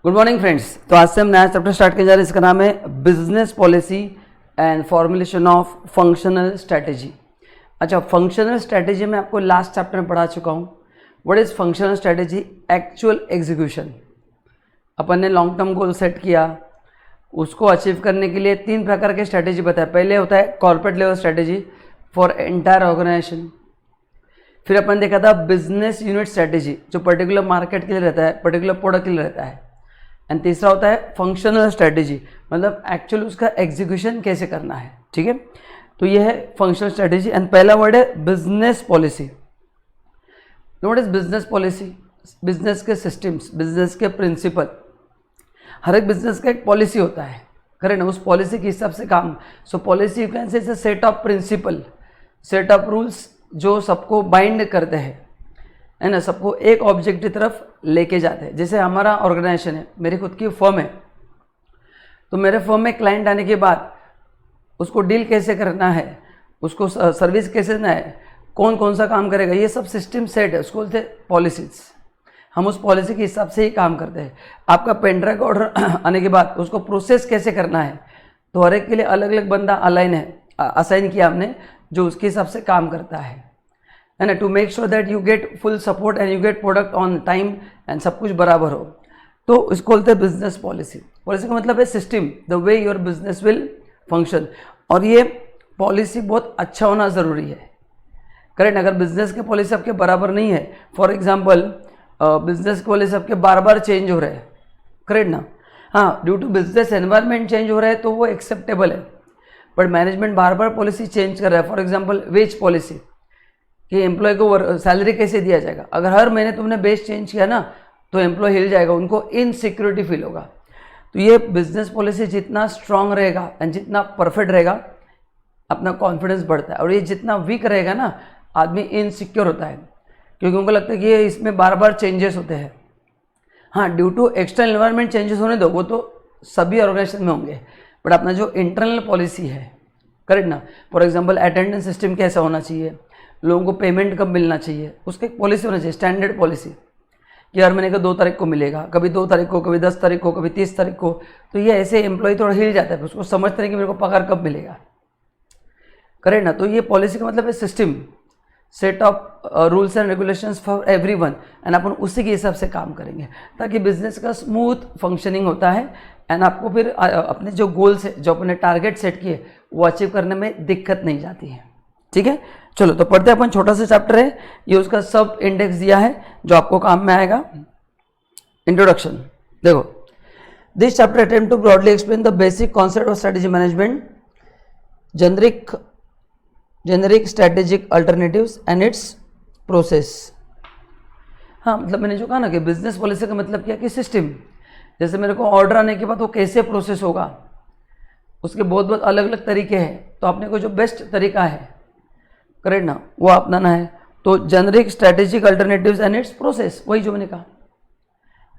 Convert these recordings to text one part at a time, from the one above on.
Good morning friends. तो आज से हम नया चैप्टर स्टार्ट किया जा रहा है, इसका नाम है business policy and formulation of functional strategy. अच्छा, फंक्शनल स्ट्रैटेजी मैं आपको लास्ट चैप्टर में पढ़ा चुका हूँ। What is functional strategy? Actual execution. अपन ने लॉन्ग टर्म गोल सेट किया, उसको अचीव करने के लिए 3 प्रकार के स्ट्रैटेजी बताया। पहले होता है corporate level strategy for entire organisation. फिर अपन देखा था बिजनेस यूनिट स्ट्रैटेजी, जो पर्टिकुलर मार्केट के लिए रहता है, पर्टिकुलर प्रोडक्ट के लिए रहता है। एंड तीसरा होता है फंक्शनल स्ट्रैटेजी, मतलब एक्चुअल उसका एग्जीक्यूशन कैसे करना है। ठीक है, तो ये है फंक्शनल स्ट्रैटेजी। एंड पहला वर्ड है business policy. What is business policy? Business के सिस्टम्स, बिजनेस के प्रिंसिपल। हर एक बिजनेस का एक पॉलिसी होता है, करेक्ट ना? उस पॉलिसी के हिसाब से काम। So policy you can say it's a set of principle, set of rules जो सबको बाइंड करते हैं, है ना, सबको एक ऑब्जेक्ट की तरफ लेके जाते हैं। जैसे हमारा ऑर्गेनाइजेशन है, मेरी खुद की फर्म है, तो मेरे फर्म में क्लाइंट आने के बाद उसको डील कैसे करना है, उसको सर्विस कैसे देना है, कौन कौन सा काम करेगा, ये सब सिस्टम सेट है, उसको बोलते हैं पॉलिसीज। हम उस पॉलिसी के हिसाब से ही काम करते हैं। आपका पेनड्राइव का ऑर्डर आने के बाद उसको प्रोसेस कैसे करना है, तो हर एक के लिए अलग अलग बंदा असाइन किया हमने, जो उसके हिसाब से काम करता है ना, to make sure that you get full support and you get product on time and सब कुछ बराबर हो। तो इसको बोलते हैं बिजनेस पॉलिसी। पॉलिसी का मतलब है system, the way your business will function. और ये पॉलिसी बहुत अच्छा होना ज़रूरी है, करेक्ट? अगर बिजनेस की पॉलिसी आपके बराबर नहीं है, फॉर एग्जाम्पल बिजनेस की पॉलिसी आपके बार बार चेंज हो रहे हैं, करेक्ट ना? हाँ, due to business environment change हो रहा है तो वो एक्सेप्टेबल है, बट मैनेजमेंट बार बार पॉलिसी चेंज कर रहा है। फॉर एग्जाम्पल वेज पॉलिसी, कि एम्प्लॉय को सैलरी कैसे दिया जाएगा। अगर हर महीने तुमने बेस चेंज किया ना, तो एम्प्लॉय हिल जाएगा, उनको इनसिक्योरिटी फील होगा। तो ये बिजनेस पॉलिसी जितना स्ट्रांग रहेगा एंड जितना परफेक्ट रहेगा, अपना कॉन्फिडेंस बढ़ता है। और ये जितना वीक रहेगा ना, आदमी इनसिक्योर होता है, क्योंकि उनको लगता है कि ये इसमें बार बार चेंजेस होते हैं। हाँ, due to external environment changes होने दो, वो तो सभी ऑर्गेनाइजेशन में होंगे, बट अपना जो इंटरनल पॉलिसी है, करेक्ट ना? फॉर एग्जाम्पल अटेंडेंस सिस्टम कैसा होना चाहिए, लोगों को पेमेंट कब मिलना चाहिए, उसका एक पॉलिसी होना चाहिए, स्टैंडर्ड पॉलिसी, कि हर महीने का 2 तारीख को मिलेगा, कभी 2 तारीख को, कभी 10 तारीख को, कभी 30 तारीख को। तो ये ऐसे एम्प्लॉय थोड़ा हिल जाता है, उसको समझते हैं कि मेरे को पगार कब मिलेगा, करेक्ट ना? तो ये पॉलिसी का मतलब है system, set of rules and regulations for everyone, and अपन उसी के हिसाब से काम करेंगे, ताकि बिजनेस का स्मूथ फंक्शनिंग होता है। एंड आपको फिर अपने जो गोल्स है, जो अपने टारगेट सेट किए, वो अचीव करने में दिक्कत नहीं जाती है। ठीक है, चलो तो पढ़ते हैं। अपन छोटा सा चैप्टर है, ये उसका सब इंडेक्स दिया है जो आपको काम में आएगा। इंट्रोडक्शन देखो, this chapter attempt to broadly explain the basic concept of strategy management, generic strategic alternatives and its process. हाँ, मतलब मैंने जो कहा ना कि बिजनेस पॉलिसी का मतलब क्या, कि सिस्टम। जैसे मेरे को ऑर्डर आने के बाद वो कैसे प्रोसेस होगा, उसके बहुत बहुत अलग अलग तरीके हैं, तो आपने को जो बेस्ट तरीका है, करेक्ट ना, वो अपनाना है। तो generic strategic alternatives and its process, वही जो मैंने कहा।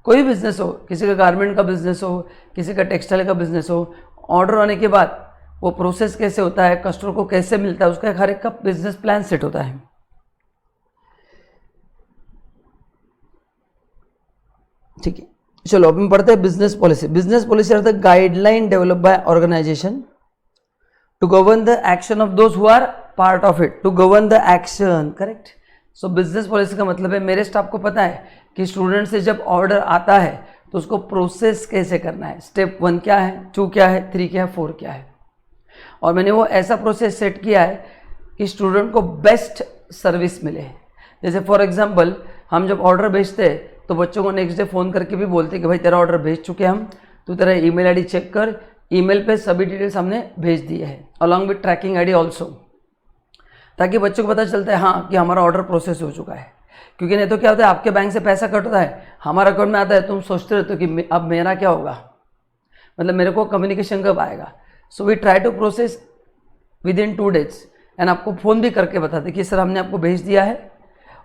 कोई बिजनेस हो, किसी का गारमेंट का बिजनेस हो, किसी का टेक्सटाइल का बिजनेस हो, ऑर्डर आने के बाद वो प्रोसेस कैसे होता है, कस्टमर को कैसे मिलता है, उसका हर एक का बिजनेस प्लान सेट होता है। ठीक है, चलो अब हम पढ़ते हैं business policy. Business policy are the guideline develop by organization to govern the action of those who are part of it, to govern the action, correct? So business policy का मतलब है, मेरे स्टाफ को पता है कि स्टूडेंट से जब ऑर्डर आता है तो उसको प्रोसेस कैसे करना है, स्टेप 1 क्या है, 2 क्या है, 3 क्या है, 4 क्या है। और मैंने वो ऐसा प्रोसेस सेट किया है कि स्टूडेंट को बेस्ट सर्विस मिले। जैसे फॉर एग्जाम्पल, हम जब ऑर्डर भेजते हैं तो बच्चों को नेक्स्ट डे फ़ोन करके भी बोलते हैं कि भाई तेरा ऑर्डर भेज चुके हैं हम, तो तेरा ईमेल आईडी चेक कर, ईमेल पे सभी डिटेल्स हमने भेज दिए हैं, along with tracking ID also, ताकि बच्चों को पता चलता है हाँ कि हमारा ऑर्डर प्रोसेस हो चुका है। क्योंकि नहीं तो क्या होता है, आपके बैंक से पैसा कट होता है, हमारा अकाउंट में आता है, तुम सोचते रहते हो कि अब मेरा क्या होगा, मतलब मेरे को कम्युनिकेशन कब आएगा। So we try to process within 2 days, and आपको फ़ोन भी करके बताते कि सर हमने आपको भेज दिया है,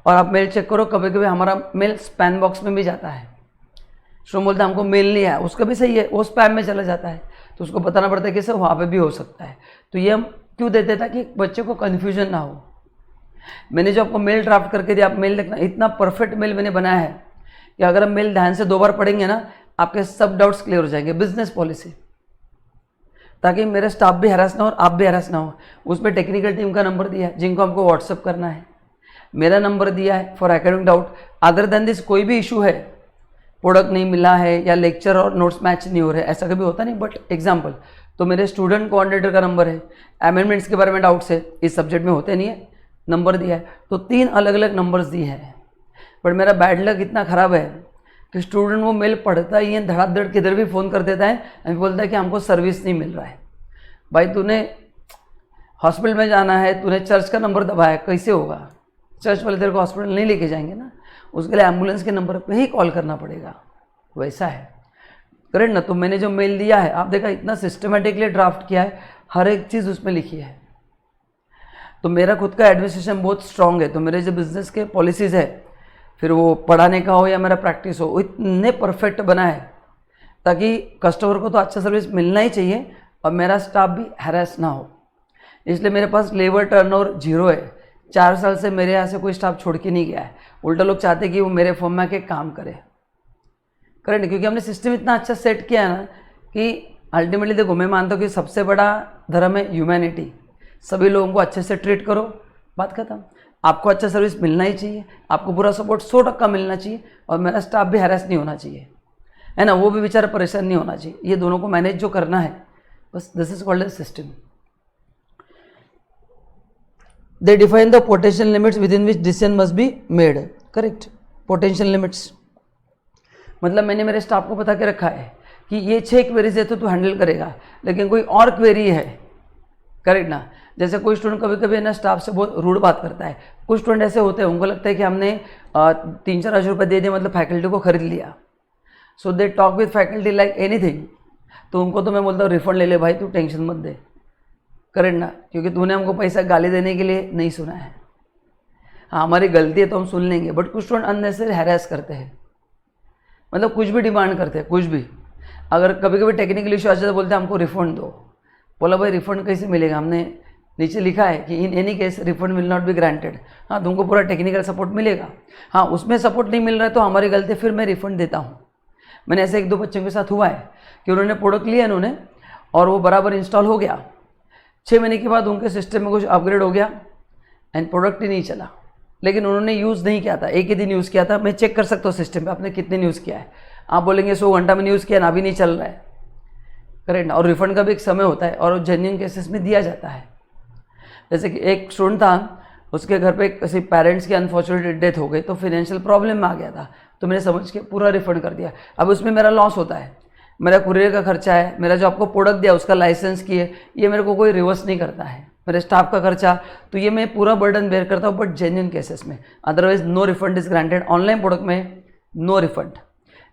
और आप मेल चेक करो। कभी कभी हमारा मेल स्पैम बॉक्स में भी जाता है, शुरू बोलते हैं हमको मेल नहीं आया, उसका भी सही है, वो स्पैम में चला जाता है, तो उसको बताना पड़ता है कि सर वहाँ पे भी हो सकता है। तो ये हम क्यों देते, ताकि बच्चे को कन्फ्यूजन ना हो। मैंने जो आपको मेल ड्राफ्ट करके दिया, आप मेल देखना, इतना परफेक्ट मेल मैंने बनाया है कि अगर हम मेल ध्यान से 2 बार पढ़ेंगे ना, आपके सब डाउट्स क्लियर हो जाएंगे। बिजनेस पॉलिसी, ताकि मेरा स्टाफ भी हैरास ना हो और आप भी हैरास ना हो। उसमें टेक्निकल टीम का नंबर दिया है जिनको हमको व्हाट्सअप करना है, मेरा नंबर दिया है for academic doubt. Other than this कोई भी इशू है, प्रोडक्ट नहीं मिला है या लेक्चर और नोट्स मैच नहीं हो रहे, ऐसा कभी होता नहीं, बट एग्जाम्पल, तो मेरे स्टूडेंट कोऑर्डिनेटर का नंबर है। अमेंडमेंट्स के बारे में डाउट्स है, इस सब्जेक्ट में होते नहीं है, नंबर दिया है। तो 3 अलग अलग नंबर्स दिए हैं। बट मेरा बैड लक इतना ख़राब है कि स्टूडेंट वो मेल पढ़ता ही है, धड़ाधड़ किधर भी फ़ोन कर देता है और बोलता है कि हमको सर्विस नहीं मिल रहा है। भाई तूने हॉस्पिटल में जाना है, तूने चर्च का नंबर दबाया, कैसे होगा? चर्च वाले तेरे को हॉस्पिटल नहीं लेके जाएंगे ना, उसके लिए एम्बुलेंस के नंबर पे ही कॉल करना पड़ेगा। वैसा है, करेक्ट ना? तो मैंने जो मेल दिया है, आप देखा इतना सिस्टमेटिकली ड्राफ्ट किया है, हर एक चीज़ उसमें लिखी है। तो मेरा खुद का एडमिनिस्ट्रेशन बहुत स्ट्रांग है। तो मेरे जो बिजनेस के पॉलिसीज़ है, फिर वो पढ़ाने का हो या मेरा प्रैक्टिस हो, वो इतने परफेक्ट बना है ताकि कस्टमर को तो अच्छा सर्विस मिलना ही चाहिए और मेरा स्टाफ भी हैरेस ना हो। इसलिए मेरे पास लेबर टर्नओवर 0 है। 4 साल से मेरे यहाँ से कोई स्टाफ छोड़ के नहीं गया है। उल्टा लोग चाहते हैं कि वो मेरे फॉर्म में आके काम करे, करेक्ट? क्योंकि हमने सिस्टम इतना अच्छा सेट किया है ना कि अल्टीमेटली देखो, मैं मानता हूँ कि सबसे बड़ा धर्म है ह्यूमैनिटी। सभी लोगों को अच्छे से ट्रीट करो, बात खत्म। आपको अच्छा सर्विस मिलना ही चाहिए, आपको पूरा सपोर्ट 100% मिलना चाहिए और मेरा स्टाफ भी हैरेस नहीं होना चाहिए, है ना? वो भी बेचारा परेशान नहीं होना चाहिए। ये दोनों को मैनेज जो करना है, बस this is called a system. They define the potential limits with in which decision must be made, correct? Potential limits मतलब मैंने मेरे स्टाफ को बता के रखा है कि ये 6 क्वेरीज है तो तू हैंडल करेगा, लेकिन कोई और क्वेरी है, करेक्ट ना? जैसे कोई स्टूडेंट कभी कभी ना स्टाफ से बहुत रूड बात करता है। कुछ स्टूडेंट ऐसे होते हैं, उनको लगता है कि हमने 3-4 हज़ार रुपये दे दिए मतलब फैकल्टी को खरीद लिया। So they talk with faculty like anything. तो उनको तो मैं बोलता हूँ रिफंड ले ले भाई, तू टेंशन मत दे, करेक्ट ना? क्योंकि तूने हमको पैसा गाली देने के लिए नहीं सुना है। हाँ, हमारी गलती है तो हम सुन लेंगे, बट कुछ स्टूडेंट अननेसेसरी हैरेस करते हैं, मतलब कुछ भी डिमांड करते हैं, कुछ भी। अगर कभी कभी टेक्निकल इशू आ जाता है, बोलते हैं हमको रिफंड दो। बोला भाई रिफंड कैसे मिलेगा? हमने नीचे लिखा है कि in any case refund will not be granted. हाँ, तुमको पूरा टेक्निकल सपोर्ट मिलेगा। हाँ, उसमें सपोर्ट नहीं मिल रहा है तो हमारी गलती, फिर मैं रिफंड देता हूँ। मैंने ऐसे 1-2 बच्चों के साथ हुआ है कि उन्होंने प्रोडक्ट लिया इन्होंने और वो बराबर इंस्टॉल हो गया। 6 महीने के बाद उनके सिस्टम में कुछ अपग्रेड हो गया एंड प्रोडक्ट ही नहीं चला। लेकिन उन्होंने यूज़ नहीं किया था, एक ही दिन यूज़ किया था। मैं चेक कर सकता हूँ सिस्टम पे आपने कितने दिन यूज़ किया है। आप बोलेंगे 100 घंटा में यूज़ किया ना, अभी नहीं चल रहा है, करेक्ट ना? और रिफंड का भी एक समय होता है और जेन्युइन केसेस में दिया जाता है। जैसे कि एक स्टूडेंट था, उसके घर पे किसी पेरेंट्स की अनफॉर्चुनेट डेथ हो गई तो फाइनेंशियल प्रॉब्लम में आ गया था, तो मैंने समझ के पूरा रिफंड कर दिया। अब उसमें मेरा लॉस होता है, मेरा कुरियर का खर्चा है, मेरा जो आपको प्रोडक्ट दिया उसका लाइसेंस की है, ये मेरे को कोई रिवर्स नहीं करता है, मेरे स्टाफ का खर्चा, तो ये मैं पूरा बर्डन बेयर करता हूँ, बट जेन्युइन केसेस में। Otherwise no refund is granted. Online product में नो रिफंड।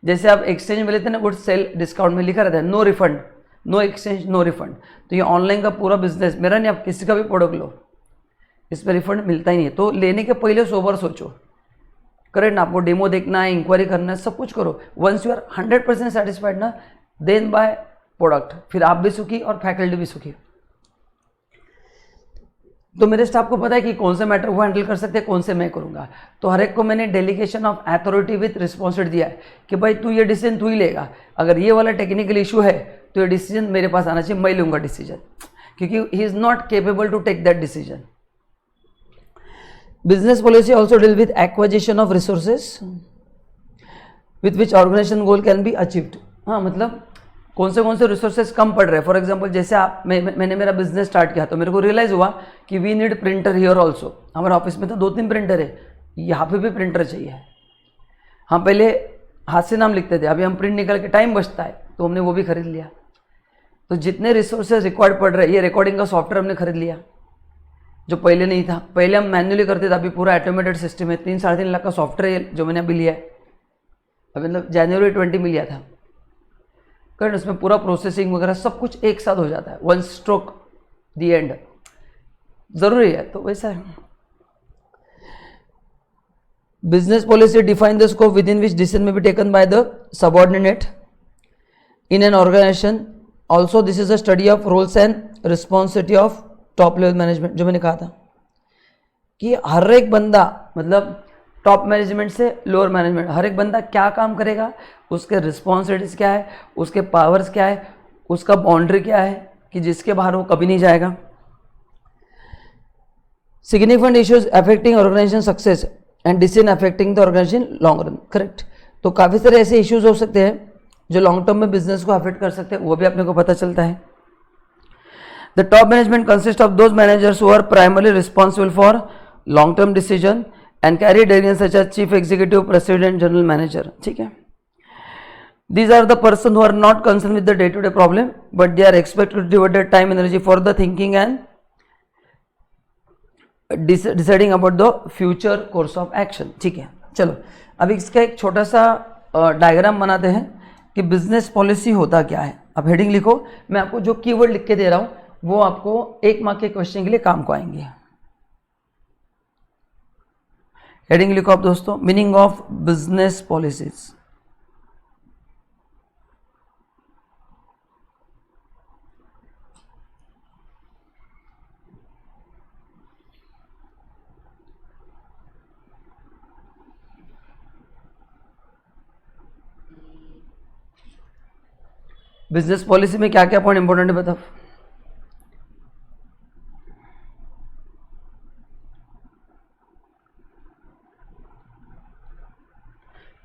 जैसे आप एक्सचेंज में लेते हैं ना, गुड सेल डिस्काउंट में लिखा रहता है no refund, no exchange no refund. तो ये ऑनलाइन का पूरा बिजनेस मेरा नहीं, आप किसी का भी प्रोडक्ट लो, इस पर रिफंड मिलता ही नहीं है। तो लेने के पहले 100 बार सोचो, करेक्ट ना? आपको डेमो देखना है, इंक्वायरी करना है, सब कुछ करो। वंस यू आर 100% सेटिस्फाइड ना, देन बाय प्रोडक्ट, फिर आप भी सुखी और फैकल्टी भी सुखी। तो मेरे स्टाफ को पता है कि कौन से मैटर वो हैंडल कर सकते हैं, कौन से मैं करूंगा। तो हर एक को मैंने delegation of authority with responsibility दिया है कि भाई तू ये डिसीजन तू ही लेगा। अगर ये वाला टेक्निकल इशू है तो ये डिसीजन मेरे पास आना चाहिए, मैं लूंगा डिसीजन, क्योंकि he is not capable to take that decision. Business policy also deal with acquisition of resources with which organization goal can be achieved. हाँ, मतलब कौन से रिसोर्सेज कम पड़ रहे हैं। फॉर एग्जांपल जैसे मैंने मेरा बिजनेस स्टार्ट किया तो मेरे को रियलाइज हुआ कि we need printer here also. हमारे ऑफिस में तो 2-3 प्रिंटर है, यहाँ पे भी प्रिंटर चाहिए। हाँ, पहले हाथ से नाम लिखते थे, अभी हम प्रिंट निकाल के टाइम बचता है तो हमने वो भी खरीद लिया। तो जितने रिसोर्सेज रिक्वायर्ड पड़ रहे हैं, ये रिकॉर्डिंग का सॉफ्टवेयर हमने खरीद लिया जो पहले नहीं था। पहले हम मैन्युअली करते थे, अभी पूरा ऑटोमेटेड सिस्टम है। 3-3.5 लाख का सॉफ्टवेयर जो मैंने अभी लिया है, अभी मतलब जनवरी 20 में लिया था, कारण उसमें पूरा प्रोसेसिंग वगैरह सब कुछ एक साथ हो जाता है, 1 स्ट्रोक दी एंड, जरूरी है। तो वैसा है। Business policy define the scope within which decision may be taken by the subordinate in an organisation. Also this is a study of roles and responsibility of top level management. जो मैंने कहा था कि हर एक बंदा, मतलब top management से लोअर मैनेजमेंट, हर एक बंदा क्या काम करेगा, उसके रिस्पॉन्सिबिलिटीज क्या है, उसके पावर्स क्या है, उसका बाउंड्री क्या है कि जिसके बाहर वो कभी नहीं जाएगा। Significant issues affecting organization success and decision affecting the organization long run, correct. तो काफ़ी सारे ऐसे इश्यूज हो सकते हैं जो लॉन्ग टर्म में बिजनेस को अफेक्ट कर सकते हैं, वो भी अपने को पता चलता है। The top management consist of those managers who are primarily responsible for long term decision and carry decision such as chief executive, president, general manager, ठीक है। These are the person who are not concerned with the day-to-day problem, but they are expected to devote their time and energy for the thinking and deciding about the future course of action, ठीक है। चलो अब इसका एक छोटा सा diagram बनाते हैं कि बिजनेस पॉलिसी होता क्या है। अब हेडिंग लिखो, मैं आपको जो कीवर्ड लिख के दे रहा हूं वो आपको 1 मार्क के क्वेश्चन के लिए काम को आएंगे। हेडिंग लिखो आप दोस्तों, meaning of business policies. Business policy में क्या क्या पॉइंट इंपॉर्टेंट है बताओ।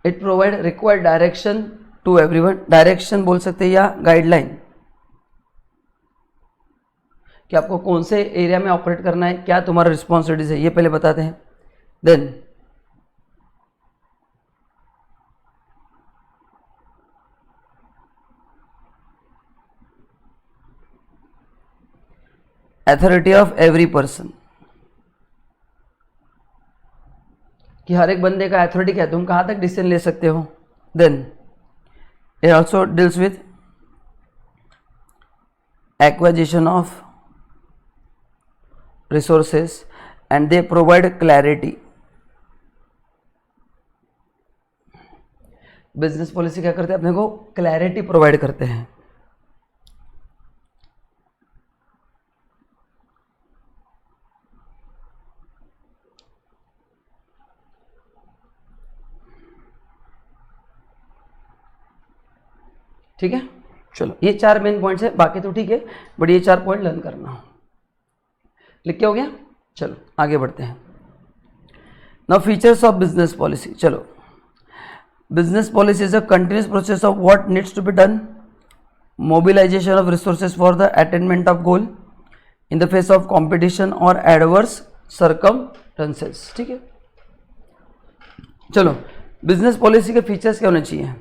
It provide required direction to everyone, direction बोल सकते हैं या गाइडलाइन कि आपको कौन से एरिया में ऑपरेट करना है, क्या तुम्हारा रिस्पॉन्सिबिलिटीज है, ये पहले बताते हैं। Then authority of every person, कि हर एक बंदे का अथॉरिटी क्या है, तुम कहां तक डिसीजन ले सकते हो। Then it also deals with acquisition of resources and they provide clarity. Business policy क्या करते हैं, अपने को क्लैरिटी प्रोवाइड करते हैं। ठीक है, चलो ये 4 मेन पॉइंट्स है, बाकी तो ठीक है, बट ये 4 पॉइंट लर्न करना। लिख के हो गया, चलो आगे बढ़ते हैं। Now features of business policy. चलो, business policy is a continuous process of what needs to be done, mobilisation of resources for the attainment of goal in the face of competition और एडवर्स सर्कमस्टेंसेस, ठीक है। चलो, business policy के features क्या होने चाहिए,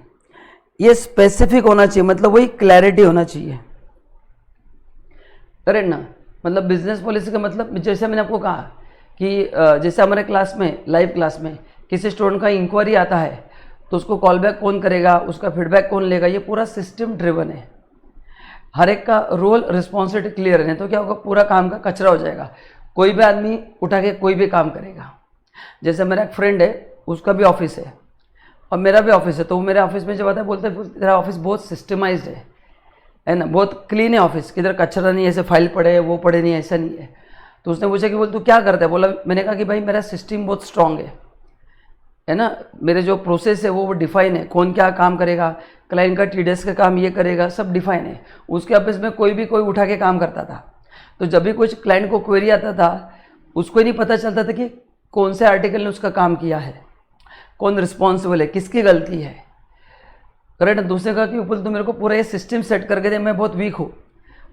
ये स्पेसिफिक होना चाहिए, मतलब वही क्लैरिटी होना चाहिए, करेक्ट ना। मतलब बिजनेस पॉलिसी का मतलब जैसे मैंने आपको कहा कि जैसे हमारे क्लास में, लाइव क्लास में किसी स्टूडेंट का इंक्वायरी आता है तो उसको कॉल बैक कौन करेगा, उसका फीडबैक कौन लेगा, ये पूरा सिस्टम ड्रिवन है। हर एक का रोल रिस्पॉन्सिबिलिटी क्लियर है, तो क्या होगा, पूरा काम का कचरा हो जाएगा, कोई भी आदमी उठा के कोई भी काम करेगा। जैसे मेरा एक फ्रेंड है, उसका भी ऑफिस है और मेरा भी ऑफिस है, तो वो मेरे ऑफिस में जब आता है बोलते हैं तेरा ऑफिस बहुत सिस्टमाइज्ड है ना, बहुत क्लीन है ऑफिस, किधर कचरा नहीं है, ऐसे फाइल पड़े वो पड़े नहीं, ऐसा नहीं है। तो उसने पूछा कि बोल तू क्या करता है, बोला मैंने कहा कि भाई मेरा सिस्टम बहुत स्ट्रांग है ना, मेरे जो प्रोसेस है वो डिफाइन है, कौन क्या काम करेगा, क्लाइंट का टीडीएस का काम ये करेगा, सब डिफाइन है। उसके ऑफिस में कोई उठा के काम करता था, तो जब भी कुछ क्लाइंट को क्वेरी आता था उसको ही नहीं पता चलता था कि कौन से आर्टिकल ने उसका काम किया है, कौन रिस्पॉन्सिबल है, किसकी गलती है, करेक्ट। दूसरे का कि ऊपर तो मेरे को पूरा ये सिस्टम सेट करके दे, मैं बहुत वीक हूँ।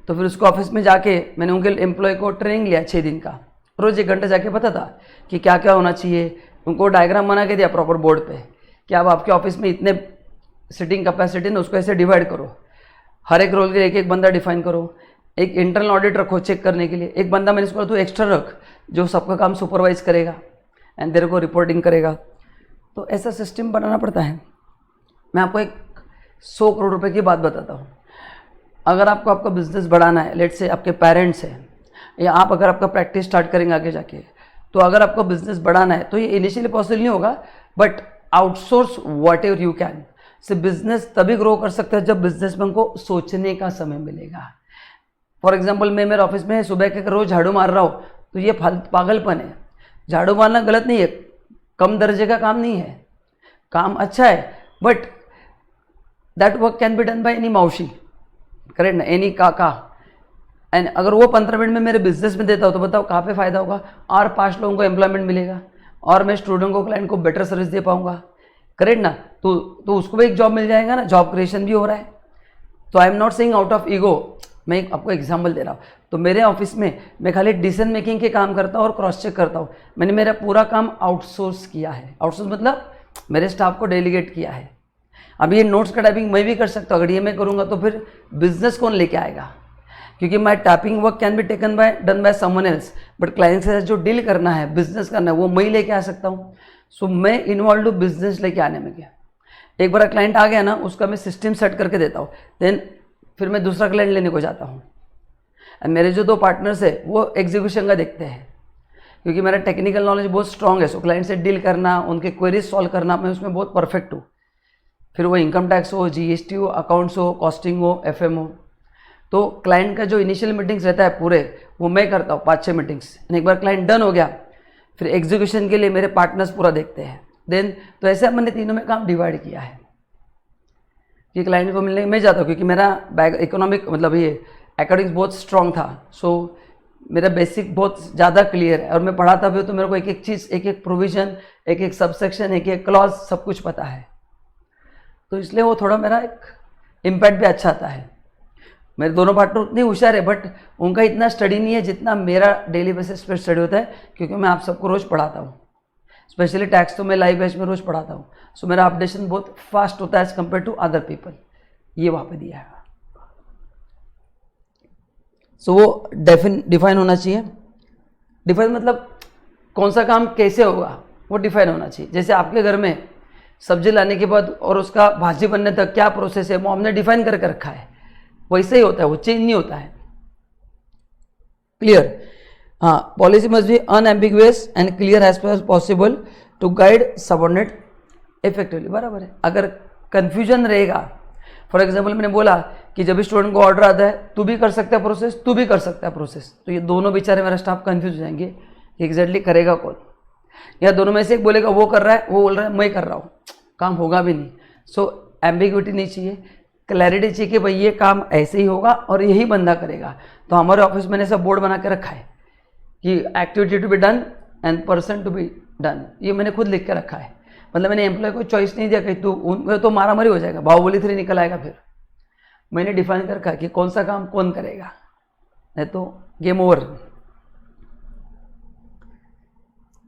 तो फिर उसको ऑफिस में जाके मैंने उनके एम्प्लॉय को ट्रेनिंग लिया 6 दिन का, रोज 1 घंटा जाके पता था कि क्या क्या होना चाहिए। उनको डायग्राम बना के दिया प्रॉपर बोर्ड पे कि अब आपके ऑफिस में इतने सिटिंग कैपेसिटी ना, उसको ऐसे डिवाइड करो, हर एक रोल के लिए 1 बंदा डिफाइन करो, एक इंटरनल ऑडिट रखो चेक करने के लिए, 1 बंदा मैंने इसको तू एक्स्ट्रा रख जो सबका काम सुपरवाइज करेगा एंड तेरे को रिपोर्टिंग करेगा। तो ऐसा सिस्टम बनाना पड़ता है। मैं आपको एक 100 करोड़ रुपए की बात बताता हूँ। अगर आपको आपका बिजनेस बढ़ाना है, लेट से आपके पेरेंट्स हैं या आप अगर आपका प्रैक्टिस स्टार्ट करेंगे आगे जाके, तो अगर आपको बिजनेस बढ़ाना है तो ये इनिशियली पॉसिबल नहीं होगा, but outsource what ever you can. से बिजनेस तभी ग्रो कर सकता है जब बिजनेसमैन को सोचने का समय मिलेगा। फॉर एग्जाम्पल मैं मेरे ऑफिस में सुबह के रोज झाड़ू मार रहा हूँ, तो ये पागलपन है। झाड़ू मारना गलत नहीं है, कम दर्जे का काम नहीं है, काम अच्छा है, but that work can be done by any मावशी, करेक्ट ना, एनी काका। एंड अगर वो 15 मिनट में मेरे बिजनेस में देता हो तो बताओ कहाँ पे फायदा होगा, और 5 लोगों को एम्प्लॉयमेंट मिलेगा, और मैं स्टूडेंट को, क्लाइंट को बेटर सर्विस दे पाऊंगा, करेक्ट ना। तो उसको भी एक जॉब मिल जाएगा ना, जॉब क्रिएशन भी हो रहा है। तो आई am not saying out of ego, मैं आपको एग्जांपल दे रहा हूँ। तो मेरे ऑफिस में मैं खाली डिसीजन मेकिंग के काम करता हूँ और क्रॉस चेक करता हूँ। मैंने मेरा पूरा काम आउटसोर्स किया है, आउटसोर्स मतलब मेरे स्टाफ को डेलीगेट किया है। अब ये नोट्स का टाइपिंग मैं भी कर सकता हूँ, अगर ये मैं करूँगा तो फिर बिजनेस कौन लेके आएगा, क्योंकि my typing work can be taken by done by someone else, but client से जो डील करना है, बिजनेस करना है, वो मैं ही लेके आ सकता हूँ। सो मैं इन्वॉल्व हूँ बिजनेस लेके आने में। क्या एक बार क्लाइंट आ गया ना, उसका मैं सिस्टम सेट करके देता हूँ, देन फिर मैं दूसरा क्लाइंट लेने को जाता हूँ। एंड मेरे जो 2 पार्टनर्स है वो एग्जीक्यूशन का देखते हैं, क्योंकि मेरा टेक्निकल नॉलेज बहुत स्ट्रांग है। सो क्लाइंट से डील करना, उनके क्वेरीज सॉल्व करना, मैं उसमें बहुत परफेक्ट हूँ। फिर वो इनकम टैक्स हो, जीएसटी हो, अकाउंट्स हो, कॉस्टिंग हो, एफएम हो। तो क्लाइंट का जो इनिशियल मीटिंग्स रहता है पूरे, वो मैं करता हूँ 5-6 मीटिंग्स। एक बार क्लाइंट डन हो गया, फिर एग्जीक्यूशन के लिए मेरे पार्टनर्स पूरा देखते हैं। देन तो ऐसे मैंने तीनों में काम डिवाइड किया है कि क्लाइंट को मिलने मैं जाता हूँ, क्योंकि मेरा बैक इकोनॉमिक मतलब ये एकेडमिक्स बहुत स्ट्रांग था। सो मेरा बेसिक बहुत ज़्यादा क्लियर है, और मैं पढ़ाता भी हूँ तो मेरे को एक एक चीज़, एक एक प्रोविजन, एक एक सबसेक्शन, एक एक क्लॉज, सब कुछ पता है। तो इसलिए वो थोड़ा मेरा एक इम्पैक्ट भी अच्छा आता है। मेरे दोनों पार्टनर उतनी होशियार है, बट उनका इतना स्टडी नहीं है जितना मेरा डेली बेसिस पे स्टडी होता है, क्योंकि मैं आप सबको रोज़ पढ़ाता हूँ। स्पेशली टैक्स तो मैं लाइव बैच में रोज़ पढ़ाता हूँ। सो मेरा अपडेशन बहुत फास्ट होता है as compare to other people. ये वहाँ पे दिया है। सो वो डिफाइन होना चाहिए। डिफाइन मतलब कौन सा काम कैसे होगा वो डिफाइन होना चाहिए। जैसे आपके घर में सब्जी लाने के बाद और उसका भाजी बनने तक क्या प्रोसेस है, वो हमने डिफाइन करके रखा है, वैसे ही होता है, वो चेंज नहीं होता है। क्लियर? हाँ, policy must be unambiguous and clear as far as possible to guide subordinate effectively. बराबर है। अगर कंफ्यूजन रहेगा, फॉर एग्जाम्पल मैंने बोला कि जब भी स्टूडेंट को ऑर्डर आता है, तू भी कर सकता है प्रोसेस, तू भी कर सकता है प्रोसेस, तो ये दोनों बेचारे मेरा स्टाफ कंफ्यूज हो जाएंगे कि एग्जैक्टली करेगा कौन। या दोनों में से एक बोलेगा वो कर रहा है, वो बोल रहा है मैं कर रहा हूँ, काम होगा भी नहीं। सो एम्बिग्विटी नहीं चाहिए, क्लैरिटी चाहिए कि भाई ये काम ऐसे ही होगा और यही बंदा करेगा। तो हमारे ऑफिस में ऐसा बोर्ड बना के रखा है कि activity to be done and person to be done, ये मैंने खुद लिख के रखा है। मतलब मैंने एम्प्लॉय को चॉइस नहीं दिया कि तू उनमें तो मारामारी हो जाएगा, बाहुबली 3 निकल आएगा। फिर मैंने डिफाइन कर रखा है कि कौन सा काम कौन करेगा, नहीं तो game over.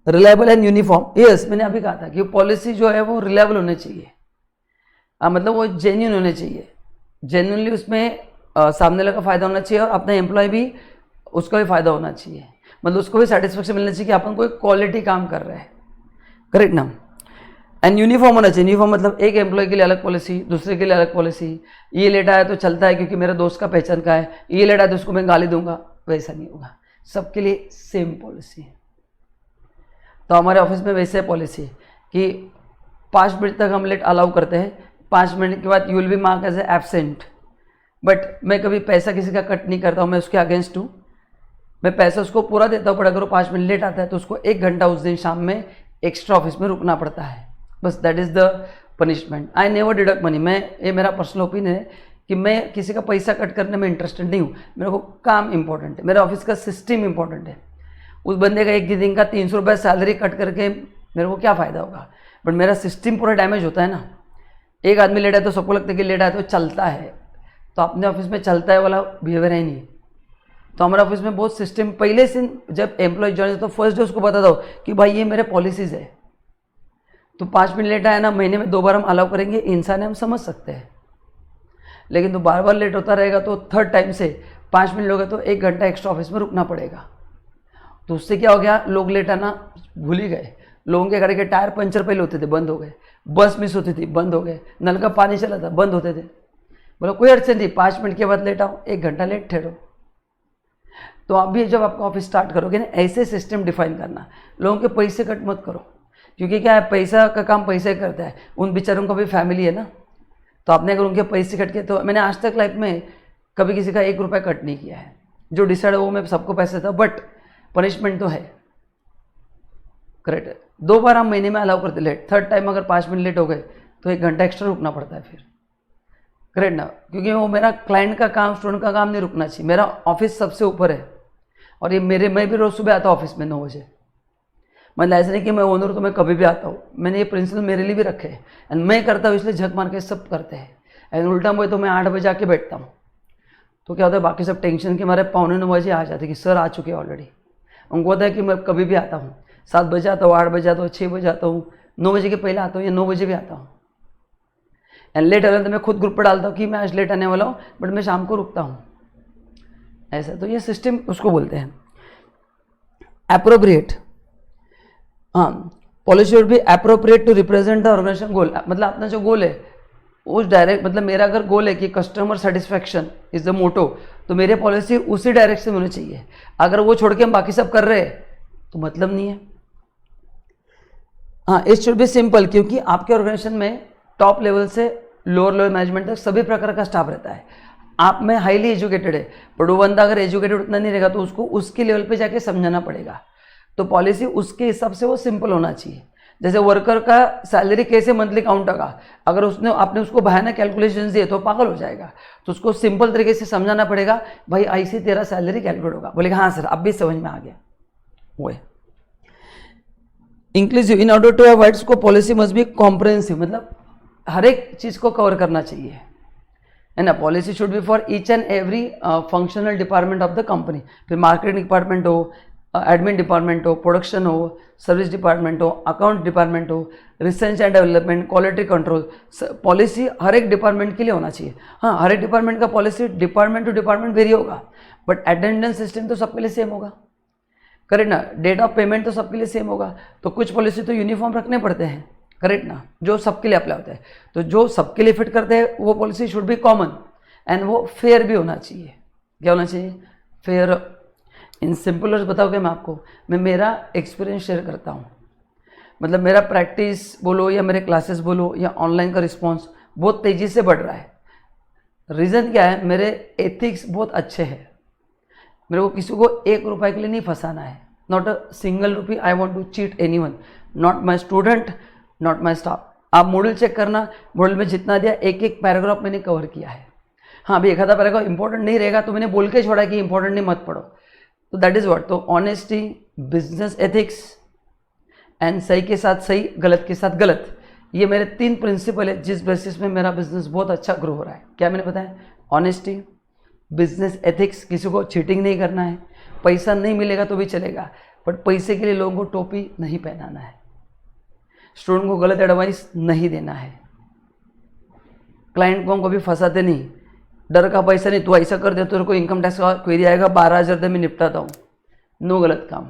Reliable and uniform, yes, मैंने अभी कहा था कि पॉलिसी जो है वो रिलायबल होनी चाहिए, मतलब वो जेन्युइन होने चाहिए। जेन्युइनली उसमें सामने वाले का फायदा होना चाहिए और अपना एम्प्लॉय भी, उसका भी फायदा होना चाहिए, मतलब उसको भी सेटिस्फेक्शन मिलना चाहिए कि अपन कोई क्वालिटी काम कर रहे हैं। करेक्ट ना? एंड यूनिफॉर्म होना चाहिए। यूनिफॉर्म मतलब एक एम्प्लॉय के लिए अलग पॉलिसी, दूसरे के लिए अलग पॉलिसी। ये लेट आया तो चलता है क्योंकि मेरे दोस्त का पहचान का है, ये लेट आया तो उसको मैं गाली दूंगा, वैसा नहीं होगा। सबके लिए सेम पॉलिसी है। तो हमारे ऑफिस में वैसे पॉलिसी है कि 5 मिनट तक हम लेट अलाउ करते हैं, 5 मिनट के बाद you will be mark as a absent. But मैं कभी पैसा किसी का कट नहीं करता हूँ, मैं उसके अगेंस्ट हूँ। मैं पैसा उसको पूरा देता हूँ, बट अगर वो 5 मिनट लेट आता है तो उसको 1 घंटा उस दिन शाम में एक्स्ट्रा ऑफिस में रुकना पड़ता है। बस that is the punishment. I never deduct money. ये मेरा पर्सनल ओपिनियन है कि मैं किसी का पैसा कट करने में इंटरेस्टेड नहीं हूँ। मेरे को काम इंपॉर्टेंट है, मेरा ऑफिस का सिस्टम इंपॉर्टेंट है। उस बंदे का एक दिन का 300 रुपये सैलरी कट करके मेरे को क्या फ़ायदा होगा, बट मेरा सिस्टम पूरा डैमेज होता है ना। एक आदमी लेट है तो सबको लगता है कि लेट आया तो चलता है, तो अपने ऑफिस में चलता है वाला बिहेवियर है नहीं। तो हमारे ऑफिस में बहुत सिस्टम, पहले से जब एम्प्लॉय ज्वाइन तो फर्स्ट डे उसको बता दो कि भाई ये मेरे पॉलिसीज़ है। तो 5 मिनट लेट आया ना, महीने में 2 बार हम अलाउ करेंगे, इंसान है, हम समझ सकते हैं। लेकिन तो बार बार लेट होता रहेगा तो थर्ड टाइम से 5 मिनट होगा तो 1 घंटा एक्स्ट्रा ऑफिस में रुकना पड़ेगा। तो उससे क्या हो गया, लोग लेट आना भूल ही गए। लोगों के गाड़ी के टायर पंचर पहले होते थे, बंद हो गए। बस मिस होती थी, बंद हो गए। नल का पानी चला था, बंद होते थे। बोलो कोई अड़चन नहीं, 5 मिनट के बाद लेट आओ, 1 घंटा लेट ठहरो। तो आप भी जब आपका ऑफिस स्टार्ट करोगे ना, ऐसे सिस्टम डिफाइन करना। लोगों के पैसे कट मत करो, क्योंकि क्या है, पैसा का काम पैसे करता है। उन बेचारों का भी फैमिली है ना। तो आपने अगर उनके पैसे कट किए, तो मैंने आज तक लाइफ में कभी किसी का 1 रुपया कट नहीं किया है। जो डिसाइड है वो मैं सबको पैसे देता हूँ, बट पनिशमेंट तो है। करेक्ट है। 2 बार हम महीने में अलाउ करते लेट, थर्ड टाइम अगर 5 मिनट लेट हो गए तो 1 घंटा एक्स्ट्रा रुकना पड़ता है फिर। करेक्ट ना, क्योंकि वो मेरा क्लाइंट का काम, स्टूडेंट का काम नहीं रुकना चाहिए। मेरा ऑफिस सबसे ऊपर है और ये मैं भी रोज़ सुबह आता हूँ ऑफिस में 9 बजे। मतलब ऐसा नहीं कि मैं ओनर तो मैं कभी भी आता हूँ, मैंने ये प्रिंसिपल मेरे लिए भी रखे हैं एंड मैं करता हूँ, इसलिए झक मार के सब करते हैं। एंड उल्टा मुझे तो मैं 8 बजे आके बैठता हूँ, तो क्या होता है बाकी सब टेंशन के मारे 8:45 बजे आ जाते कि सर आ चुके हैं ऑलरेडी। उनको होता है कि मैं कभी भी आता हूँ, 7 बजे आता हूँ, 8 बजे आता हूँ, 6 बजे आता हूँ, 9 बजे के पहले आता हूँ या 9 बजे भी आता हूँ। एंड लेट आ तो मैं खुद ग्रुप पर डालता हूँ कि मैं आज लेट आने वाला हूँ, बट मैं शाम को रुकता हूँ। ऐसा तो ये सिस्टम उसको बोलते हैं एप्रोप्रिएट। हाँ, policy should be appropriate to represent the organisation goal. मतलब अपना जो गोल है उस डायरेक्ट, मतलब मेरा अगर गोल है कि customer satisfaction is the motto, तो मेरे पॉलिसी उसी डायरेक्शन में होनी चाहिए। अगर वो छोड़ के हम बाकी सब कर रहे हैं तो मतलब नहीं है। हाँ, इट शुड बी सिंपल, क्योंकि आपके ऑर्गेनाइजेशन में टॉप लेवल से लोअर लेवल मैनेजमेंट तक सभी प्रकार का स्टाफ रहता है। आप में हाईली एजुकेटेड है, बट वो बंदा अगर एजुकेटेड उतना नहीं रहेगा तो उसको उसके लेवल पे जाके समझाना पड़ेगा। तो पॉलिसी उसके हिसाब से वो सिंपल होना चाहिए। जैसे वर्कर का सैलरी कैसे मंथली काउंट होगा, अगर आपने उसको भयानक कैलकुलेशन दिए तो पागल हो जाएगा। तो उसको सिंपल तरीके से समझाना पड़ेगा, भाई ऐसे तेरा सैलरी कैलकुलेट होगा। बोलेगा हाँ सर, अब भी समझ में आ गया। वो है inclusive. In order to avoid को पॉलिसी मस्ट बी कॉम्प्रिहेंसिव, मतलब हर एक चीज़ को कवर करना चाहिए, है ना। Policy should be for each and every functional department of the company. फिर मार्केटिंग डिपार्टमेंट हो, एडमिन डिपार्टमेंट हो, प्रोडक्शन हो, सर्विस डिपार्टमेंट हो, अकाउंट डिपार्टमेंट हो, research and development, quality control, policy हर एक डिपार्टमेंट के लिए होना चाहिए। हाँ, हर एक डिपार्टमेंट का policy department to department vary होगा, बट अटेंडेंस सिस्टम तो सबके लिए सेम होगा। करेक्ट ना, डेट ऑफ पेमेंट तो सबके लिए सेम होगा। तो कुछ पॉलिसी तो यूनिफॉर्म रखने पड़ते हैं, करेक्ट ना, जो सबके लिए अप्लाई होता है। तो जो सबके लिए फिट करते हैं वो policy should B common and वो फेयर भी होना चाहिए। क्या होना चाहिए? फेयर। इन सिंपल वर्ड्स बताओगे मैं आपको, मैं मेरा एक्सपीरियंस शेयर करता हूँ। मतलब मेरा प्रैक्टिस बोलो या मेरे क्लासेस बोलो या ऑनलाइन का रिस्पॉन्स बहुत तेज़ी से बढ़ रहा है। रीज़न क्या है? मेरे एथिक्स बहुत अच्छे हैं। मेरे को किसी को 1 रुपये के लिए नहीं फंसाना है। Not a single rupee I want to cheat anyone, not my student, not my staff. आप मॉडल चेक करना, मॉडल में जितना दिया एक एक पैराग्राफ मैंने कवर किया है। हाँ, अभी एक आधा पैराग्राफ इंपॉर्टेंट नहीं रहेगा तो मैंने बोल के छोड़ा कि इंपॉर्टेंट नहीं, मत पढ़ो। तो दैट इज व्हाट, तो ऑनेस्टी, बिजनेस एथिक्स एंड सही के साथ सही, गलत के साथ गलत, ये मेरे 3 प्रिंसिपल है जिस बेसिस में मेरा बिजनेस बहुत अच्छा ग्रो हो रहा है। क्या मैंने बताया? ऑनेस्टी, बिजनेस एथिक्स, किसी को चीटिंग नहीं करना है। पैसा नहीं मिलेगा तो भी चलेगा, बट पैसे के लिए लोगों को टोपी नहीं पहनाना है। स्टूडेंट को गलत एडवाइस नहीं देना है। क्लाइंट को हम कभी फंसाते नहीं। डर का पैसा नहीं, तू ऐसा कर दे तो को इनकम टैक्स का क्वेरी आएगा, 12,000 दे मैं निपटाता हूँ। नो गलत काम।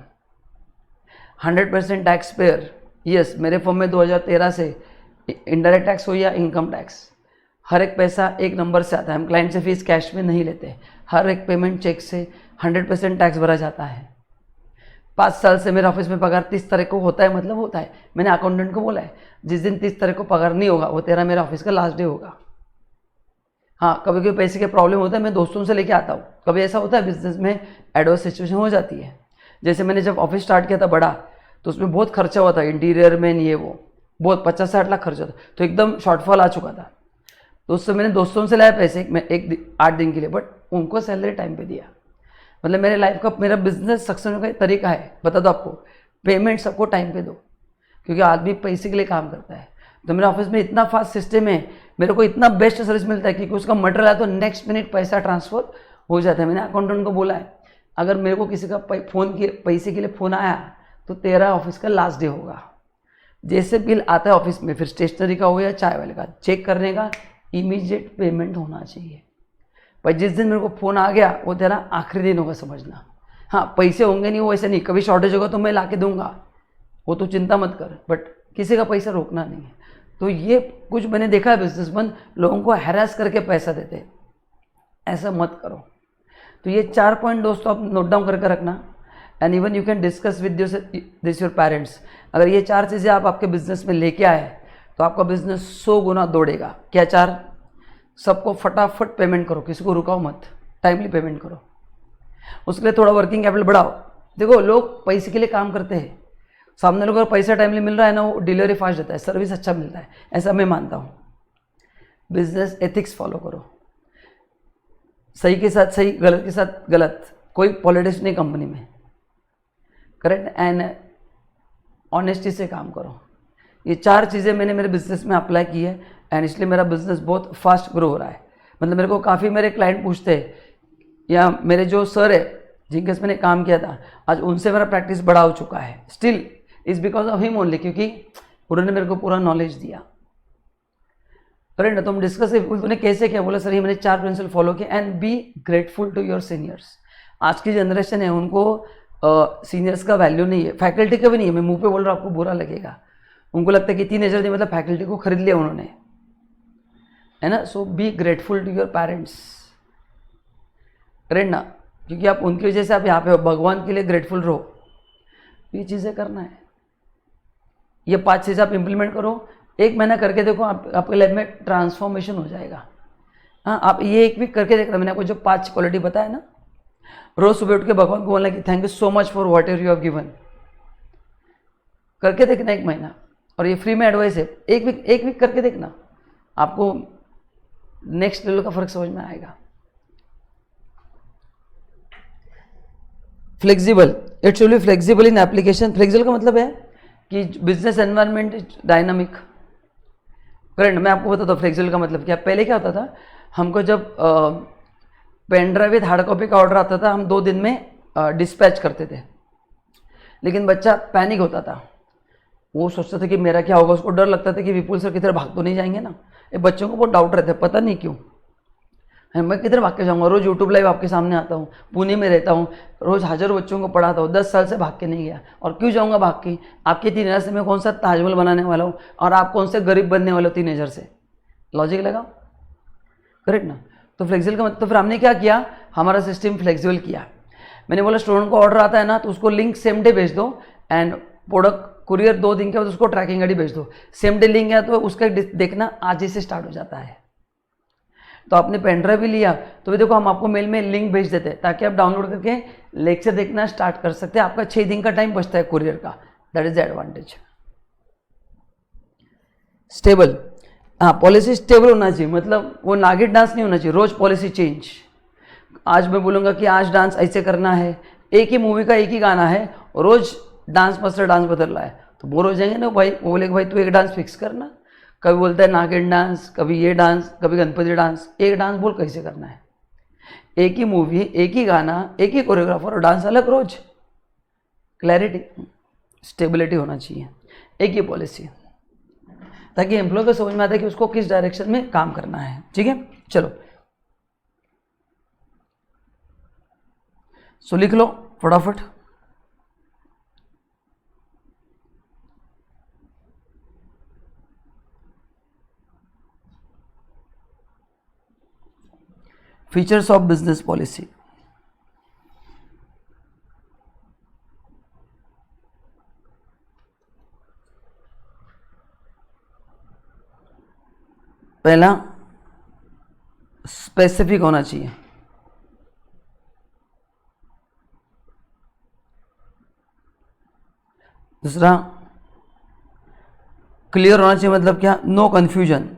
100% टैक्स पेयर। यस, मेरे फॉर्म में 2013 से इनडायरेक्ट टैक्स हो या इनकम टैक्स, हर एक पैसा एक नंबर से आता है। हम क्लाइंट से फीस कैश में नहीं लेते, हर एक पेमेंट चेक से 100% टैक्स भरा जाता है। 5 साल से मेरे ऑफिस में पगार 30 तारीख को होता है, मतलब होता है। मैंने अकाउंटेंट को बोला है जिस दिन 30 तारीख को पगार नहीं होगा वो तेरा मेरा ऑफिस का लास्ट डे होगा। हाँ, कभी कभी पैसे के प्रॉब्लम होता है, मैं दोस्तों से लेके आता हूँ। कभी ऐसा होता है बिजनेस में एडवर्स सिचुएशन हो जाती है। जैसे मैंने जब ऑफिस स्टार्ट किया था बड़ा, तो उसमें बहुत खर्चा हुआ था, इंटीरियर में ये वो बहुत 50-60 लाख खर्चा था, तो एकदम शॉर्टफॉल आ चुका था। तो उससे मैंने दोस्तों से लाया पैसे मैं 8 दिन के लिए, बट उनको सैलरी टाइम पे दिया। मतलब मेरे लाइफ का, मेरा बिजनेस सक्सेस का तरीका है, बता दो आपको, पेमेंट सबको टाइम पे दो, क्योंकि आदमी पैसे के लिए काम करता है। तो मेरे ऑफिस में इतना फास्ट सिस्टम है, मेरे को इतना बेस्ट सर्विस मिलता है कि उसका मटेरियल आया तो नेक्स्ट मिनट पैसा ट्रांसफर हो जाता है। मैंने अकाउंटेंट को बोला है, अगर मेरे को किसी का पैसे के लिए फ़ोन आया तो तेरा ऑफिस का लास्ट डे होगा। जैसे बिल आता है ऑफिस में, फिर स्टेशनरी का हो या चाय वाले का, चेक करने का इमीडिएट पेमेंट होना चाहिए। पर जिस दिन मेरे को फ़ोन आ गया वो तेरा आखिरी दिन होगा, समझना। हाँ, पैसे होंगे नहीं, वो ऐसे नहीं, कभी शॉर्टेज होगा तो मैं ला के दूंगा, वो तो चिंता मत कर, बट किसी का पैसा रोकना नहीं है। तो ये कुछ मैंने देखा है बिजनेसमैन लोगों को हैरास करके पैसा देते हैं, ऐसा मत करो। तो ये 4 पॉइंट दोस्तों आप नोट डाउन करके रखना, and even you can discuss with this your parents. अगर ये 4 चीज़ें आप आपके बिजनेस में लेके आए तो आपका बिजनेस 100 गुना दौड़ेगा। क्या 4? सबको फटाफट पेमेंट करो, किसी को रुकाओ मत, टाइमली पेमेंट करो। उसके लिए थोड़ा वर्किंग कैपिटल बढ़ाओ। देखो, लोग पैसे के लिए काम करते हैं, सामने लोगों को पैसा टाइमली मिल रहा है ना, वो डिलीवरी फास्ट देता है, सर्विस अच्छा मिलता है, ऐसा मैं मानता हूँ। बिजनेस एथिक्स फॉलो करो, सही के साथ सही, गलत के साथ गलत, कोई पॉलिटिक्स नहीं कंपनी में, करेक्ट, एंड ऑनेस्टी से काम करो। ये 4 चीज़ें मैंने मेरे बिजनेस में अप्लाई की है एंड इसलिए मेरा बिजनेस बहुत फास्ट ग्रो हो रहा है। मतलब मेरे को काफ़ी मेरे क्लाइंट पूछते हैं, या मेरे जो सर है जिनके साथ मैंने काम किया था, आज उनसे मेरा प्रैक्टिस बड़ा हो चुका है। Still is because of him only, क्योंकि उन्होंने मेरे को पूरा नॉलेज दिया। करेक्ट ना? तो हम डिस्कस उन्होंने कैसे किया, बोला सर ये मैंने 4 प्रिंसिपल फॉलो किए and be grateful to your seniors. आज की जनरेशन है, उनको सीनियर्स का वैल्यू नहीं है, फैकल्टी का भी नहीं है। मैं मुंह पे बोल रहा हूँ, आपको बुरा लगेगा। उनको लगता है कि 3,000 मतलब फैकल्टी को खरीद लिया उन्होंने, है ना। So be grateful to your parents, correct ना, क्योंकि आप उनकी वजह से आप यहाँ पे हो। भगवान के लिए ग्रेटफुल रहो, ये चीज़ें करना है। ये 5 चीज़ आप इंप्लीमेंट करो, 1 महीना करके देखो, आपके लाइफ में ट्रांसफॉर्मेशन हो जाएगा। हाँ, आप ये 1 वीक करके देखना। मैंने आपको जो 5 क्वालिटी बताया ना, रोज सुबह उठ के भगवान को बोलना कि thank you so much for what ever you have given, करके देखना 1 महीना। और ये फ्री में एडवाइस है, 1 वीक करके देखना, आपको नेक्स्ट लेवल का फर्क समझ में आएगा। Flexible, it should be flexible in application. Flexible का मतलब है कि बिजनेस एनवायरनमेंट डायनामिक, करेक्ट। मैं आपको बताता हूँ फ्लेक्सिबल का मतलब क्या। पहले क्या होता था, हमको जब pen drive with hard copy का ऑर्डर आता था, हम 2 दिन में डिस्पैच करते थे। लेकिन बच्चा पैनिक होता था, वो सोचता था कि मेरा क्या होगा, उसको डर लगता था कि विपुल सर किधर भाग तो नहीं जाएंगे ना। ये बच्चों को बहुत डाउट रहता है, पता नहीं क्यों, मैं किधर भाग के जाऊँगा। रोज़ यूट्यूब लाइव आपके सामने आता हूँ, पुणे में रहता हूँ, रोज़ हज़ारों बच्चों को पढ़ाता हूँ, 10 साल से भाग के नहीं गया। और क्यों जाऊँगा भाग के? आपके 3,000 से मैं कौन सा ताजमहल बनाने वाला हूँ, और आप कौन से गरीब बनने वाले हो 3,000 से? लॉजिक लगाओ, करेक्ट ना। तो फ्लेक्सिबल का मतलब, तो फिर हमने क्या किया, हमारा सिस्टम फ्लेक्सिबल किया। मैंने बोला स्टूडेंट को ऑर्डर आता है ना, तो उसको लिंक सेम डे भेज दो एंड प्रोडक्ट कुरियर 2 दिन के बाद उसको ट्रैकिंग आईडी भेज दो। सेम डे लिंक है तो उसका देखना आज ही से स्टार्ट हो जाता है। तो आपने पेन ड्राइव भी लिया तो भी देखो, हम आपको मेल में लिंक भेज देते हैं ताकि आप डाउनलोड करके लेक्चर देखना स्टार्ट कर सकते हैं। आपका 6 दिन का टाइम बचता है कुरियर का, that is the advantage. Stable, हाँ, पॉलिसी स्टेबल होना चाहिए, मतलब वो नागिन डांस नहीं होना चाहिए, रोज पॉलिसी चेंज। आज मैं बोलूँगा कि आज डांस ऐसे करना है, एक ही मूवी का एक ही गाना है, रोज डांस मास्टर डांस बदल रहा है, तो बोर हो जाएंगे ना भाई। वो बोलेगा भाई तू एक डांस फिक्स करना। कभी बोलता है नागिन डांस, कभी ये डांस, कभी गणपति डांस। एक डांस बोल कैसे करना है, एक ही मूवी, एक ही गाना, एक ही कोरियोग्राफर और डांस अलग रोज। क्लैरिटी, स्टेबिलिटी होना चाहिए, एक ही पॉलिसी, ताकि एम्प्लॉय को समझ में आता है कि उसको किस डायरेक्शन में काम करना है। ठीक है, चलो सो लिख लो फटाफट। Features of business policy. पहला, स्पेसिफिक होना चाहिए। दूसरा, क्लियर होना चाहिए, मतलब क्या, नो कंफ्यूजन।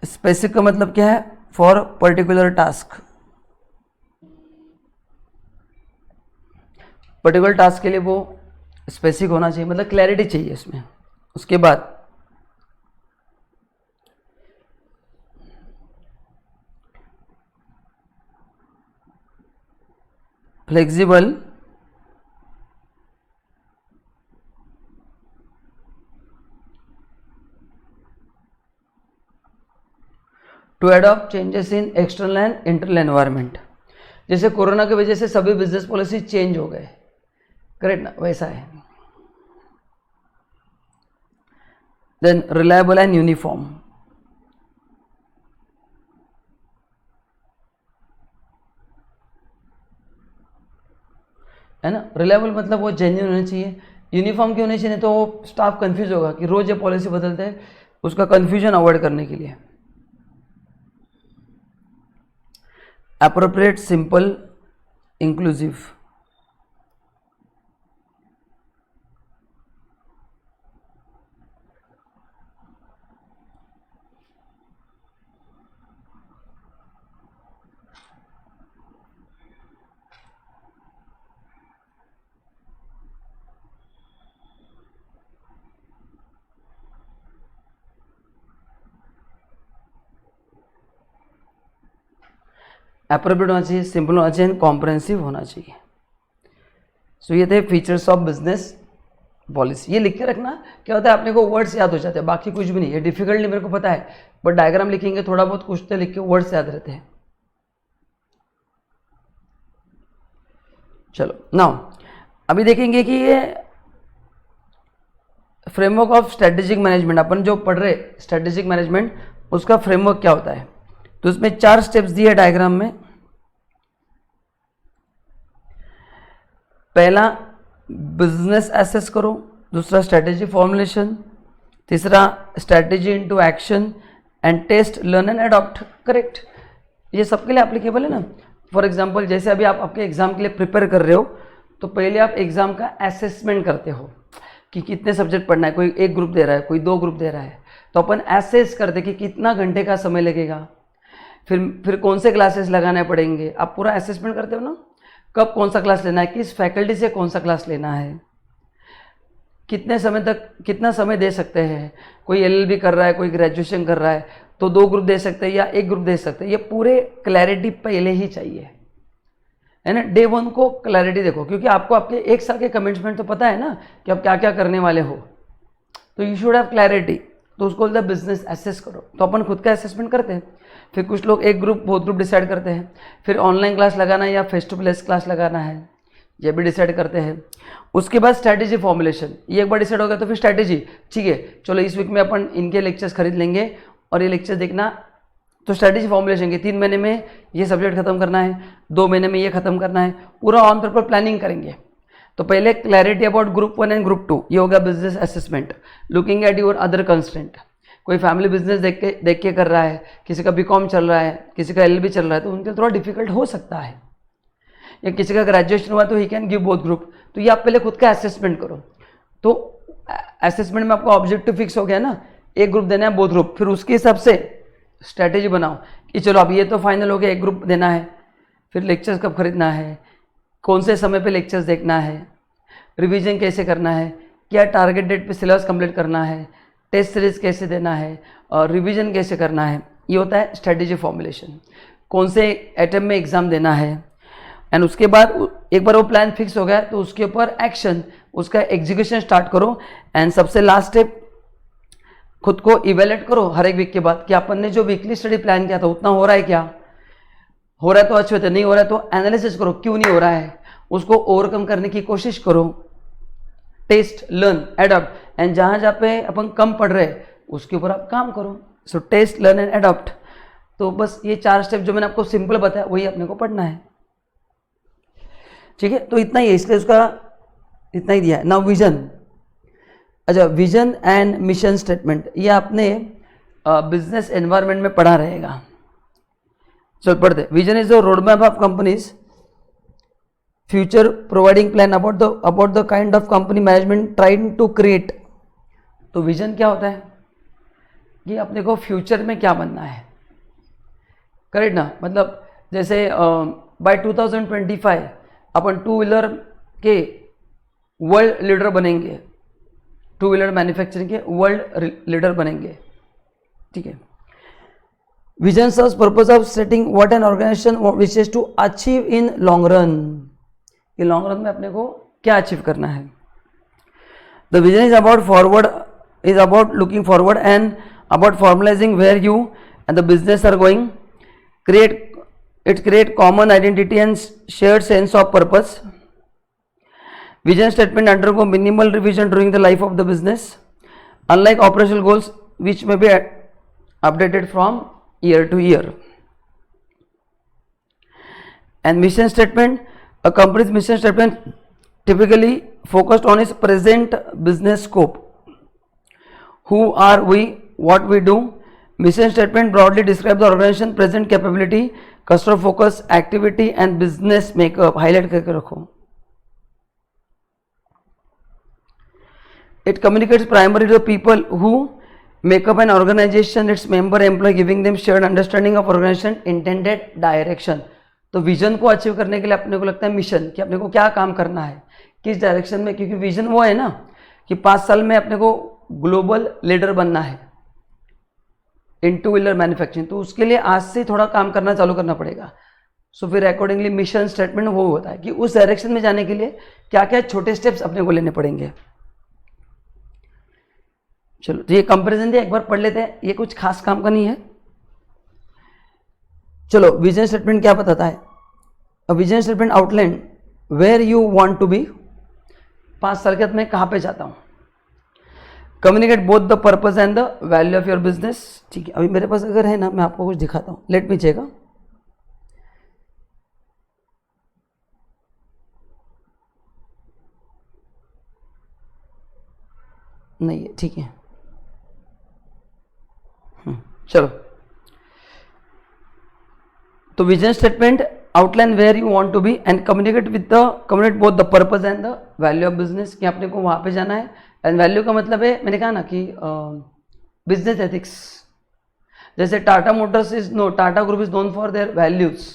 स्पेसिफिक का मतलब क्या है, for particular task, particular task के लिए वो स्पेसिफिक होना चाहिए, मतलब क्लैरिटी चाहिए इसमें। उसके बाद flexible, to adopt changes in external and internal environment. जैसे कोरोना की वजह से सभी बिजनेस पॉलिसी चेंज हो गए, करेक्ट ना, वैसा है। देन रिलायबल एंड यूनिफॉर्म, है ना। रिलायबल मतलब वो जेन्युइन होना चाहिए। यूनिफॉर्म क्यों होनी चाहिए, तो वो स्टाफ कंफ्यूज होगा कि रोज ये पॉलिसी बदलते हैं, उसका कंफ्यूजन अवॉइड करने के लिए। appropriate, simple, inclusive. एप्रोप्रिएट होना चाहिए, सिंपल होना चाहिए, कॉम्प्रहेंसिव होना चाहिए. सो ये थे फीचर्स ऑफ बिजनेस पॉलिसी. ये लिख के रखना. क्या होता है, अपने को वर्ड्स याद हो जाते हैं, बाकी कुछ भी नहीं. ये डिफिकल्ट नहीं, मेरे को पता है, बट डायग्राम लिखेंगे थोड़ा बहुत, कुछ तो लिख के वर्ड्स याद रहते हैं. चलो नाउ अभी देखेंगे कि ये फ्रेमवर्क ऑफ स्ट्रेटेजिक मैनेजमेंट, अपन जो पढ़ रहे स्ट्रेटेजिक मैनेजमेंट, उसका फ्रेमवर्क क्या होता है. तो इसमें 4 स्टेप्स दिए डायग्राम में. पहला बिजनेस एसेस करो, दूसरा स्ट्रेटेजी फॉर्मुलेशन, तीसरा strategy into action, and test, learn and adopt. Correct. ये सबके लिए एप्लीकेबल है ना. फॉर एग्जांपल जैसे अभी आप आपके एग्जाम के लिए प्रिपेयर कर रहे हो, तो पहले आप एग्जाम का असेसमेंट करते हो कि कितने सब्जेक्ट पढ़ना है. कोई एक ग्रुप दे रहा है, कोई 2 ग्रुप दे रहा है, तो अपन एसेस करते कि कितना घंटे का समय लगेगा, फिर कौन से क्लासेस लगाने पड़ेंगे. आप पूरा असेसमेंट करते हो ना, कब कौन सा क्लास लेना है, किस फैकल्टी से कौन सा क्लास लेना है, कितने समय तक कितना समय दे सकते हैं. कोई LLB कर रहा है, कोई ग्रेजुएशन कर रहा है, तो 2 ग्रुप दे सकते हैं या 1 ग्रुप दे सकते हैं. ये पूरे क्लैरिटी पहले ही चाहिए, है ना. डे 1 को क्लैरिटी देखो, क्योंकि आपको आपके 1 साल के कमिटमेंट तो पता है ना कि आप क्या क्या करने वाले हो, तो यू शुड हैव क्लैरिटी. तो उसको बोलते हैं बिजनेस एसेस करो. तो अपन खुद का असेसमेंट करते हैं. फिर कुछ लोग एक ग्रुप बहुत ग्रुप डिसाइड करते हैं. फिर ऑनलाइन क्लास लगाना है या फेस टू फेस क्लास लगाना है, ये भी डिसाइड करते हैं. उसके बाद स्ट्रैटेजी फॉर्मुलेशन. ये एक बार डिसाइड हो गया तो फिर स्ट्रैटेजी, ठीक है चलो इस वीक में अपन इनके लेक्चर्स खरीद लेंगे और ये लेक्चर देखना. तो स्ट्रैटेजी फॉर्मुलेशन के 3 महीने में ये सब्जेक्ट खत्म करना है, 2 महीने में ये खत्म करना है, पूरा ऑन पेपर प्लानिंग करेंगे. तो पहले clarity about group 1 and group 2, ये होगा business assessment. Looking at your other constraint. कोई फैमिली बिजनेस देख के कर रहा है, किसी का BCom चल रहा है, किसी का LLB चल रहा है, तो उनके लिए थोड़ा डिफिकल्ट हो सकता है. या किसी का ग्रेजुएशन हुआ तो he can give both group. तो ये आप पहले खुद का असेसमेंट करो. तो असेसमेंट में आपका ऑब्जेक्टिव फिक्स हो गया ना, एक ग्रुप देना है, बोथ ग्रुप. फिर उसके हिसाब से स्ट्रैटेजी बनाओ कि चलो अब ये तो फाइनल हो गया, एक ग्रुप देना है. फिर लेक्चर्स कब खरीदना है, कौन से समय पे लेक्चर्स देखना है, रिवीजन कैसे करना है, क्या टारगेट डेट पे सिलेबस कंप्लीट करना है, टेस्ट सीरीज कैसे देना है, और रिवीजन कैसे करना है. ये होता है स्ट्रेटेजी फॉर्मुलेशन. कौन से एटम में एग्जाम देना है. एंड उसके बाद एक बार वो प्लान फिक्स हो गया तो उसके ऊपर एक्शन, उसका एग्जीक्यूशन स्टार्ट करो. एंड सबसे लास्ट स्टेप, खुद को इवेल्युएट करो हर एक वीक के बाद कि अपन ने जो वीकली स्टडी प्लान किया था उतना हो रहा है क्या. हो रहा है तो अच्छे होते, नहीं हो रहा है तो एनालिसिस करो क्यों नहीं हो रहा है, उसको ओवरकम करने की कोशिश करो. Test, learn, adopt. एंड जहाँ जहाँ पे अपन कम पढ़ रहे उसके ऊपर आप काम करो. सो टेस्ट, लर्न एंड एडॉप्ट. तो बस ये 4 स्टेप जो मैंने आपको सिंपल बताया वही अपने को पढ़ना है. ठीक है, तो इतना ही है, इसलिए उसका इतना ही दिया है. Now vision. अच्छा, विजन एंड मिशन स्टेटमेंट ये आपने बिजनेस एनवायरनमेंट में पढ़ा रहेगा. चल पढ़ते. Vision is the road map of company's future providing plan about the kind of company management trying to create. तो विजन क्या होता है कि अपने को फ्यूचर में क्या बनना है. करेक्ट ना. मतलब जैसे बाय 2025 अपन 2 व्हीलर के वर्ल्ड लीडर बनेंगे, 2 व्हीलर मैन्युफैक्चरिंग के वर्ल्ड लीडर बनेंगे. ठीक है. Vision serves purpose of setting what an organisation wishes to achieve in long run. ये लॉन्ग रन में अपने को क्या अचीव करना है. The vision is about forward, is about looking forward and about formulising where you and the business are going. create common identity and shared sense of purpose. Vision statement undergo minimal revision during the life of the business, unlike operational goals which may be updated from year to year. And mission statement, a company's mission statement typically focused on its present business scope. Who are we, what we do. Mission statement broadly describe the organization present capability, customer focus, activity and business makeup highlight करके रखो। It communicates primary to the people who make up an organization, its member employ, giving them shared understanding of organization, intended direction. तो vision को achieve करने के लिए अपने को लगता है मिशन, कि अपने को क्या काम करना है, किस डायरेक्शन में, क्योंकि विजन वो है ना कि 5 साल में अपने को ग्लोबल लीडर बनना है इन टू व्हीलर मैन्युफैक्चरिंग, तो उसके लिए आज से थोड़ा काम करना चालू करना पड़ेगा। सो फिर अकॉर्डिंगली मिशन स्टेटमेंट वो होता है कि उस डायरेक्शन में जाने के लिए क्या क्या छोटे स्टेप्स अपने को लेने पड़ेंगे। चलो, तो ये कंपैरिजन दिया, एक बार पढ़ लेते हैं, ये कुछ खास काम का नहीं है। चलो, विजन स्टेटमेंट क्या बताता है? A vision statement outline where you want to be, 5 साल के बाद मैं कहाँ पे जाता हूँ। Communicate both the purpose and the value of your business. ठीक है, अभी मेरे पास अगर है ना, मैं आपको कुछ दिखाता हूँ, लेट मी चेक। नहीं है, ठीक है, चलो। तो vision statement outline where you want to be and communicate both the purpose and the value of business, कि अपने को वहाँ पे जाना है। एंड वैल्यू का मतलब है, मैंने कहा ना कि बिजनेस एथिक्स। जैसे Tata Motors Tata group is known for their values.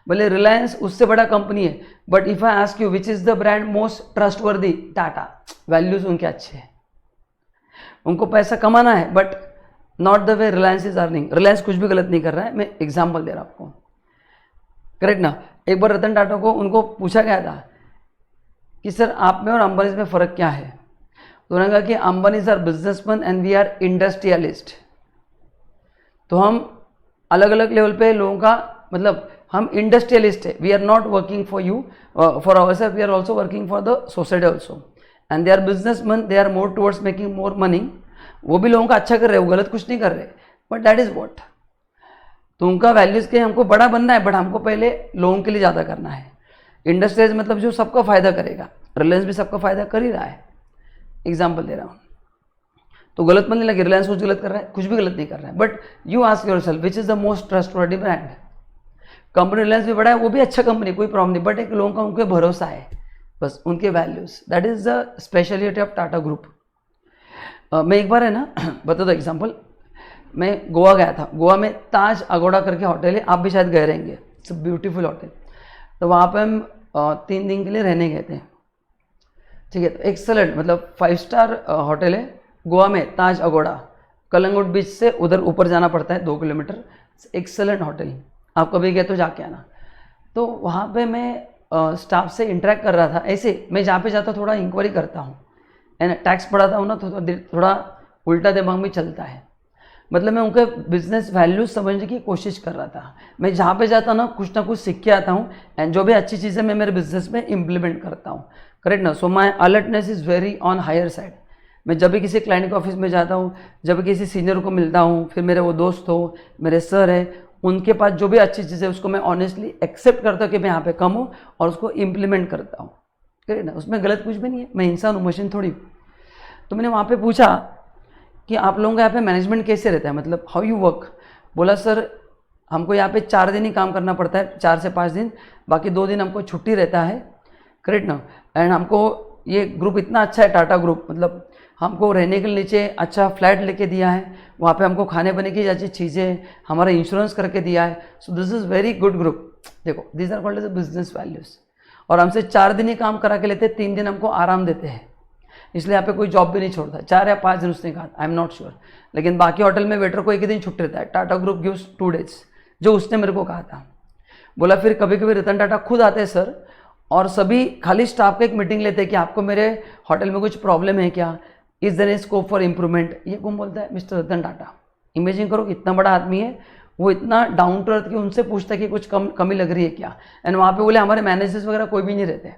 भले रिलायंस उससे बड़ा कंपनी है, but if I ask you which is the brand most trustworthy, Tata. Values उनके अच्छे हैं, उनको पैसा कमाना है, but not the way Reliance is earning. Reliance कुछ भी गलत नहीं कर रहा है, मैं एग्जाम्पल दे रहा हूँ आपको, करेक्ट ना। एक बार रतन टाटा को उनको पूछा गया था कि सर आप में और अंबानी में फ़र्क क्या है, तो उन्होंने कहा कि Ambani are businessman and we are industrialist. तो हम अलग अलग लेवल पे लोगों का, मतलब हम इंडस्ट्रियलिस्ट है, we are not working for you for our self, we are also working for the society also. And they are businessman, they are more towards making more money. वो भी लोगों का अच्छा कर रहे हैं, वो गलत कुछ नहीं कर रहे, बट दैट इज वॉट। तो उनका वैल्यूज के हमको बड़ा बनना है, बट हमको पहले लोगों के लिए ज़्यादा करना है। इंडस्ट्रीज मतलब जो सबका फायदा करेगा, रिलायंस भी सबका फायदा कर ही रहा है, एग्जाम्पल दे रहा हूँ। तो गलत मन नहीं लगे, रिलायंस कुछ गलत कर रहा है, कुछ भी गलत नहीं कर रहा है, but you ask yourself which is the most trustworthy brand. Company Reliance भी बड़ा है, वो भी अच्छा कंपनी, कोई प्रॉब्लम नहीं, बट एक लोगों का उनके भरोसा है, बस उनके values. That is the speciality of Tata group. मैं एक बार है ना बता दो एग्जाम्पल, मैं गोवा गया था। गोवा में ताज अगोड़ा करके होटल है, आप भी शायद गए रहेंगे, इट्स ब्यूटीफुल होटल। तो वहाँ पे हम 3 दिन के लिए रहने गए थे, ठीक है। तो एक्सेलेंट, मतलब 5 स्टार होटल है गोवा में, ताज अगोड़ा। कलंगुट बीच से उधर ऊपर जाना पड़ता है 2 किलोमीटर। एक्सेलेंट होटल, आप कभी गए तो जाके आना। तो वहाँ पे मैं स्टाफ से इंटरेक्ट कर रहा था। ऐसे मैं जहाँ पे जाता थोड़ा इंक्वायरी करता हूँ, एंड टैक्स पढ़ाता हूँ ना, तो थोड़ा उल्टा दिमाग में चलता है। मतलब मैं उनके बिजनेस वैल्यूज समझने की कोशिश कर रहा था। मैं जहाँ पे जाता ना कुछ सीख के आता हूँ, एंड जो भी अच्छी चीज़ें मैं मेरे बिजनेस में इम्प्लीमेंट करता हूँ, करेक्ट ना। So my alertness is very on higher side. मैं जब भी किसी क्लाइंट के ऑफिस में जाता हूँ, जब भी किसी सीनियर को मिलता हूँ, फिर मेरे वो दोस्त हो, मेरे सर है, उनके पास जो भी अच्छी चीज़ है उसको मैं ऑनेस्टली एक्सेप्ट करता हूँ कि मैं यहाँ पे कम हूँ, और उसको इम्प्लीमेंट करता हूँ, करेक्ट ना। उसमें गलत कुछ भी नहीं है, मैं इंसान हूँ, मशीन थोड़ी। तो मैंने वहाँ पे पूछा कि आप लोगों का यहाँ पे मैनेजमेंट कैसे रहता है, मतलब हाउ यू वर्क। बोला सर हमको यहाँ पे 4 दिन ही काम करना पड़ता है, 4 से 5 दिन, बाकी 2 दिन हमको छुट्टी रहता है, करेक्ट ना। एंड हमको ये ग्रुप इतना अच्छा है टाटा ग्रुप, मतलब हमको रहने के नीचे अच्छा फ्लैट लेके दिया है, वहाँ पे हमको खाने पीने की अच्छी चीज़ें, हमारा इंश्योरेंस करके दिया है। So this is very good group. देखो this are called as business values. और हमसे 4 दिन ही काम करा के लेते, 3 दिन हमको आराम देते हैं, इसलिए यहाँ पे कोई जॉब भी नहीं छोड़ता। 4 या 5 दिन उसने कहा, आई एम नॉट श्योर, लेकिन बाकी होटल में वेटर को 1 दिन छुट्टी रहता है। टाटा ग्रुप गिव्स 2 डेज, जो उसने मेरे को कहा था। बोला फिर कभी कभी रतन टाटा खुद आते हैं सर, और सभी खाली स्टाफ का एक मीटिंग लेते हैं कि आपको मेरे होटल में कुछ प्रॉब्लम है क्या, is there scope for improvement. ये कौन बोलता है? मिस्टर रतन टाटा। इमेजिन करो कि इतना बड़ा आदमी है, वो इतना डाउन टू अर्थ कि उनसे पूछता है कि कुछ कमी लग रही है क्या। एंड वहाँ पे बोले हमारे मैनेजर्स वगैरह कोई भी नहीं रहते,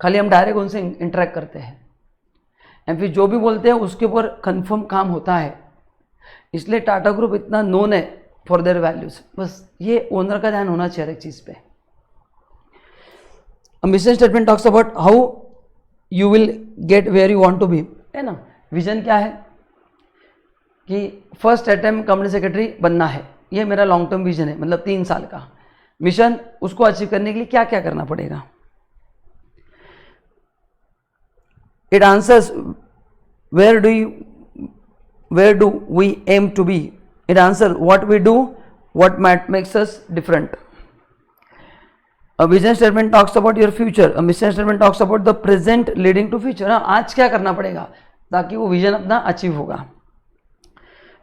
खाली हम डायरेक्ट उनसे इंटरेक्ट करते हैं, एंड फिर जो भी बोलते हैं उसके ऊपर कंफर्म काम होता है। इसलिए टाटा ग्रुप इतना नोन है फॉर देयर वैल्यूज। बस ये ओनर का ध्यान होना चाहिए एक चीज़ पे। Mission statement talks about how you will get where you want to be, है ना। विजन क्या है कि फर्स्ट अटेम्प्ट कंपनी सेक्रेटरी बनना है, ये मेरा लॉन्ग टर्म विजन है, मतलब 3 साल का। मिशन, उसको अचीव करने के लिए क्या क्या करना पड़ेगा। It answers where do we aim to be. It answer what we do, what makes us different. A vision statement talks about your future. A mission statement talks about the present leading to future. हाँ, आज क्या करना पड़ेगा ताकि वो vision अपना achieve होगा।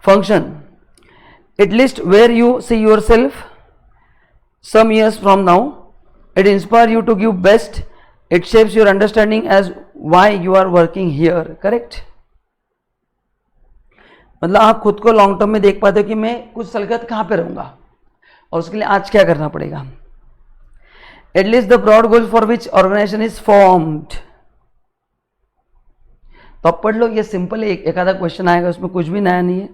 Function, it lists where you see yourself some years from now. It inspires you to give best. It shapes your understanding as why you are working here. Correct? मतलब आप खुद को लॉन्ग टर्म में देख पाते हो कि मैं कुछ साल के बाद कहाँ पे रहूँगा और उसके लिए आज क्या करना पड़ेगा। At least the broad goal for which organization is formed. तो आप पढ़ लो, ये सिंपल है, एक आधा क्वेश्चन आएगा, उसमें कुछ भी नया नहीं है।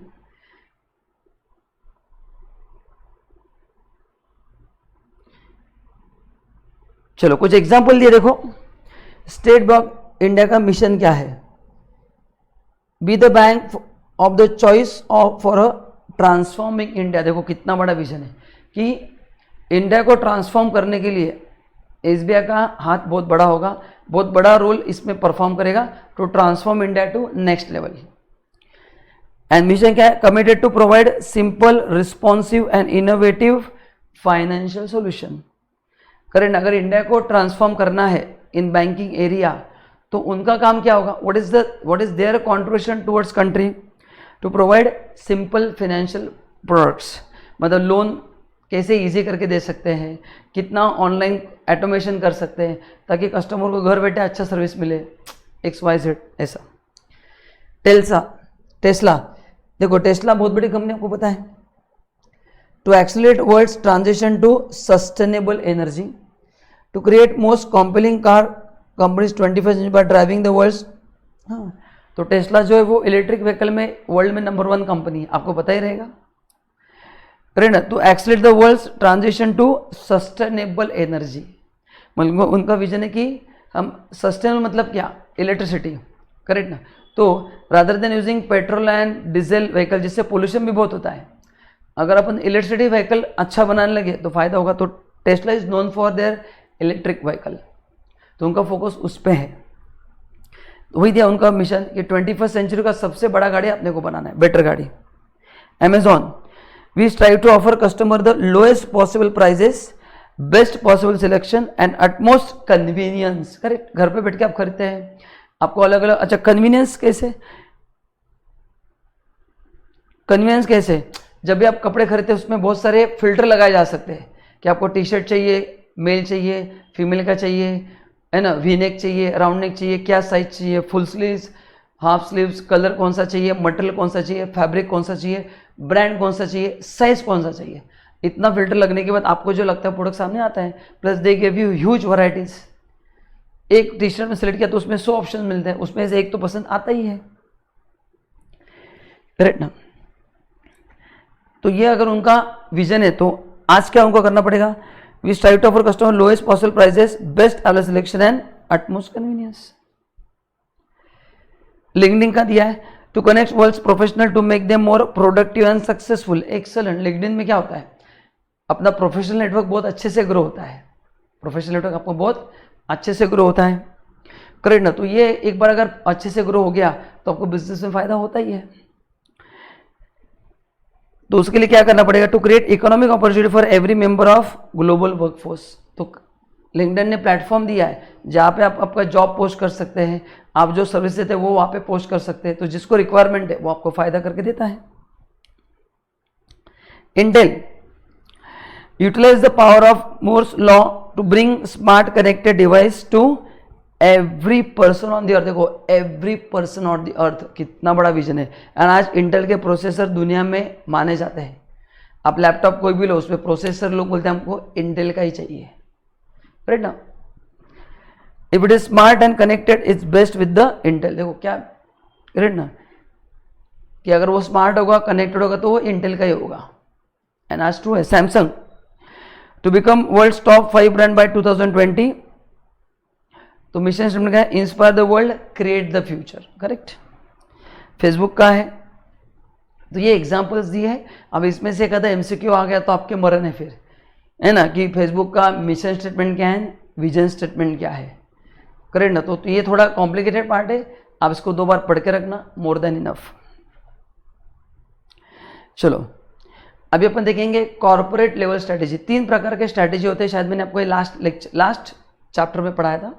चलो कुछ एग्जांपल दिए, देखो। स्टेट बैंक इंडिया का मिशन क्या है? Be the bank of the choice for a transforming India. देखो कितना बड़ा विजन है कि इंडिया को ट्रांसफॉर्म करने के लिए एसबीआई का हाथ बहुत बड़ा होगा, बहुत बड़ा रोल इसमें परफॉर्म करेगा to transform India to next level. And mission क्या है? Committed to provide simple, responsive and innovative financial solution. Correct. अगर इंडिया को ट्रांसफॉर्म करना है इन बैंकिंग एरिया तो उनका काम क्या होगा? What is their contribution towards country? To provide simple financial products. मतलब लोन कैसे इजी करके दे सकते हैं, कितना ऑनलाइन ऑटोमेशन कर सकते हैं ताकि कस्टमर को घर बैठे अच्छा सर्विस मिले, XYZ ऐसा। टेस्ला, देखो टेस्ला बहुत बड़ी कंपनी, आपको पता है। To accelerate world's transition to sustainable energy, to create most compelling car companies 21st century by driving the world's. हाँ, तो टेस्ला जो है वो इलेक्ट्रिक व्हीकल में वर्ल्ड में नंबर 1 कंपनी है, आपको पता ही रहेगा। To accelerate the world's transition to sustainable energy, मतलब उनका विजन है कि हम सस्टेनेबल मतलब क्या? इलेक्ट्रिसिटी। करेक्ट ना? तो rather than using petrol and diesel vehicle, जिससे पोल्यूशन भी बहुत होता है, अगर अपन इलेक्ट्रिसिटी व्हीकल अच्छा बनाने लगे तो फायदा होगा। तो Tesla is known for their electric vehicle, तो उनका फोकस उस पर है। वही दिया उनका मिशन कि 21st सेंचुरी का सबसे बड़ा गाड़ी अपने को बनाना है, बेटर गाड़ी। Amazon, we strive to offer customer the lowest possible prices, best possible selection and utmost convenience। Correct. घर पे बैठ के आप खरीदते हैं, आपको अलग अलग। अच्छा, कन्वीनियंस कैसे? कन्वीनियंस कैसे? जब भी आप कपड़े खरीदते हैं उसमें बहुत सारे फिल्टर लगाए जा सकते हैं कि आपको टी शर्ट चाहिए, मेल चाहिए, फीमेल का चाहिए, है ना, वी नेक चाहिए, राउंड नेक चाहिए, क्या साइज चाहिए, full sleeves, half sleeves, colour कौन सा चाहिए, मटेरियल कौन सा चाहिए, फैब्रिक कौन सा चाहिए, ब्रांड कौन सा चाहिए, साइज कौन सा चाहिए। इतना फिल्टर लगने के बाद आपको जो लगता है प्रोडक्ट सामने आता है। Plus they give you huge varieties. एक टी शर्ट में सिलेक्ट किया तो उसमें 100 ऑप्शन मिलते हैं, उसमें से एक तो पसंद आता ही है। करेक्ट ना? तो ये अगर उनका विजन है तो आज क्या उनको करना पड़ेगा? We strive to offer customer lowest possible prices, best available selection and utmost convenience. LinkedIn का दिया है, to connect world's professional to make them more productive and successful. Excellent. LinkedIn में क्या होता है? अपना प्रोफेशनल नेटवर्क बहुत अच्छे से ग्रो होता है। प्रोफेशनल नेटवर्क आपको बहुत अच्छे से ग्रो होता है। करेक्ट ना? तो ये एक बार अगर अच्छे से ग्रो हो गया तो आपको बिजनेस में फायदा होता ही है। तो उसके लिए क्या करना पड़ेगा? To create economic opportunity for every member of global workforce. तो लिंक्डइन ने प्लेटफॉर्म दिया है जहाँ पे आप आपका जॉब पोस्ट कर सकते हैं, आप जो सर्विस देते हैं वो वहाँ पे पोस्ट कर सकते हैं, तो जिसको रिक्वायरमेंट है वो आपको फायदा करके देता है। Intel, utilise the power of Moore's law to bring smart connected device to every person on the earth. देखो every person on the earth, कितना बड़ा विजन है। एंड आज इंटेल के प्रोसेसर दुनिया में माने जाते हैं। आप लैपटॉप कोई भी लो उसमें प्रोसेसर लोग बोलते हैं हमको इंटेल का ही चाहिए। राइट ना? If it is smart and connected it's best with the Intel. देखो क्या, राइट ना, कि अगर वो स्मार्ट होगा, कनेक्टेड होगा तो वो इंटेल का ही होगा। एंड आज ट्रू है। Samsung, to become world top 5 brand by 2020। तो मिशन स्टेटमेंट का है, inspire the world, create the future. Correct. Facebook का है। तो ये एग्जांपल्स दिए हैं। अब इसमें से एक आधा MCQ आ गया तो आपके मरण है फिर है ना, कि फेसबुक का मिशन स्टेटमेंट क्या है, विजन स्टेटमेंट क्या है, करेक्ट ना। तो ये थोड़ा कॉम्प्लिकेटेड पार्ट है, आप इसको 2 बार पढ़ के रखना, मोर देन इनफ। चलो अभी अपन देखेंगे कॉर्पोरेट लेवल स्ट्रैटेजी। 3 प्रकार के स्ट्रैटेजी होते हैं, शायद मैंने आपको लास्ट चैप्टर में पढ़ाया था।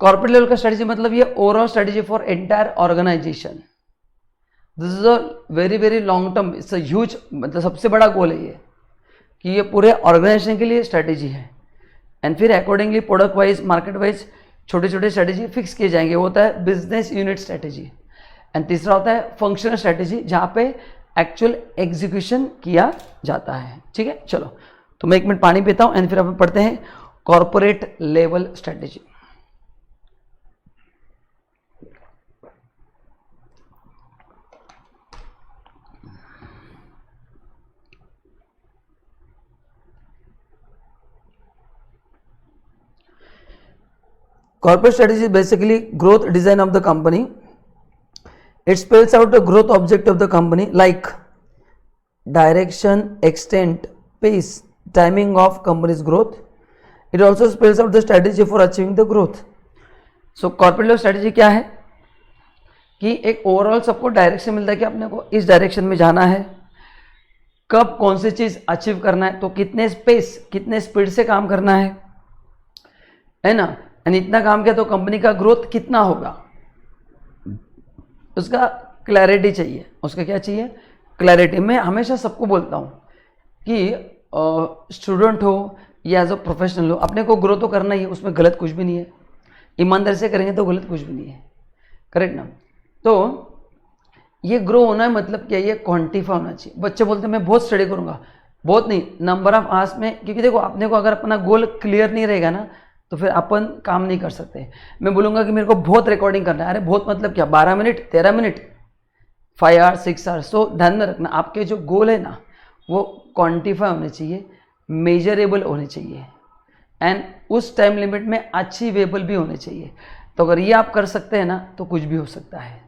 कॉर्पोरेट लेवल का स्ट्रैटेजी मतलब ये overall strategy for entire organization. This is a very very long term, it's a huge, मतलब सबसे बड़ा गोल है ये, कि ये पूरे ऑर्गेनाइजेशन के लिए स्ट्रैटेजी है। एंड फिर accordingly product wise, market wise छोटे छोटे स्ट्रैटेजी फिक्स किए जाएंगे। वो होता है बिजनेस यूनिट स्ट्रैटेजी। एंड तीसरा होता है फंक्शनल स्ट्रैटेजी, जहाँ पे एक्चुअल एग्जीक्यूशन किया जाता है। ठीक है, चलो तो मैं 1 मिनट पानी पीता हूँ एंड फिर अपन पढ़ते हैं corporate level strategy. Corporate strategy is basically growth design of the company. It spells out the growth object of the company like direction, extent, pace, timing of company's growth. It also spells out the strategy for achieving the growth. So corporate level strategy क्या है कि एक overall सबको direction मिलता है कि अपने को इस डायरेक्शन में जाना है, कब कौन सी चीज अचीव करना है, तो कितने स्पेस, कितने स्पीड से काम करना है ना। एंड इतना काम किया तो कंपनी का ग्रोथ कितना होगा, उसका क्लैरिटी चाहिए। उसका क्या चाहिए, क्लैरिटी। मैं हमेशा सबको बोलता हूँ कि स्टूडेंट हो या एज अ प्रोफेशनल हो, अपने को ग्रो तो करना ही है, उसमें गलत कुछ भी नहीं है। ईमानदारी से करेंगे तो गलत कुछ भी नहीं है, करेक्ट ना। तो ये ग्रो होना है मतलब क्या, ये क्वांटिफाई होना चाहिए। बच्चे बोलते हैं मैं बहुत स्टडी करूँगा, बहुत नहीं, नंबर ऑफ आवर्स में, क्योंकि देखो अपने को अगर अपना गोल क्लियर नहीं रहेगा ना तो फिर अपन काम नहीं कर सकते। मैं बोलूँगा कि मेरे को बहुत रिकॉर्डिंग करना है, अरे बहुत मतलब क्या, 12 मिनट, 13 मिनट, 5 आवर्स, 6 आवर्स। तो ध्यान में रखना, आपके जो गोल है ना वो क्वांटिफाई होने चाहिए, मेजरेबल होने चाहिए, एंड उस टाइम लिमिट में अचीवेबल भी होने चाहिए। तो अगर ये आप कर सकते हैं ना तो कुछ भी हो सकता है।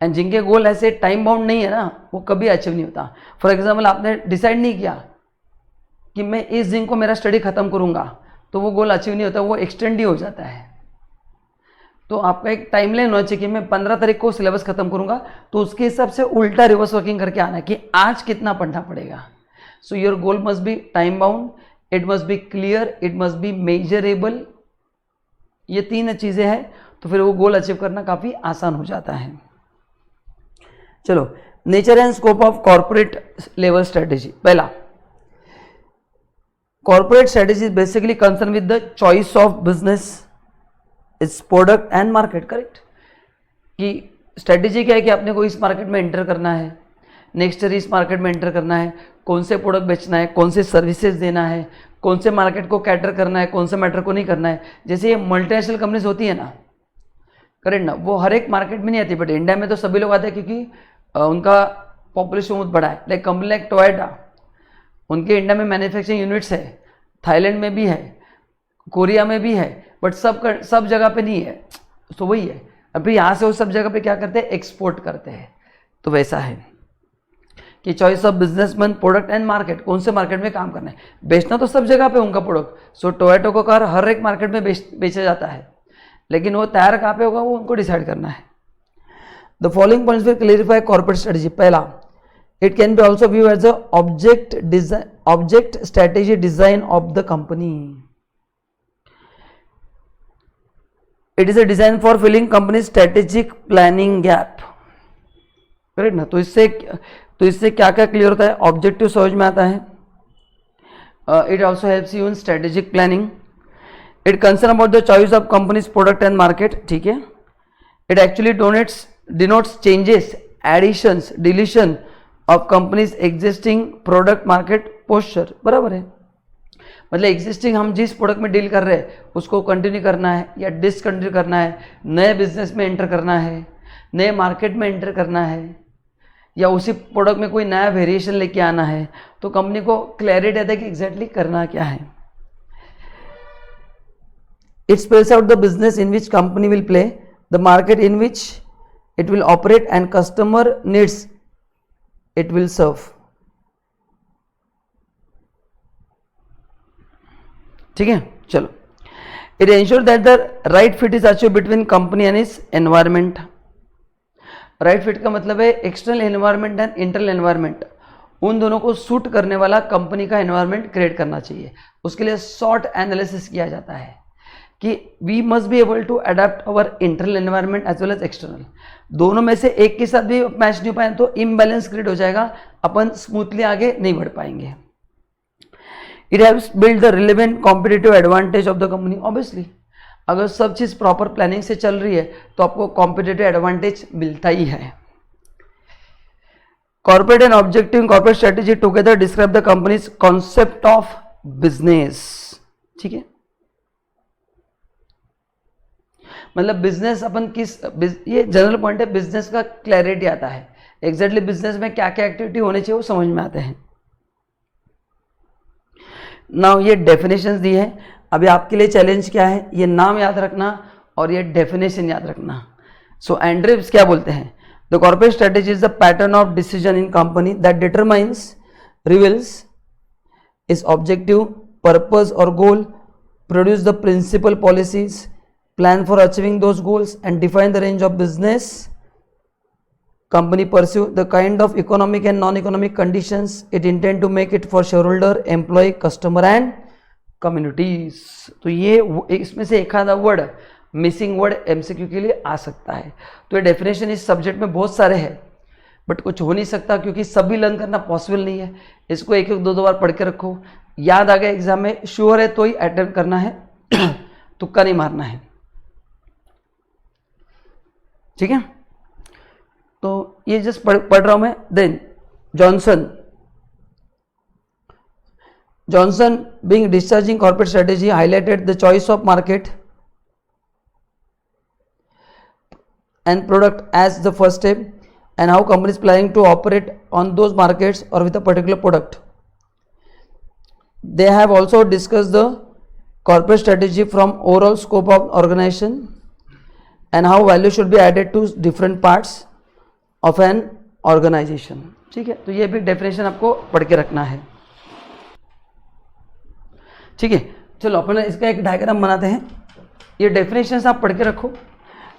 एंड जिनके गोल ऐसे टाइम बाउंड नहीं है ना, वो कभी अचीव नहीं होता। फॉर एग्जाम्पल आपने डिसाइड नहीं किया कि मैं इस दिन को मेरा स्टडी खत्म करूँगा, तो वो गोल अचीव नहीं होता, वो एक्सटेंड ही हो जाता है। तो आपका एक टाइमलाइन होना चाहिए कि मैं 15 तारीख को सिलेबस खत्म करूंगा, तो उसके हिसाब से उल्टा रिवर्स वर्किंग करके आना है कि आज कितना पढ़ना पड़ेगा। So your goal must be time bound, it must be clear, it must be measurable. ये 3 चीजें हैं, तो फिर वो गोल अचीव करना काफी आसान हो जाता है। चलो, nature and scope of corporate level strategy. पहला, corporate strategy is basically concerned with the choice of business, its product and market, correct। कि स्ट्रेटेजी क्या है कि अपने को इस मार्केट में एंटर करना है, नेक्स्ट ईयर इस मार्केट में एंटर करना है, कौन से प्रोडक्ट बेचना है, कौन से सर्विसेज देना है, कौन से मार्केट को कैटर करना है, कौन से मैटर को नहीं करना है। जैसे ये मल्टीनेशनल कंपनीज होती है ना, करेक्ट ना, वो हर एक मार्केट में नहीं आती, बट इंडिया में तो सभी लोग आते हैं क्योंकि उनका पॉपुलेशन बहुत बड़ा है। लाइक कंपनी लाइक टोयोटा, उनके इंडिया में मैन्युफैक्चरिंग यूनिट्स है, थाईलैंड में भी है, कोरिया में भी है, बट सब जगह पे नहीं है। तो वही है, अभी यहाँ से वो सब जगह पे क्या करते हैं, एक्सपोर्ट करते हैं। तो वैसा है कि choice of businessman, product and market, कौन से मार्केट में काम करना है। बेचना तो सब जगह पे उनका प्रोडक्ट। सो टोयोटो को कार हर एक मार्केट में बेचा जाता है, लेकिन वो तैयार कहाँ पे होगा वो उनको डिसाइड करना है। The following points will clarify corporate strategy. पहला, it can be also viewed as a object strategy design of the company. It is a design for filling company's strategic planning gap, correct ना। तो इससे क्या क्या clear होता है, objective समझ में आता है। It also helps you in strategic planning. It concern about the choice of company's product and market, ठीक है। It actually denotes changes, additions, deletion of company's existing product market posture, बराबर है। मतलब एग्जिस्टिंग हम जिस प्रोडक्ट में deal कर रहे हैं उसको कंटिन्यू करना है या डिसकंटिन्यू करना है, नए बिजनेस में एंटर करना है, नए मार्केट में एंटर करना है, या उसी प्रोडक्ट में कोई नया वेरिएशन लेके आना है। तो कंपनी को क्लैरिटी आता है कि एग्जैक्टली करना क्या है। It spells out the business in which company will play, the market in which it will operate and customer needs it will serve. ठीक है, चलो। It ensure that the right fit is achieve between company and is environment. Right fit का मतलब है external environment and internal environment, उन दोनों को suit करने वाला कंपनी का एनवायरमेंट क्रिएट करना चाहिए। उसके लिए शॉर्ट एनालिसिस किया जाता है कि we must be able to adapt our internal environment as well as external. दोनों में से एक के साथ भी मैच नहीं हो पाए तो इम्बैलेंस क्रिएट हो जाएगा, अपन स्मूथली आगे नहीं बढ़ पाएंगे। It helps build the relevant competitive advantage of the company. Obviously अगर सब चीज प्रॉपर प्लानिंग से चल रही है तो आपको कॉम्पिटिटिव एडवांटेज मिलता ही है। Corporate and objective corporate strategy together describe the companies concept of business. ठीक है, मतलब बिजनेस अपन किस, ये जनरल पॉइंट है, बिजनेस का क्लैरिटी आता है, एग्जैक्टली बिजनेस में क्या क्या एक्टिविटी होनी चाहिए वो समझ में आते हैं। नाउ ये डेफिनेशंस दी है, अभी आपके लिए चैलेंज क्या है, ये नाम याद रखना और ये डेफिनेशन याद रखना। सो एंड्रिव्स क्या बोलते हैं, the corporate strategy is the pattern of decision in company that determines, reveals is objective, purpose और goal, produce the principal policies, plan for achieving those goals and define the range of business company pursue, the kind of economic and non-economic conditions it intend to make it for shareholder, employee, customer and communities। तो ये इसमें से एक आधा word missing word MCQ के लिए आ सकता है। तो ये डेफिनेशन इस सब्जेक्ट में बहुत सारे हैं बट कुछ हो नहीं सकता क्योंकि सभी लर्न करना पॉसिबल नहीं है। इसको एक एक दो दो बार पढ़ के रखो, याद आ गया एग्जाम में, श्योर है तो ही अटेम्प्ट करना है, तुक्का नहीं मारना है। ठीक है, तो ये जस्ट पढ़ रहा हूं मैं। Then Johnson being discharging corporate strategy highlighted the choice of market and product as the first step and how companies planning to operate on those markets or with a particular product. They have also discussed the corporate strategy from overall scope of organization and how value should be added to different parts of an organization। ठीक है, तो ये भी definition आपको पढ़ के रखना है। ठीक है, चलो अपन इसका एक डायग्राम बनाते हैं। ये डेफिनेशन आप पढ़ के रखो,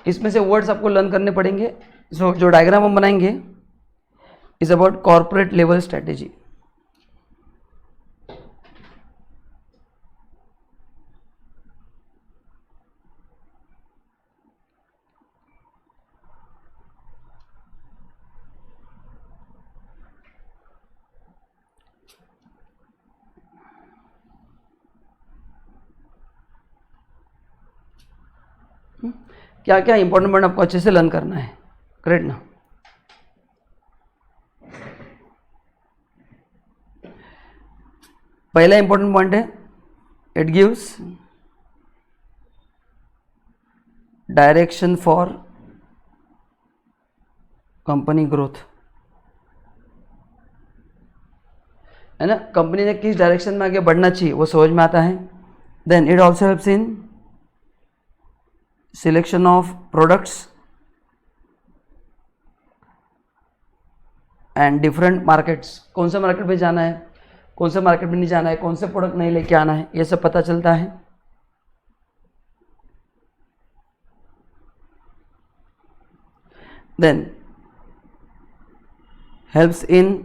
इसमें से वर्ड्स आपको लर्न करने पड़ेंगे। सो जो डायग्राम हम बनाएंगे is about corporate level strategy. क्या क्या इंपॉर्टेंट पॉइंट आपको अच्छे से लर्न करना है, करेक्ट ना। पहला इंपॉर्टेंट पॉइंट है it gives direction for company growth, है ना, कंपनी ने किस डायरेक्शन में आगे बढ़ना चाहिए वो समझ में आता है। Then it also helps in selection of products and different markets, कौन से मार्केट में जाना है, कौन से मार्केट में नहीं जाना है, कौन से प्रोडक्ट नहीं लेके आना है, ये सब पता चलता है। देन हेल्प्स इन,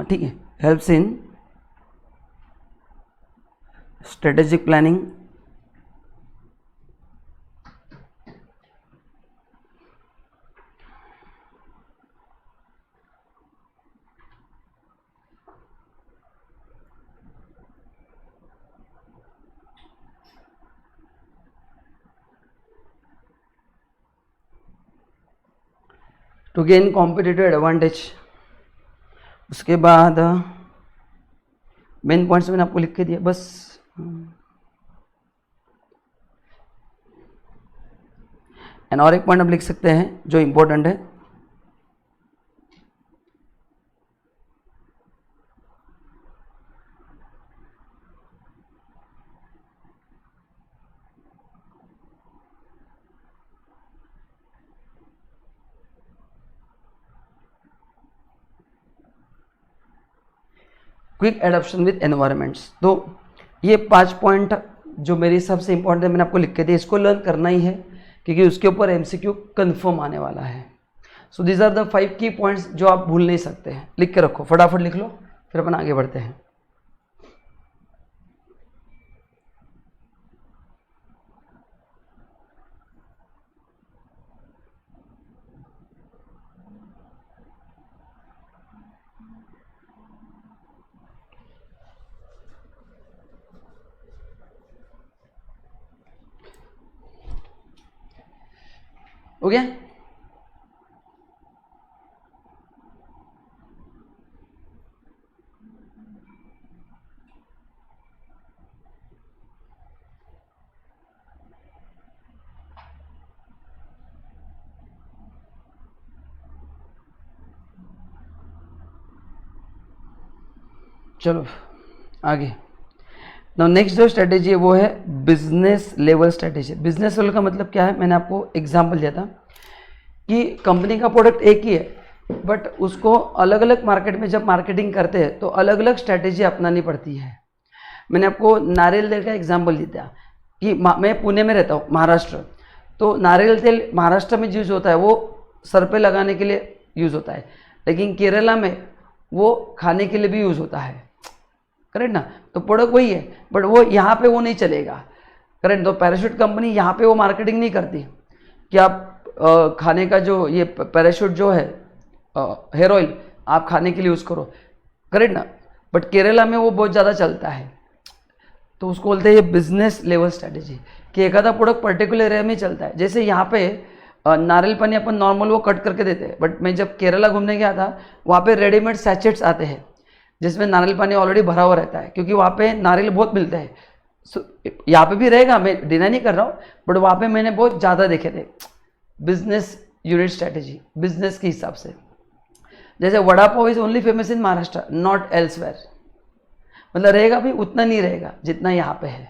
ठीक है, helps in strategic planning, to gain competitive advantage. उसके बाद मेन पॉइंट्स मैंने आपको लिख के दिया बस। एंड और एक पॉइंट आप लिख सकते हैं जो इंपॉर्टेंट है, क्विक एडॉप्शन विद एनवायरमेंट्स। तो ये 5 पॉइंट जो मेरी सबसे इंपॉर्टेंट है मैंने आपको लिख के दिए, इसको लर्न करना ही है क्योंकि उसके ऊपर MCQ कन्फर्म आने वाला है। सो दीज आर द 5 की पॉइंट्स जो आप भूल नहीं सकते हैं। लिख के रखो, फटाफट लिख लो, फिर अपन आगे बढ़ते हैं। हो गया? चलो आगे। नाउ नेक्स्ट जो स्ट्रेटेजी है वो है business level strategy. Business level का मतलब क्या है, मैंने आपको एग्जांपल दिया था कि कंपनी का प्रोडक्ट एक ही है बट उसको अलग अलग मार्केट में जब मार्केटिंग करते हैं तो अलग अलग स्ट्रेटेजी अपनानी पड़ती है। मैंने आपको नारियल तेल का एग्जांपल दिया कि मैं पुणे में रहता हूँ, महाराष्ट्र, तो नारियल तेल महाराष्ट्र में यूज़ होता है, वो सर पे लगाने के लिए यूज़ होता है, लेकिन केरला में वो खाने के लिए भी यूज़ होता है, करेक्ट ना। तो प्रोडक्ट वही है बट वो यहाँ पे वो नहीं चलेगा, करेक्ट। तो पैराशूट कंपनी यहाँ पे वो मार्केटिंग नहीं करती कि आप खाने का जो ये पैराशूट जो है हेयर ऑयल आप खाने के लिए यूज़ करो, करेक्ट ना। बट केरला में वो बहुत ज़्यादा चलता है, तो उसको बोलते हैं ये बिजनेस लेवल स्ट्रेटेजी कि एक आधा प्रोडक्ट पर्टिकुलर एरिया में चलता है। जैसे यहाँ पे नारियल पानी अपन नॉर्मल वो कट करके देते हैं, बट मैं जब केरला घूमने गया था वहाँ पे रेडीमेड सैचेट्स आते हैं जिसमें नारियल पानी ऑलरेडी भरा हुआ रहता है, क्योंकि वहाँ पे नारियल बहुत मिलता है। यहाँ पे भी रहेगा, मैं डिनाई नहीं कर रहा हूँ, बट वहाँ पे मैंने बहुत ज़्यादा देखे थे। बिजनेस यूनिट स्ट्रेटेजी, बिजनेस के हिसाब से। जैसे vada pav is only famous in Maharashtra, not elsewhere, मतलब रहेगा भी उतना नहीं रहेगा जितना यहाँ पे है,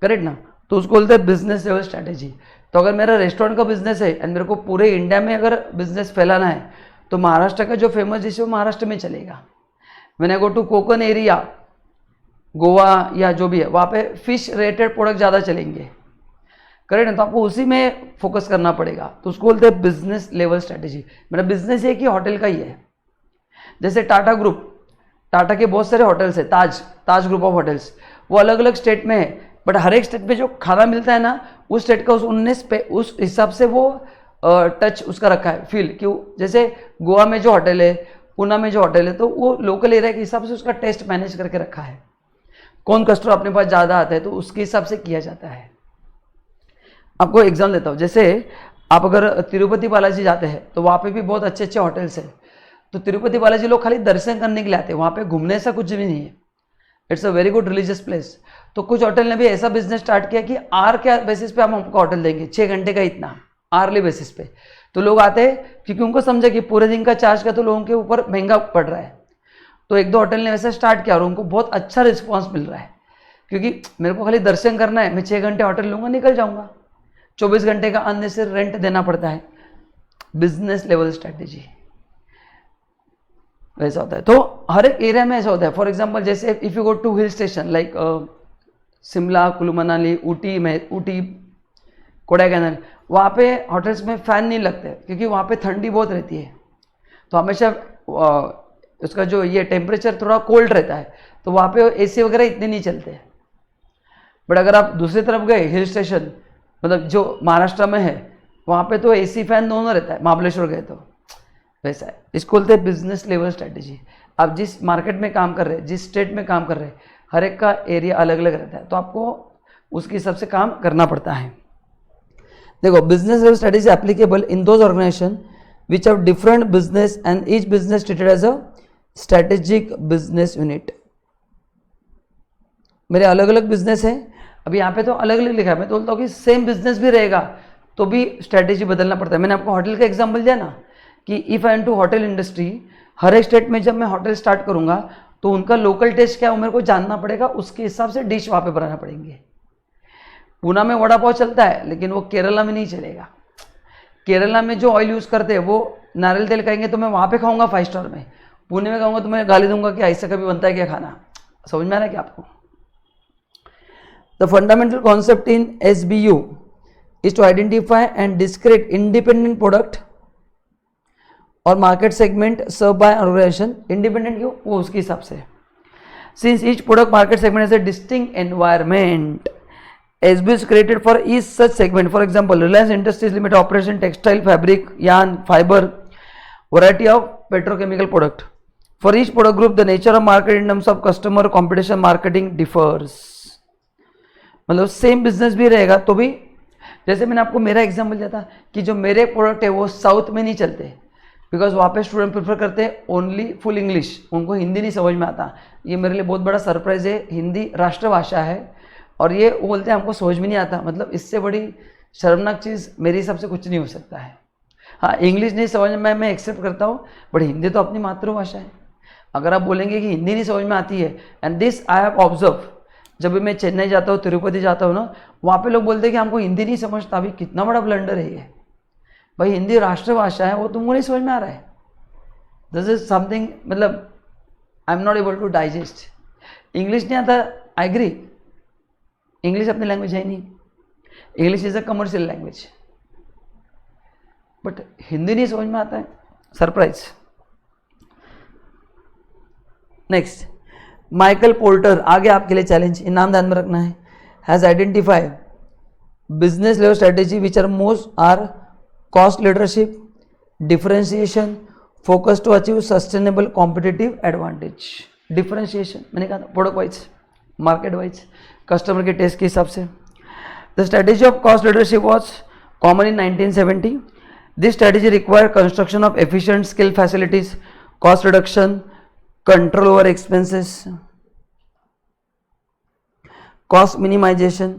करेक्ट ना। तो उसको बोलते हैं बिजनेस लेवल स्ट्रेटेजी। तो अगर मेरा रेस्टोरेंट का बिजनेस है एंड मेरे को पूरे इंडिया में अगर बिजनेस फैलाना है तो महाराष्ट्र का जो फेमस डिश है वो महाराष्ट्र में चलेगा। मैंने go to Konkan area, Goa या जो भी है, वहाँ पे फिश रिलेटेड प्रोडक्ट ज़्यादा चलेंगे, करेक्ट ना। तो आपको उसी में फोकस करना पड़ेगा। तो उसको बोलते हैं बिजनेस लेवल स्ट्रेटेजी। मेरा बिजनेस है कि होटल का ही है। जैसे टाटा ग्रुप, टाटा के बहुत सारे होटल्स है, ताज ग्रुप ऑफ होटल्स, वो अलग अलग स्टेट में है, बट हर एक स्टेट में जो खाना मिलता है ना उस स्टेट का उस हिसाब से वो टच उसका रखा है, फील क्यों। जैसे गोवा में जो होटल है, पूना में जो होटल है, तो वो लोकल एरिया के हिसाब से उसका टेस्ट मैनेज करके रखा है। कौन कस्टमर अपने पास ज़्यादा आता है तो उसके हिसाब से किया जाता है। आपको एग्जाम देता हूँ, जैसे आप अगर तिरुपति बालाजी जाते हैं तो वहाँ पे भी बहुत अच्छे अच्छे होटल्स हैं। तो तिरुपति बालाजी लोग खाली दर्शन करने के लिए आते हैं, वहाँ पे घूमने ऐसा कुछ भी नहीं है। It's a very good religious place. तो कुछ होटल ने भी ऐसा बिजनेस स्टार्ट किया कि आर के बेसिस पे हम आपको होटल देंगे, 6 घंटे का इतना, आर्ली बेसिस पे। तो लोग आते हैं क्योंकि उनको समझे कि पूरे दिन का चार्ज का तो लोगों के ऊपर महंगा पड़ रहा है। तो एक दो होटल ने वैसा स्टार्ट किया और उनको बहुत अच्छा रिस्पॉन्स मिल रहा है, क्योंकि मेरे को खाली दर्शन करना है, मैं 6 घंटे होटल लूँगा, निकल जाऊँगा। 24 घंटे का अननेसेसरी रेंट देना पड़ता है। बिजनेस लेवल स्ट्रेटेजी वैसा होता है। तो हर एक एरिया में ऐसा होता है। फॉर एग्जांपल जैसे if you go to hill station like Shimla, Kullu Manali, Ooty, Kodaikanal, वहाँ पे होटल्स में फ़ैन नहीं लगते क्योंकि वहाँ पे ठंडी बहुत रहती है। तो हमेशा उसका जो ये टेम्परेचर थोड़ा कोल्ड रहता है, तो वहाँ पे एसी वगैरह इतने नहीं चलते। बट अगर आप दूसरी तरफ गए हिल स्टेशन, मतलब जो महाराष्ट्र में है, वहाँ पे तो एसी फैन दोनों रहता है। महाबलेश्वर गए तो वैसा है। इसको बोलते हैं बिजनेस लेवल स्ट्रेटेजी। आप जिस मार्केट में काम कर रहे हैं, जिस स्टेट में काम कर रहे हैं, हर एक का एरिया अलग अलग रहता है, तो आपको उसके हिसाब से काम करना पड़ता है। देखो, business level strategy applicable in those organization which have different business and each business treated as a strategic business unit. मेरे अलग अलग बिजनेस है, अभी यहाँ पे तो अलग अलग लिखा है। मैं तो बोलता हूँ कि सेम बिजनेस भी रहेगा तो भी स्ट्रेटेजी बदलना पड़ता है। मैंने आपको होटल का एग्जांपल दिया ना कि if I am to hotel industry, हर एक स्टेट में जब मैं होटल स्टार्ट करूँगा तो उनका लोकल टेस्ट क्या है वो मेरे को जानना पड़ेगा, उसके हिसाब से डिश वहाँ पे बनाना पड़ेंगे। पूना में वड़ा पाव चलता है लेकिन वो केरला में नहीं चलेगा। केरला में जो ऑयल यूज़ करते हैं वो नारियल तेल कहेंगे तो मैं वहाँ पे खाऊंगा 5 स्टार में। पुणे में कहूँगा तो मैं गाली दूंगा कि ऐसा कभी बनता है क्या खाना, समझ में आ रहा है क्या आपको? The fundamental concept in SBU is to identify and discrete independent product और market segment serve by organization. Independent क्यों? वो उसके हिसाब से। Since each product market segment as a distinct environment, SBU is created for each such segment. For example, Reliance Industries Limited operation textile, fabric, yarn, fiber, variety of petrochemical product. For each product group, the nature of market in terms of customer, competition, marketing differs. मतलब same business भी रहेगा तो भी, जैसे मैंने आपको मेरा example दिया था कि जो मेरे प्रोडक्ट है वो साउथ में नहीं चलते, बिकॉज वहाँ पे स्टूडेंट प्रेफर करते हैं ओनली फुल इंग्लिश, उनको हिंदी नहीं समझ में आता। ये मेरे लिए बहुत बड़ा सरप्राइज है, हिंदी राष्ट्रभाषा है और ये वो बोलते हैं हमको समझ में नहीं आता। मतलब इससे बड़ी शर्मनाक चीज़ मेरे हिसाब से कुछ नहीं हो सकता है। हाँ, इंग्लिश नहीं समझ में मैं एक्सेप्ट करता हूँ, बट हिंदी तो अपनी मातृभाषा है। अगर आप बोलेंगे कि हिंदी नहीं समझ में आती है, and this I have observe, जब भी मैं चेन्नई जाता हूँ, तिरुपति जाता हूँ ना, वहाँ पे लोग बोलते हैं कि हमको हिंदी नहीं समझता। अभी कितना बड़ा ब्लंडर है ये भाई, हिंदी राष्ट्रभाषा है, वो तुमको नहीं समझ में आ रहा है। दिस इज समथिंग, मतलब I am not able to digest. English नहीं आता, आई एग्री, इंग्लिश अपनी लैंग्वेज है नहीं, English is a commercial language, but Hindi नहीं समझ में आता है, सरप्राइज। नेक्स्ट, माइकल पोर्टर, आगे आपके लिए चैलेंज, नाम ध्यान में रखना है, has identified business level strategy which are most are cost leadership, differentiation, focus to achieve sustainable competitive advantage. Differentiation मैंने कहा था, product wise, market wise, customer के टेस्ट के हिसाब से। The strategy of cost leadership was common in 1970। This strategy require construction of efficient skill facilities, cost reduction, control over expenses, cost minimization.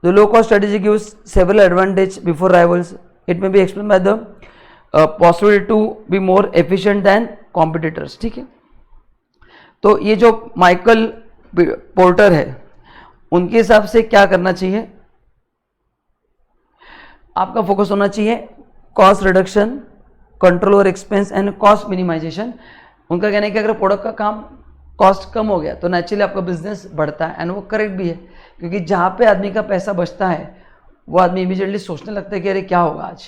The low cost strategy gives several advantages before rivals. It may be explained by the possibility to be more efficient than competitors. ठीक है, तो ये जो Michael porter है उनके हिसाब से क्या करना चाहिए, आपका फोकस होना चाहिए cost reduction, control over expense and cost minimization. उनका कहना है कि अगर प्रोडक्ट का काम कॉस्ट कम हो गया तो नेचुरली आपका बिजनेस बढ़ता है, एंड वो करेक्ट भी है, क्योंकि जहाँ पे आदमी का पैसा बचता है वो आदमी इमीडिएटली सोचने लगता है कि अरे क्या होगा आज,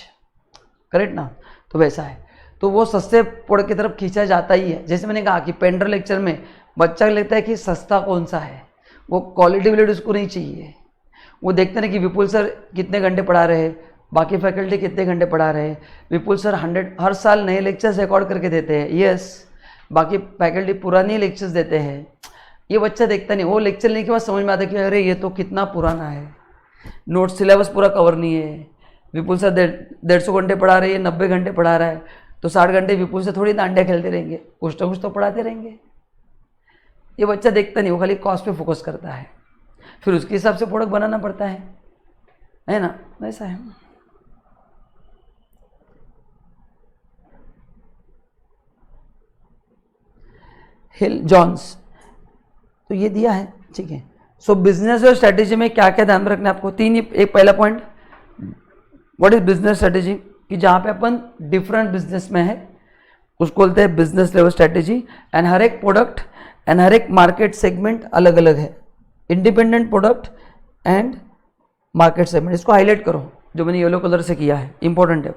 करेक्ट ना? तो वैसा है, तो वो सस्ते प्रोडक्ट की तरफ खींचा जाता ही है। जैसे मैंने कहा कि पेंटर लेक्चर में बच्चा लगता है कि सस्ता कौन सा है, वो क्वालिटी वाली उसको नहीं चाहिए। वो देखते हैं कि विपुल सर कितने घंटे पढ़ा रहे हैं, बाकी फैकल्टी कितने घंटे पढ़ा रहे हैं, विपुल सर 100 हर साल नए लेक्चर्स रिकॉर्ड करके देते हैं, यस, बाकी फैकल्टी पुरानी लेक्चर्स देते हैं। ये बच्चा देखता नहीं, वो लेक्चर लेने के बाद समझ में आता है कि अरे ये तो कितना पुराना है, नोट सिलेबस पूरा कवर नहीं है। विपुल सर 150 घंटे पढ़ा रहे हैं, 90 घंटे पढ़ा रहा है, तो 60 घंटे विपुल से थोड़ी डांडिया खेलते रहेंगे, कुछ ना कुछ तो पढ़ाते रहेंगे। ये बच्चा देखता नहीं, वो खाली कॉस्ट पे फोकस करता है, फिर उसके हिसाब से प्रोडक्ट बनाना पड़ता है ना? वैसा है। हिल जॉन्स, तो ये दिया है, ठीक है। सो बिजनेस और स्ट्रेटेजी में क्या क्या ध्यान में रखना है आपको? तीन, एक पहला point, what is business strategy, कि जहाँ पे अपन डिफरेंट बिजनेस में है उसको बोलते हैं बिजनेस लेवल स्ट्रेटेजी। एंड हर एक प्रोडक्ट एंड हर एक मार्केट सेगमेंट अलग अलग है, independent product and market segment. इसको हाईलाइट करो, जो मैंने येलो कलर से किया है, इंपॉर्टेंट है।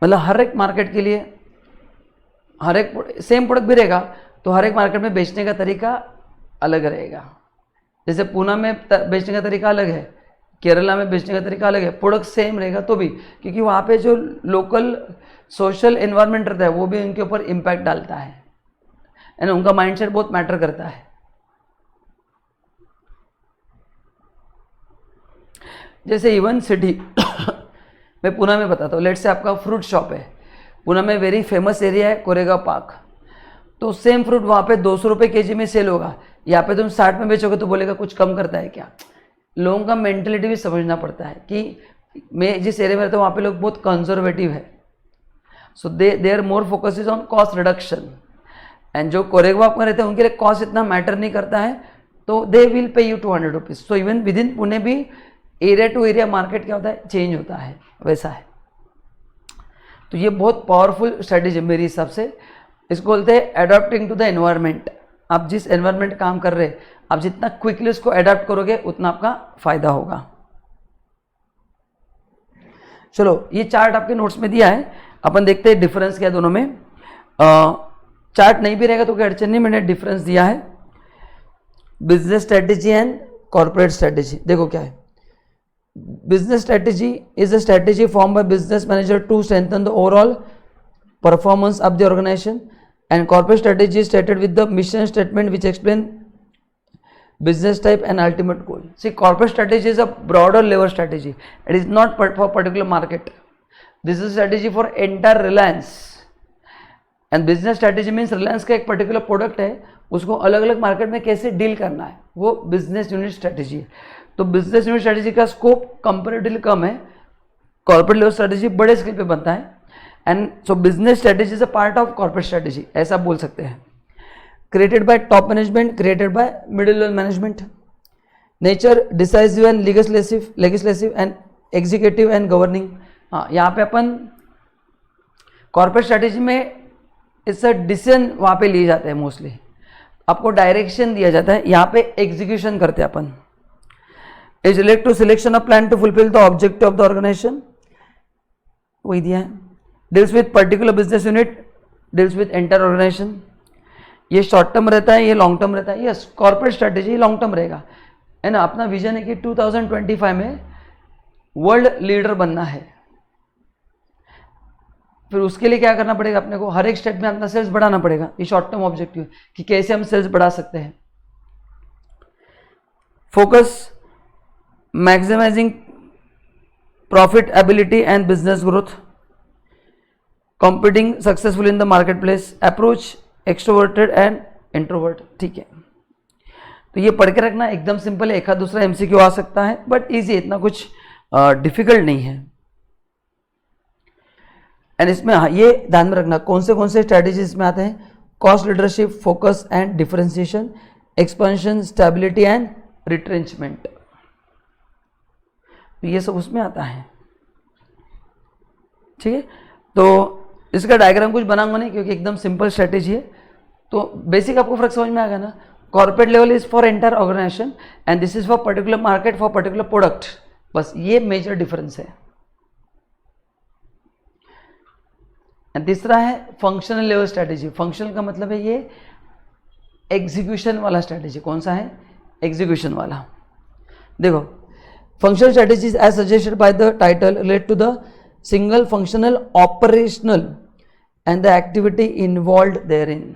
मतलब हर एक मार्केट के लिए हर एक सेम प्रोडक्ट भी रहेगा तो हर एक मार्केट में बेचने का तरीका अलग रहेगा। जैसे पूना में बेचने का तरीका अलग है, केरला में बेचने का तरीका अलग है, प्रोडक्ट सेम रहेगा तो भी, क्योंकि वहाँ पे जो लोकल सोशल एनवायरनमेंट रहता है वो भी उनके ऊपर इम्पैक्ट डालता है, यानी उनका माइंडसेट बहुत मैटर करता है। जैसे इवन सिटी मैं पुणे में बताता हूँ, लेट से आपका फ्रूट शॉप है, पुणे में वेरी फेमस एरिया है कोरेगांव पार्क, तो सेम फ्रूट वहाँ पे 200 रुपये केजी में सेल होगा, यहाँ पे तुम 60 में बेचोगे तो बोलेगा कुछ कम करता है क्या। लोगों का मेंटलिटी भी समझना पड़ता है कि मैं जिस एरिया में रहता हूँ वहाँ पे लोग बहुत कंजर्वेटिव है, so they are more focus is on cost reduction. And जो कोरेगांव में रहते हैं उनके लिए कॉस्ट इतना मैटर नहीं करता है, तो they will pay you 200 rupees. So even with in Pune भी एरिया टू एरिया मार्केट क्या होता है, चेंज होता है, वैसा है। तो ये बहुत पावरफुल स्ट्रेटेजी है मेरे हिसाब से। इसको बोलते हैं अडॉप्टिंग टू द एनवायरनमेंट। आप जिस एनवायरनमेंट काम कर रहे हैं, आप जितना क्विकली उसको अडॉप्ट करोगे उतना आपका फायदा होगा। चलो, ये चार्ट आपके नोट्स में दिया है, अपन देखते हैं डिफरेंस क्या है दोनों में। चार्ट नहीं भी रहेगा तो कोई अड़चन नहीं, मैंने डिफरेंस दिया है। Business strategy and corporate strategy, देखो क्या है। Business strategy is a strategy form by business manager to strengthen the overall performance of the organization, and corporate strategy stated with the mission statement which explain business type and ultimate goal. See, corporate strategy is a broader level strategy. It is not for particular market. This is strategy for entire Reliance. And business strategy means Reliance का एक particular product है, उसको अलग अलग market में कैसे deal करना है, वो बिजनेस यूनिट स्ट्रेटेजी है। तो बिजनेस यूनिट स्ट्रेटेजी का स्कोप कंपेरेटिवली कम है, कॉर्पोरेट लेवल स्ट्रेटेजी बड़े स्केल पे बनता है। And so business strategy is a part of corporate strategy, ऐसा बोल सकते हैं। Created by top management, created by middle level management. Nature decisive and legislative and executive and governing. हाँ, यहाँ पे अपन कॉर्पोरेट स्ट्रेटेजी में इस डिसीजन वहाँ पे लिए जाते हैं मोस्टली, आपको डायरेक्शन दिया जाता है, यहाँ पे एग्जीक्यूशन करते हैं अपन। Is relate to selection of plan to fulfil the objective of the organisation, वही दिया है। Deals with particular business unit, deals with entire organisation. ये शॉर्ट टर्म रहता है, ये लॉन्ग टर्म रहता है। Yes, corporate strategy long term रहेगा, है ना। अपना विजन है कि 2025 में वर्ल्ड लीडर बनना है। फिर उसके लिए क्या करना पड़ेगा अपने को, हर एक स्टेट में अपना सेल्स बढ़ाना पड़ेगा। ये शॉर्ट टर्म ऑब्जेक्टिव है कि कैसे हम सेल्स बढ़ा सकते हैं। Focus maximizing profitability and business growth, competing successful in the market place, approach extroverted and introvert. ठीक है, तो ये पढ़ के रखना, एकदम सिंपल है, एक आध दूसरा एमसीक्यू आ सकता है बट इजी, इतना कुछ डिफिकल्ट नहीं है। एंड इसमें हाँ, ये ध्यान में रखना कौन से स्ट्रेटेजीज में आते हैं। Cost leadership, focus and differentiation, expansion, stability and retrenchment, तो ये सब उसमें आता है। ठीक है, तो इसका डायग्राम कुछ बनाऊंगा नहीं क्योंकि एकदम सिंपल स्ट्रेटेजी है। तो बेसिक आपको फर्क समझ में आ गया ना। Corporate level is for entire organization and this is for particular market, for particular product, बस ये मेजर डिफरेंस है। एंड तीसरा है फंक्शनल लेवल स्ट्रेटेजी। फंक्शनल का मतलब है ये एग्जीक्यूशन वाला स्ट्रेटेजी। कौन सा है? एग्जीक्यूशन वाला। देखो, functional strategy as suggested by the title relate to the single functional operational and the activity involve therein.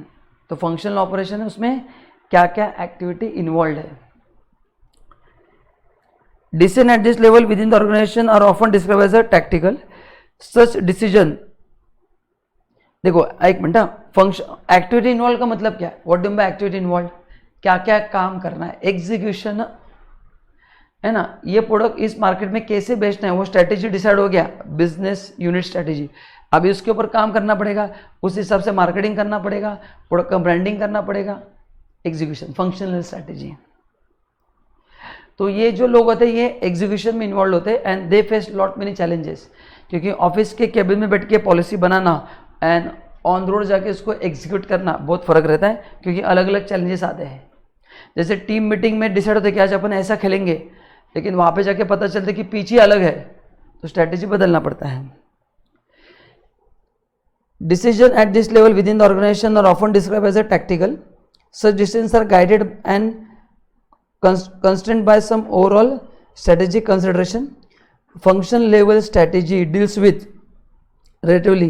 तो फंक्शनल ऑपरेशन है, उसमें क्या क्या एक्टिविटी इन्वॉल्व है। Decision at this level within the organization are often describe as a tactical. Such decision, देखो एक minute, function activity involve का मतलब क्या है? What do by activity involve? क्या क्या काम करना है, एग्जीक्यूशन है ना। ये प्रोडक्ट इस मार्केट में कैसे बेचना है, वो स्ट्रेटेजी डिसाइड हो गया, बिजनेस यूनिट स्ट्रेटेजी। अभी उसके ऊपर काम करना पड़ेगा, उस हिसाब से मार्केटिंग करना पड़ेगा, प्रोडक्ट का ब्रांडिंग करना पड़ेगा, एग्जीक्यूशन, फंक्शनल स्ट्रेटेजी। तो ये जो लोग होते हैं ये एग्जीक्यूशन में इन्वॉल्व होते हैं and they face lot many challenges, क्योंकि ऑफिस के केबिन में बैठ के policy banana and on road जाके उसको एग्जीक्यूट करना बहुत फर्क रहता है, क्योंकि अलग अलग चैलेंजेस आते हैं। जैसे टीम मीटिंग में डिसाइड होता है कि आज अपन ऐसा खेलेंगे, लेकिन वहाँ पे जाके पता चलता है कि पीछे अलग है, तो स्ट्रेटेजी बदलना पड़ता है। Decision at this level within the organization are often described as a tactical. Such decisions are guided and constrained by some overall strategic consideration. Function level strategy deals with relatively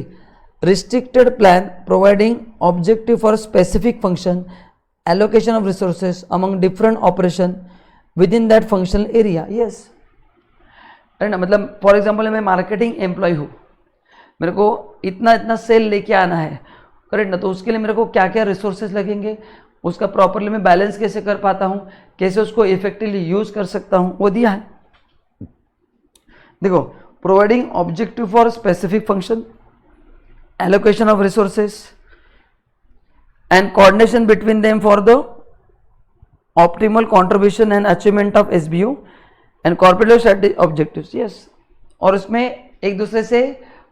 restricted plan, providing objective for specific function, allocation of resources among different operation within that functional area. Yes, है ना। मतलब for example मैं marketing employ हूँ, मेरे को इतना इतना cell लेके आना है, करेक्ट ना। तो उसके लिए मेरे को क्या क्या रिसोर्सेज लगेंगे, उसका प्रॉपरली मैं बैलेंस कैसे कर पाता हूँ, कैसे उसको इफेक्टिवली यूज कर सकता हूँ, वो दिया है। देखो, providing objective for specific function, allocation of resources and coordination between them for the optimal contribution and achievement of SBO and corporate strategy objectives. Yes, और उसमें एक दूसरे से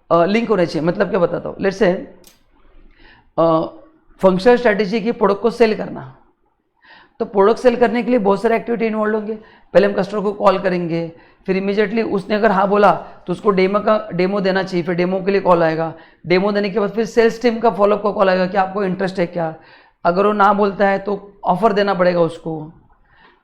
लिंक होने चाहिए। मतलब क्या बताता हूँ, लेट्स से फंक्शनल स्ट्रैटेजी की प्रोडक्ट को सेल करना, तो प्रोडक्ट सेल करने के लिए बहुत सारे एक्टिविटी इन्वॉल्व होंगे। पहले हम कस्टमर को कॉल करेंगे, फिर इमीडिएटली उसने अगर हाँ बोला तो उसको डेमो देना चाहिए, फिर डेमो के लिए कॉल आएगा, डेमो देने के बाद फिर सेल्स टीम का फॉलोअप का कॉल आएगा कि आपको इंटरेस्ट है क्या। अगर वो ना बोलता है तो ऑफर देना पड़ेगा उसको,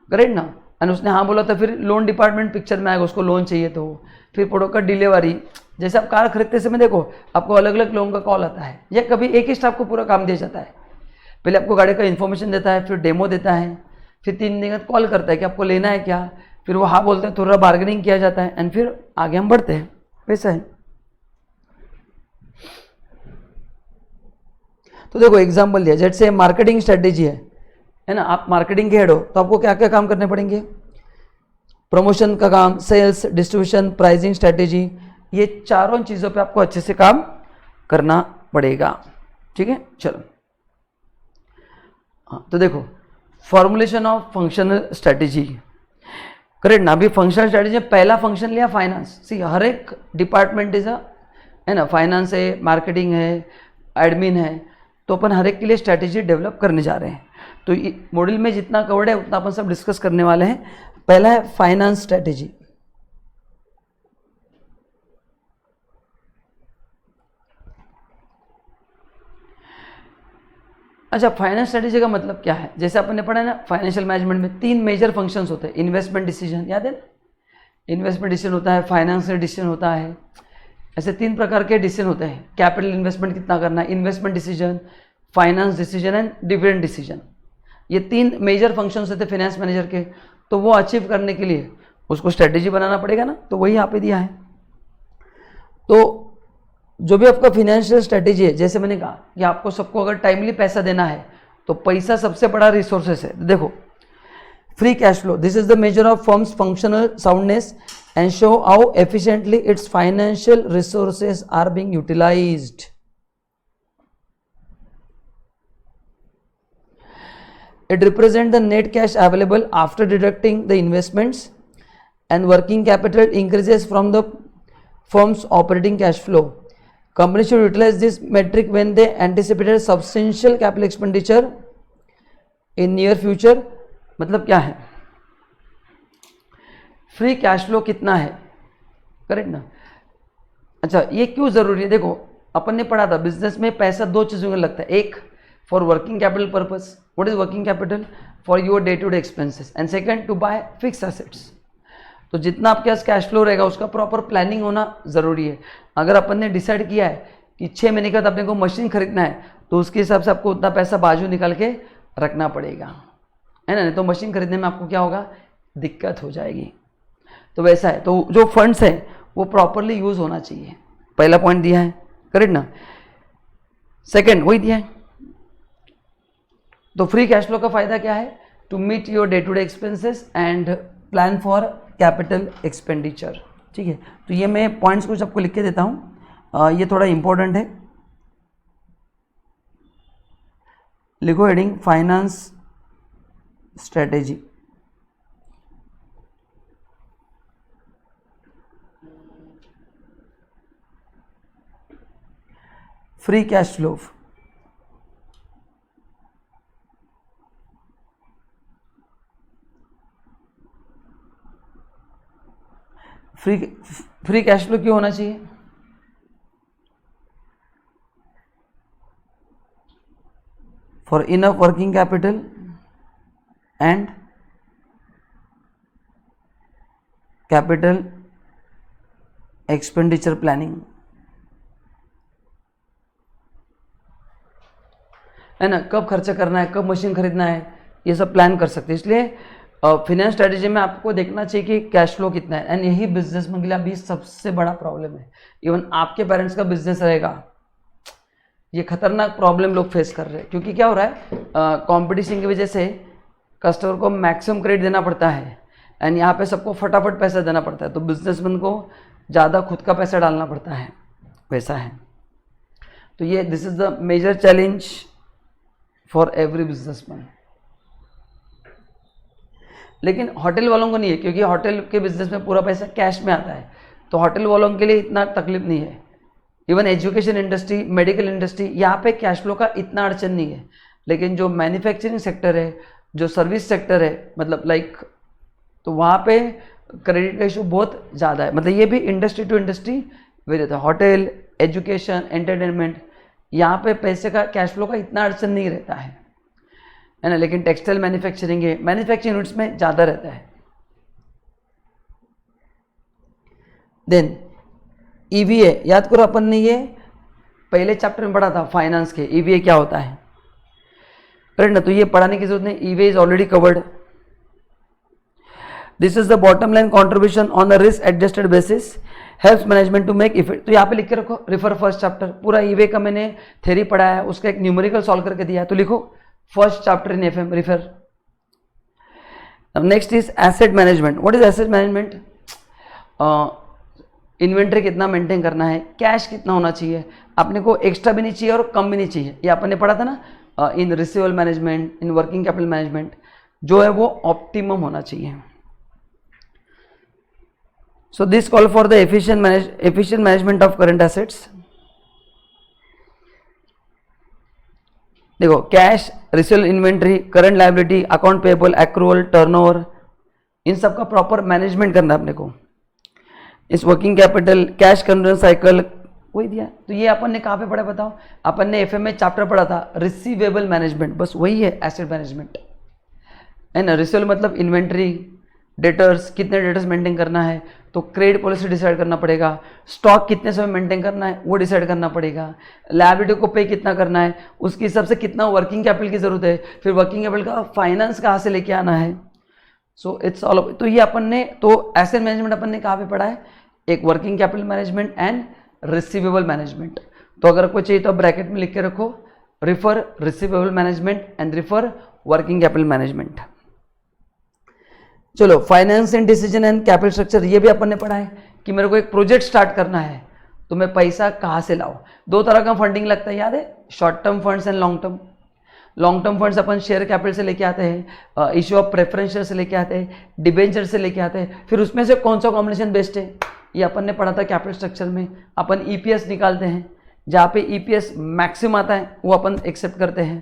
करेक्ट ना। एंड उसने हाँ बोला तो फिर लोन डिपार्टमेंट पिक्चर में आएगा, उसको लोन चाहिए तो फिर प्रोडक्ट का डिलीवरी। जैसे आप कार खरीदते समय देखो आपको अलग अलग लोगों का कॉल आता है, या कभी एक ही स्टाफ को पूरा काम दिया जाता है। पहले आपको गाड़ी का इन्फॉर्मेशन देता है, फिर डेमो देता है, फिर 3 दिन बाद कॉल करता है कि आपको लेना है क्या, फिर वो हाँ बोलते हैं, थोड़ा बार्गेनिंग किया जाता है, एंड फिर आगे हम बढ़ते हैं। वैसा है। तो देखो एग्जाम्पल दिया, जैसे मार्केटिंग स्ट्रेटेजी है ना, आप मार्केटिंग के हेड हो तो आपको क्या क्या काम करने पड़ेंगे, प्रमोशन का काम, सेल्स, डिस्ट्रीब्यूशन, प्राइसिंग स्ट्रेटेजी, ये चारों चीज़ों पे आपको अच्छे से काम करना पड़ेगा। ठीक है, चलो हाँ, तो देखो formulation of functional strategy, correct ना। अभी फंक्शनल स्ट्रेटेजी में पहला फंक्शन लिया फाइनेंस। सी हर एक डिपार्टमेंट इज है ना, फाइनेंस है, मार्केटिंग है, एडमिन है, तो अपन हर एक के लिए स्ट्रेटेजी डेवलप करने जा रहे हैं। तो मॉड्यूल में जितना कवर्ड है उतना अपन सब डिस्कस करने वाले हैं। पहला है फाइनेंस स्ट्रेटेजी। अच्छा, फाइनेंस स्ट्रेटेजी का मतलब क्या है, जैसे अपन ने पढ़ा है ना, फाइनेंशियल मैनेजमेंट में 3 मेजर फंक्शंस होते हैं। इन्वेस्टमेंट डिसीजन, याद है ना, इन्वेस्टमेंट डिसीजन होता है, फाइनेंशियल डिसीजन होता है, ऐसे 3 प्रकार के डिसीजन होते हैं। कैपिटल इन्वेस्टमेंट कितना करना है, investment decision, finance decision and dividend decision. ये 3 मेजर फंक्शंस होते हैं फाइनेंस मैनेजर के। तो वो अचीव करने के लिए उसको स्ट्रेटेजी बनाना पड़ेगा ना, तो वही यहाँ पे दिया है। तो जो भी आपका फिनेंशियल स्ट्रेटेजी है, जैसे मैंने कहा कि आपको सबको अगर टाइमली पैसा देना है तो पैसा सबसे बड़ा रिसोर्सेस है। देखो free cash flow, this is the measure of firm's functional soundness and show how efficiently its financial resources are being utilized. It represents the net cash available after deducting the investments, and working capital increases from the firm's operating cash flow. Companies should utilize this metric when they anticipated substantial capital expenditure in near future. मतलब क्या है, free cash flow कितना है, correct ना। अच्छा, ये क्यों जरूरी है, देखो अपन ने पढ़ा था बिजनेस में पैसा 2 चीजों में लगता है। एक for working capital purpose, what is working capital, for your day to day expenses, and second to buy fix assets. तो जितना आपके पास कैश फ्लो रहेगा उसका प्रॉपर प्लानिंग होना जरूरी है। अगर अपन ने डिसाइड किया है कि 6 महीने के बाद अपने को मशीन खरीदना है तो उसके हिसाब से आपको उतना पैसा बाजू निकाल के रखना पड़ेगा, है ना, नहीं तो मशीन खरीदने में आपको क्या होगा, दिक्कत हो जाएगी। तो वैसा है, तो जो फंड्स हैं वो प्रॉपरली यूज होना चाहिए। पहला पॉइंट दिया है, करेक्ट ना। सेकंड वही दिया है। तो फ्री कैश फ्लो का फायदा क्या है, to meet your day to day expenses and plan for capital expenditure. ठीक है, तो ये मैं पॉइंट्स कुछ आपको लिख के देता हूँ, ये थोड़ा इंपॉर्टेंट है। लिखो heading finance strategy. Free cash flow, free cash flow क्यों होना चाहिए, for enough working capital and capital expenditure planning, है ना। कब खर्चा करना है, कब मशीन खरीदना है, ये सब प्लान कर सकते हैं। इसलिए फाइनेंस स्ट्रेटेजी में आपको देखना चाहिए कि कैश फ्लो कितना है, एंड यही बिजनेसमैन के लिए अभी सबसे बड़ा प्रॉब्लम है। इवन आपके पेरेंट्स का बिजनेस रहेगा, ये खतरनाक प्रॉब्लम लोग फेस कर रहे हैं। क्योंकि क्या हो रहा है, कंपटीशन की वजह से कस्टमर को मैक्सिमम क्रेडिट देना पड़ता है, एंड यहाँ पे सबको फटाफट पैसा देना पड़ता है, तो बिजनेसमैन को ज़्यादा खुद का पैसा डालना पड़ता है, वैसा है। तो ये this is the major challenge for every businessman. लेकिन होटल वालों को नहीं है, क्योंकि होटल के बिजनेस में पूरा पैसा कैश में आता है, तो होटल वालों के लिए इतना तकलीफ नहीं है। Even education industry, medical industry, यहाँ पे कैश फ्लो का इतना अड़चन नहीं है। लेकिन जो मैन्युफैक्चरिंग सेक्टर है, जो सर्विस सेक्टर है, मतलब लाइक, तो वहाँ पे क्रेडिट रेशो बहुत ज़्यादा है। मतलब ये भी इंडस्ट्री टू इंडस्ट्री वेरी होता है। होटल, एजुकेशन, एंटरटेनमेंट, यहाँ पे पैसे का, कैश फ्लो का इतना अड़चन नहीं रहता है ना। लेकिन टेक्सटाइल मैन्युफैक्चरिंग है, मैन्युफैक्चरिंग यूनिट्स में ज़्यादा रहता है। देन ईवीए, याद करो अपन ने ये पहले चैप्टर में पढ़ा था फाइनेंस के, ईवीए क्या होता है, करेक्ट ना। तो ये पढ़ाने की जरूरत नहीं, EVA is already covered. This is the bottom line contribution on the risk adjusted basis, helps management to make effect. तो यहाँ पे लिख के रखो, रिफर फर्स्ट चैप्टर। पूरा ईवीए का मैंने थ्योरी पढ़ा है, उसका एक न्यूमेरिकल सॉल्व करके दिया है, तो लिखो first chapter in FM, refer. Next is asset management. What is asset management? Inventory कितना मेंटेन करना है, कैश कितना होना चाहिए, अपने को एक्स्ट्रा भी नहीं चाहिए और कम भी नहीं चाहिए। ये अपन ने पढ़ा था ना in receivable management, in working capital management, जो है वो ऑप्टिमम होना चाहिए। So this call for the efficient management of current assets. देखो, cash, receivable, inventory, current liability, account payable, accrual, turnover, इन सब का प्रॉपर मैनेजमेंट करना है अपने को। इस working capital, cash conversion cycle, वही दिया। तो ये अपन ने कहाँ पे पढ़ा बताओ? अपन ने एफएम में चैप्टर पढ़ा था रिसीवेबल मैनेजमेंट, बस वही है एसेट मैनेजमेंट, है ना। रिसीवेबल मतलब इन्वेंट्री, डेटर्स, कितने डेटर्स मेंटेन करना है, तो क्रेडिट पॉलिसी डिसाइड करना पड़ेगा। स्टॉक कितने समय मेंटेन करना है वो डिसाइड करना पड़ेगा। लायबिलिटी को पे कितना करना है, उसके हिसाब से कितना वर्किंग कैपिटल की जरूरत है, फिर वर्किंग कैपिटल का फाइनेंस कहाँ से लेके आना है। So it's all. तो ये अपन ने, तो एसेट मैनेजमेंट अपन ने कहाँ पे पढ़ा है? एक working capital management and receivable management. तो अगर कोई चाहिए तो ब्रैकेट में लिख के रखो, refer receivable management and refer working capital management. चलो, finance and decision and capital structure, ये भी अपन ने पढ़ा है कि मेरे को एक प्रोजेक्ट स्टार्ट करना है तो मैं पैसा कहाँ से लाऊं। दो तरह का फंडिंग लगता है, याद है, short term funds and long term. Long term funds upon share capital से लेके आते हैं, इश्यू ऑफ प्रेफरेंस शेयर से लेके आते हैं, डिबेंचर से लेके आते हैं। फिर उसमें से कौन सा कॉम्बिनेशन बेस्ट है, ये अपन ने पढ़ा था कैपिटल स्ट्रक्चर में। अपन ईपीएस निकालते हैं, जहाँ पे ईपीएस मैक्सिमम आता है वो अपन एक्सेप्ट करते हैं,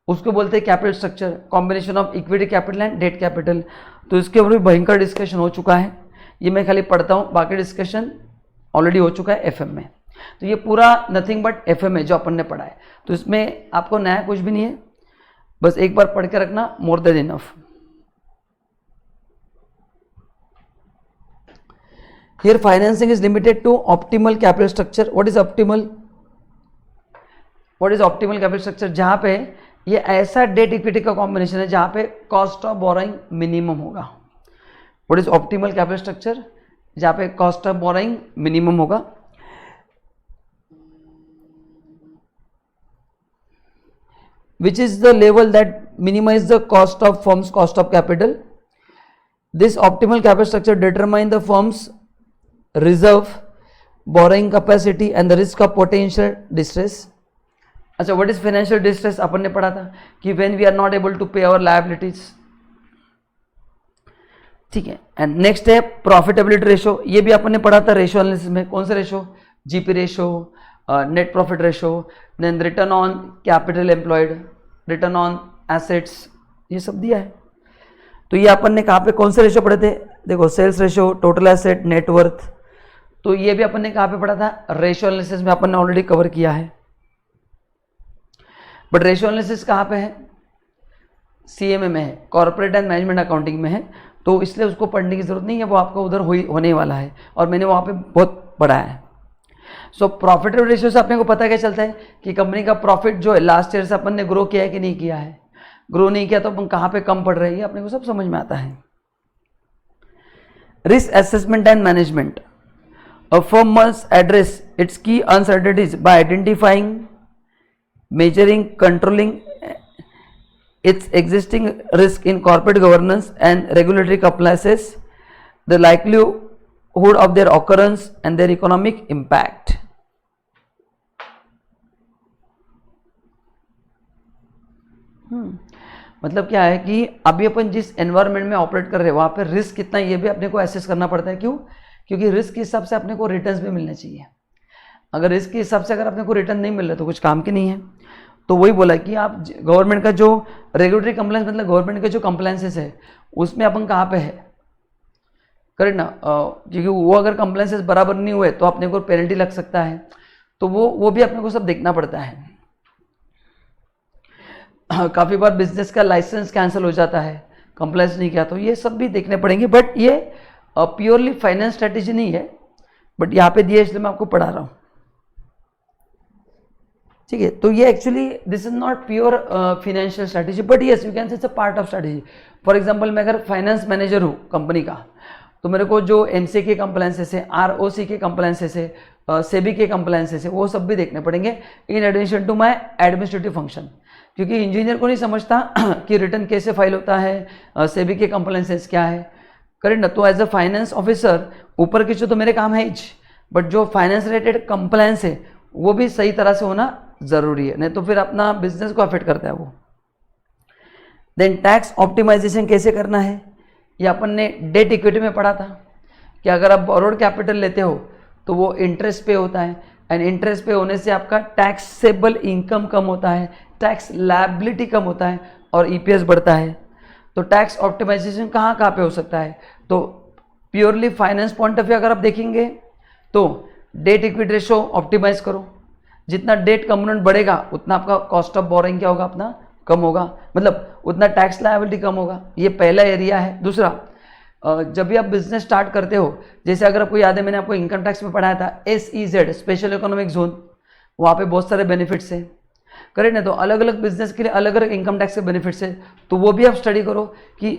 उसको बोलते हैं capital structure, combination of equity capital and debt capital. तो इसके ऊपर भी भयंकर डिस्कशन हो चुका है, ये मैं खाली पढ़ता हूँ, बाकी डिस्कशन ऑलरेडी हो चुका है एफएम में। तो ये पूरा नथिंग बट एफएम है जो अपन ने पढ़ा है, तो इसमें आपको नया कुछ भी नहीं है, बस एक बार पढ़ के रखना, more than enough. Here financing is limited to optimal capital structure. What is optimal? What is optimal capital structure? जहाँ पे ये ऐसा डेट इक्विटी का कॉम्बिनेशन है जहाँ पे कॉस्ट ऑफ बोरोइंग मिनिमम होगा। What is optimal capital structure? जहाँ पे कॉस्ट ऑफ बोरोइंग मिनिमम होगा। Which is the level that minimize the cost of firm's cost of capital. This optimal capital structure determine the firm's reserve, borrowing capacity and the risk of potential distress. अच्छा, what is financial distress? अपन ने पढ़ा था कि when we are not able to pay our liabilities, ठीक है। And next है profitability ratio, ये भी अपन ने पढ़ा था रेशो एनालिसिस में। कौन सा ratio? GP ratio, net profit ratio, then return on capital employed, return on assets, ये सब दिया है। तो ये अपन ने कहाँ पे कौन से रेशो पढ़े थे? देखो, sales ratio, total asset, net worth, तो ये भी अपन ने कहाँ पे पढ़ा था? रेशो एनालिसिस में अपन ने ऑलरेडी कवर किया है। बट रेशो एनालिसिस कहाँ पे है? सीएमए में है, कॉर्पोरेट एंड मैनेजमेंट अकाउंटिंग में है, तो इसलिए उसको पढ़ने की जरूरत नहीं है, वो आपका उधर होने वाला है और मैंने वहाँ पे बहुत पढ़ा है। सो प्रॉफिटेबल रेशियो से अपने को पता क्या चलता है कि कंपनी का प्रॉफिट जो है लास्ट ईयर से अपन ने ग्रो किया है कि नहीं किया है। ग्रो नहीं किया तो अपन कहाँ पे कम पड़ रही है, अपने को सब समझ में आता है। Risk assessment and management, a firm must address its key uncertainties by identifying, measuring, controlling its existing risk in corporate governance and regulatory compliances, the likelihood of their occurrence and their economic impact. मतलब क्या है कि अभी अपन जिस environment में operate कर रहे हैं वहाँ पे रिस्क कितना, ये भी अपने को एसेस करना पड़ता है। क्यों? क्योंकि रिस्क के हिसाब से अपने को रिटर्न्स भी मिलने चाहिए। अगर रिस्क के हिसाब से अगर अपने को रिटर्न नहीं मिल रहा तो कुछ काम की नहीं है। तो वही बोला कि आप गवर्नमेंट का जो रेगुलेटरी कंप्लायंस मतलब गवर्नमेंट के जो कंप्लायंसेस है उसमें अपन कहाँ पे है, करेक्ट ना, क्योंकि वो अगर कंप्लायंसेस बराबर नहीं हुए तो अपने को पेनल्टी लग सकता है, तो वो भी अपने को सब देखना पड़ता है। काफ़ी बार बिजनेस का लाइसेंस कैंसिल हो जाता है, कंप्लायंस नहीं किया, तो ये सब भी देखने पड़ेंगे। बट ये प्योरली फाइनेंस स्ट्रेटेजी नहीं है, बट यहाँ पे दिया इसलिए मैं आपको पढ़ा रहा हूँ, ठीक है। तो ये actually this is not pure financial strategy, but yes you can say it's a part of strategy. For example मैं अगर फाइनेंस मैनेजर हूँ कंपनी का, तो मेरे को जो एमसी के कंप्लायंसेस है, आरओसी के कंप्लायंसेस है, सेबी के कंप्लायंसेस है, वो सब भी देखने पड़ेंगे in addition to my administrative function. क्योंकि इंजीनियर को नहीं समझता कि रिटर्न कैसे फाइल होता है, सेबी के कंप्लायंसेस क्या है, करेक्ट ना। तो एज अ फाइनेंस ऑफिसर ऊपर की तो मेरे काम है ही, बट जो फाइनेंस रिलेटेड कंप्लायंस है वो भी सही तरह से होना जरूरी है, नहीं तो फिर अपना बिजनेस को अफेक्ट करता है वो। देन टैक्स ऑप्टिमाइजेशन कैसे करना है, ये अपन ने डेट इक्विटी में पढ़ा था कि अगर आप बोरोड कैपिटल लेते हो तो वो इंटरेस्ट पे होता है, एंड इंटरेस्ट पे होने से आपका टैक्सेबल इनकम कम होता है, टैक्स लायबिलिटी कम होता है और ईपीएस बढ़ता है। तो टैक्स ऑप्टिमाइजेशन कहाँ कहाँ पे हो सकता है, तो purely finance point of view अगर आप देखेंगे तो डेट इक्विटी रेशो ऑप्टिमाइज करो, जितना डेट कंपोनेंट बढ़ेगा उतना आपका कॉस्ट ऑफ बोरिंग क्या होगा, अपना कम होगा, मतलब उतना टैक्स लायबिलिटी कम होगा। ये पहला एरिया है। दूसरा, जब भी आप बिजनेस स्टार्ट करते हो, जैसे अगर आपको याद है मैंने आपको इनकम टैक्स में पढ़ाया था SEZ स्पेशल इकोनॉमिक जोन, वहाँ पे बहुत सारे बेनिफिट्स हैं, करेक्ट ना। तो अलग अलग बिजनेस के लिए अलग अलग इनकम टैक्स के बेनिफिट्स है, तो वो भी आप स्टडी करो कि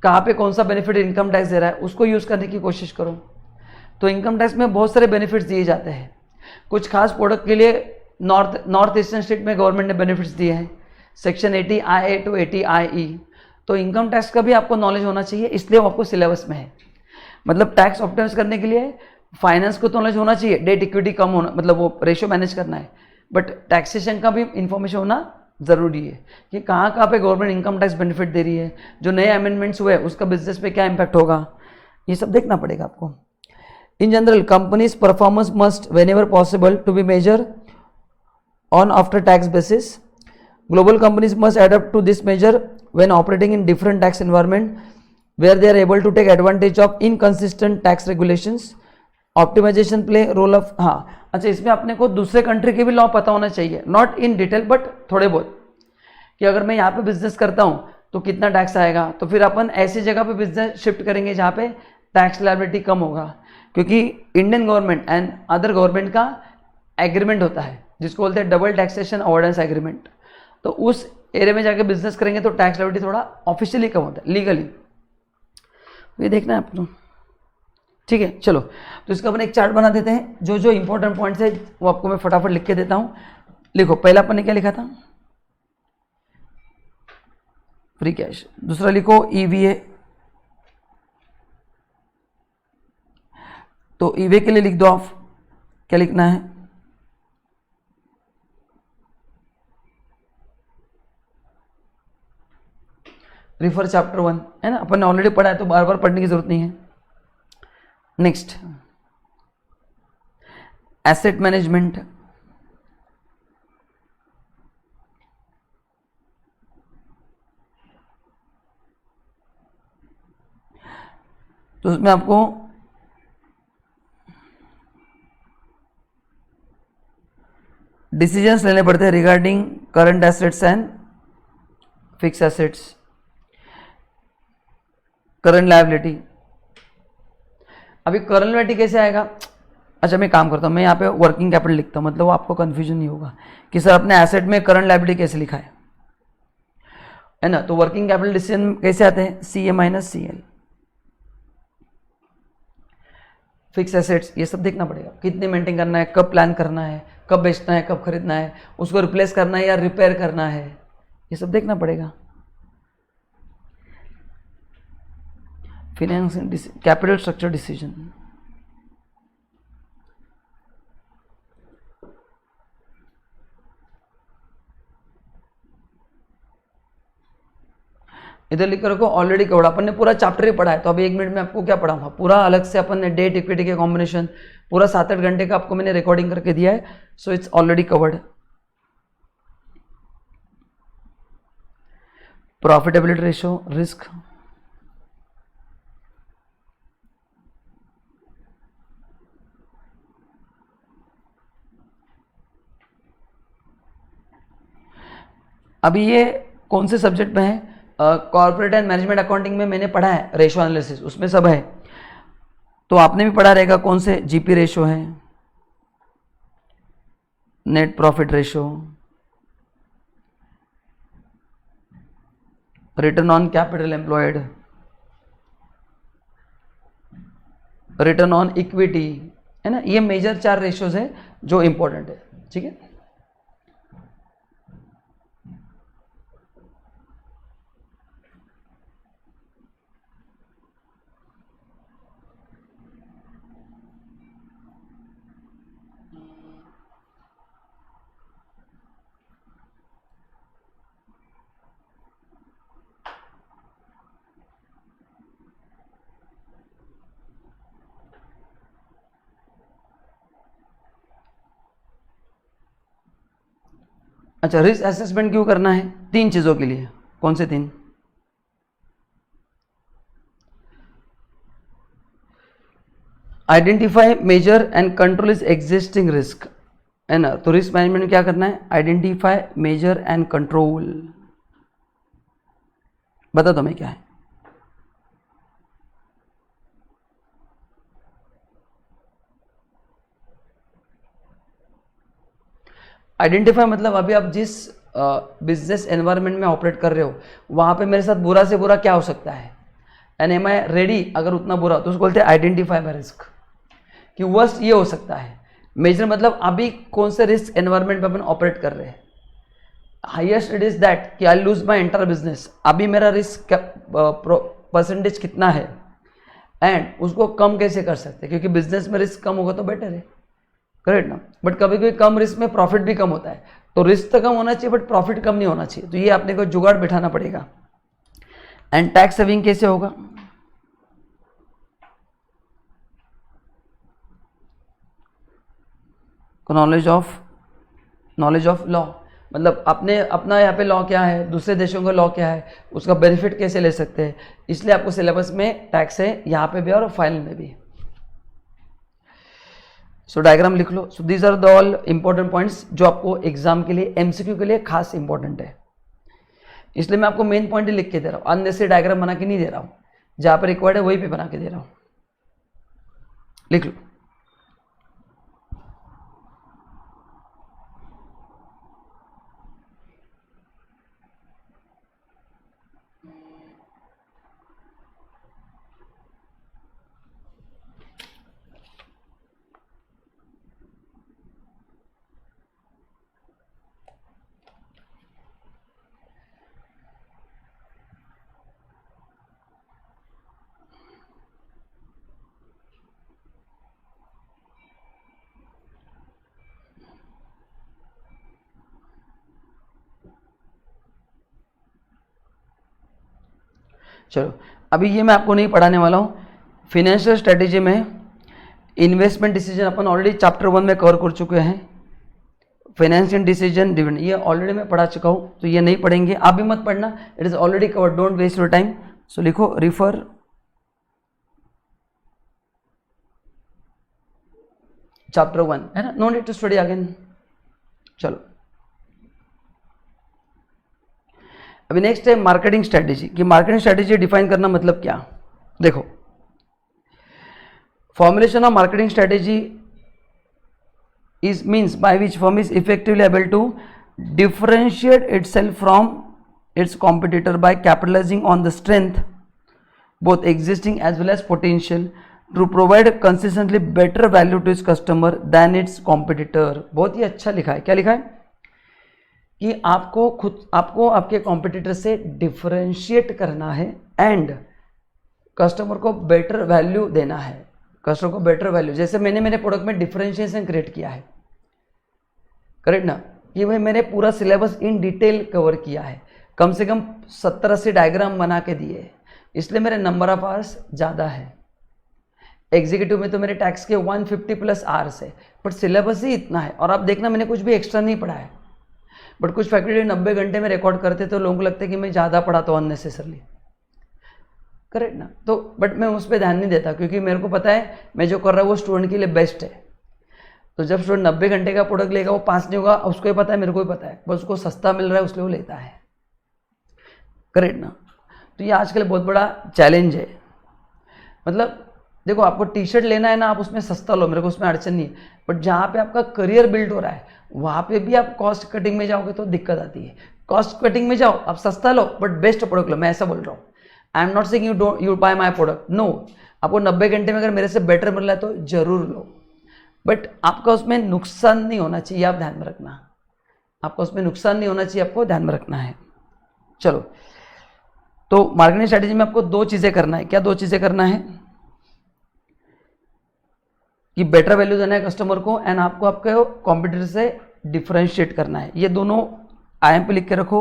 कहाँ पे कौन सा बेनिफिट इनकम टैक्स दे रहा है, उसको यूज़ करने की कोशिश करो। तो इनकम टैक्स में बहुत सारे बेनिफिट्स दिए जाते हैं। कुछ खास प्रोडक्ट के लिए नॉर्थ ईस्टर्न स्टेट में गवर्नमेंट ने बेनिफिट्स दिए हैं, सेक्शन 80IA to 80IE। तो इनकम टैक्स का भी आपको नॉलेज होना चाहिए, इसलिए वो आपको सिलेबस में है। मतलब टैक्स ऑप्टिमाइज करने के लिए फाइनेंस को तो नॉलेज होना चाहिए, डेट इक्विटी कम होना, मतलब वो रेशियो मैनेज करना है, बट टैक्सेशन का भी इंफॉर्मेशन होना ज़रूरी है कि कहाँ कहाँ पे गवर्नमेंट इनकम टैक्स बेनिफिट दे रही है, जो नए अमेंडमेंट्स हुए उसका बिजनेस पे क्या इम्पैक्ट होगा, ये सब देखना पड़ेगा आपको। In general, companies' performance must, whenever possible, to be measured on after-tax basis. Global companies must adapt to this measure when operating in different tax environment, where they are able to take advantage of inconsistent tax regulations. Optimization play role of, हाँ अच्छा, इसमें अपने को दूसरे country के भी law पता होना चाहिए, नॉट इन डिटेल बट थोड़े बहुत, कि अगर मैं यहाँ पे बिजनेस करता हूँ तो कितना टैक्स आएगा, तो फिर अपन ऐसी जगह पे बिजनेस शिफ्ट करेंगे जहाँ पे टैक्स लायबिलिटी कम होगा। क्योंकि Indian government and other government का एग्रीमेंट होता है जिसको बोलते हैं डबल टैक्सेशन अवॉइडेंस एग्रीमेंट, तो उस एरिया में जाके बिजनेस करेंगे तो टैक्स लायबिलिटी थोड़ा ऑफिशियली कम होता है, लीगली। ये देखना है आपको, ठीक है। चलो, तो इसका अपन एक चार्ट बना देते हैं, जो जो इंपॉर्टेंट पॉइंट्स है वो आपको मैं फटाफट लिख के देता हूँ। लिखो, पहला अपन ने क्या लिखा था, फ्री कैश। दूसरा लिखो EVA, तो ईवे के लिए लिख दो आप, क्या लिखना है, रिफर चैप्टर 1, है ना, अपन ने ऑलरेडी पढ़ा है तो बार बार पढ़ने की जरूरत नहीं है। नेक्स्ट, एसेट मैनेजमेंट, तो उसमें आपको डिसीजंस लेने पड़ते हैं regarding current assets and fix assets, current liability. अभी करंट लायबिलिटी कैसे आएगा, अच्छा मैं काम करता हूँ, मैं यहाँ पे वर्किंग कैपिटल लिखता हूँ, मतलब वो आपको कंफ्यूजन नहीं होगा कि सर अपने एसेट में करंट लायबिलिटी कैसे लिखा है ना। तो वर्किंग कैपिटल डिसीजन कैसे आते हैं, CA - CL। फिक्स एसेट्स, ये सब देखना पड़ेगा, कितने मेंटेन करना है, कब प्लान करना है, कब बेचना है, कब खरीदना है, उसको रिप्लेस करना है या रिपेयर करना है, ये सब देखना पड़ेगा। फाइनेंस कैपिटल स्ट्रक्चर डिसीजन, इधर लिख कर रखो, ऑलरेडी कवर, अपन ने पूरा चैप्टर ही पढ़ा है, तो अभी 1 मिनट में आपको क्या पढ़ाऊंगा, पूरा अलग से अपन ने डेट इक्विटी के कॉम्बिनेशन, पूरा 7-8 घंटे का आपको मैंने रिकॉर्डिंग करके दिया है, so it's already covered. Profitability ratio, risk, अभी ये कौन से सब्जेक्ट में है? कॉर्पोरेट एंड मैनेजमेंट अकाउंटिंग में मैंने पढ़ा है रेशो एनालिसिस, उसमें सब है, तो आपने भी पढ़ा रहेगा कौन से जीपी रेशो है, net profit ratio, return on capital employed, return on equity, है ना। ये मेजर 4 रेशोज है जो इंपॉर्टेंट है, ठीक है। अच्छा, रिस्क असेसमेंट क्यों करना है? 3 चीज़ों के लिए। कौन से 3? Identify, measure and control is existing risk, है ना। तो रिस्क मैनेजमेंट में क्या करना है? Identify, measure and control. बता दो मैं क्या है। आइडेंटिफाई मतलब अभी आप जिस बिजनेस एनवायरनमेंट में ऑपरेट कर रहे हो वहां पे मेरे साथ बुरा से बुरा क्या हो सकता है, एंड एम आई रेडी अगर उतना बुरा, तो उसको बोलते हैं आइडेंटिफाई बाय रिस्क, कि वर्स्ट ये हो सकता है। मेजर मतलब अभी कौन से रिस्क एनवायरनमेंट में अपन ऑपरेट कर रहे हैं। हाईएस्ट इट इज दैट कि I lose my entire business, अभी मेरा रिस्क परसेंटेज कितना है, एंड उसको कम कैसे कर सकते हैं, क्योंकि बिजनेस में रिस्क कम होगा तो बेटर है, करेक्ट ना। बट कभी कभी कम रिस्क में प्रॉफिट भी कम होता है, तो रिस्क तो कम होना चाहिए बट प्रॉफिट कम नहीं होना चाहिए। तो ये आपने को जुगाड़ बिठाना पड़ेगा। एंड टैक्स सेविंग कैसे होगा? नॉलेज ऑफ लॉ, मतलब अपना यहाँ पे लॉ क्या है, दूसरे देशों का लॉ क्या है, उसका बेनिफिट कैसे ले सकते हैं, इसलिए आपको सिलेबस में टैक्स है यहाँ पे भी और फाइनल में भी। सो डायग्राम लिख लो। So these are the all important points जो आपको एग्जाम के लिए एमसीक्यू के लिए खास इंपॉर्टेंट है, इसलिए मैं आपको मेन पॉइंट ही लिख के दे रहा हूँ, अननेसेसरी डायग्राम बना के नहीं दे रहा हूँ, जहाँ पर रिक्वायर्ड है वही पे बना के दे रहा हूँ। लिख लो। चलो, अभी ये मैं आपको नहीं पढ़ाने वाला हूँ। फिनेंशियल स्ट्रेटेजी में इन्वेस्टमेंट डिसीजन अपन ऑलरेडी चैप्टर 1 में कवर कर चुके हैं। फाइनेंशियल डिसीजन डिविडेंड ये ऑलरेडी मैं पढ़ा चुका हूँ, तो ये नहीं पढ़ेंगे, आप भी मत पढ़ना, it is already covered, don't waste your time. So लिखो रिफर चैप्टर 1, है ना, no need to study again. चलो, अभी नेक्स्ट है मार्केटिंग स्ट्रेटेजी, कि मार्केटिंग स्ट्रेटेजी डिफाइन करना मतलब क्या। देखो, formulation of marketing strategy is means by which firm is effectively able to differentiate itself from its competitor by capitalizing on the strength both existing as well as potential to provide consistently better value to its customer than its competitor। बहुत ही अच्छा लिखा है। क्या लिखा है? कि आपको आपके कॉम्पिटिटर से डिफरेंशिएट करना है एंड कस्टमर को बेटर वैल्यू देना है। कस्टमर को बेटर वैल्यू, जैसे मैंने मेरे प्रोडक्ट में डिफरेंशिएशन क्रिएट किया है, करेक्ट ना। ये भाई मैंने पूरा सिलेबस इन डिटेल कवर किया है, कम से कम 70-80 डायग्राम बना के दिए, इसलिए मेरे नंबर ऑफ आवर्स ज़्यादा है। एग्जीक्यूटिव में तो मेरे टैक्स के 150 प्लस आवर्स है, बट सिलेबस ही इतना है। और आप देखना मैंने कुछ भी एक्स्ट्रा नहीं पढ़ा है, बट कुछ फैकल्टी 90 घंटे में रिकॉर्ड करते तो लोगों को लगता है कि मैं ज़्यादा पढ़ाता हूँ अननेसेसरली, करेक्ट ना। तो बट मैं उस पर ध्यान नहीं देता, क्योंकि मेरे को पता है मैं जो कर रहा हूँ वो स्टूडेंट के लिए बेस्ट है। तो जब स्टूडेंट 90 घंटे का प्रोडक्ट लेगा वो पास नहीं होगा, उसको ही पता है, मेरे को भी पता है, बस उसको सस्ता मिल रहा है उसलिए वो लेता है, करेक्ट ना। तो ये आजकल बहुत बड़ा चैलेंज है। मतलब देखो आपको टी शर्ट लेना है ना, आप उसमें सस्ता लो, मेरे को उसमें अड़चन नहीं है, बट जहाँ पे आपका करियर बिल्ड हो रहा है वहाँ पे भी आप कॉस्ट कटिंग में जाओगे तो दिक्कत आती है। कॉस्ट कटिंग में जाओ, आप सस्ता लो बट बेस्ट प्रोडक्ट लो, मैं ऐसा बोल रहा हूँ। I am not saying you buy my product, no. आपको 90 घंटे में अगर मेरे से बेटर मिल रहा है तो जरूर लो, बट आपका उसमें नुकसान नहीं होना चाहिए, आप ध्यान में रखना। आपका उसमें नुकसान नहीं होना चाहिए, आपको ध्यान में रखना है। चलो, तो मार्केटिंग स्ट्रेटेजी में आपको 2 चीज़ें करना है। क्या 2 चीज़ें करना है? कि बेटर वैल्यू देना है कस्टमर को, एंड आपको आपके कॉम्पिटिटर से डिफरेंशिएट करना है। ये दोनों IM पे लिख के रखो,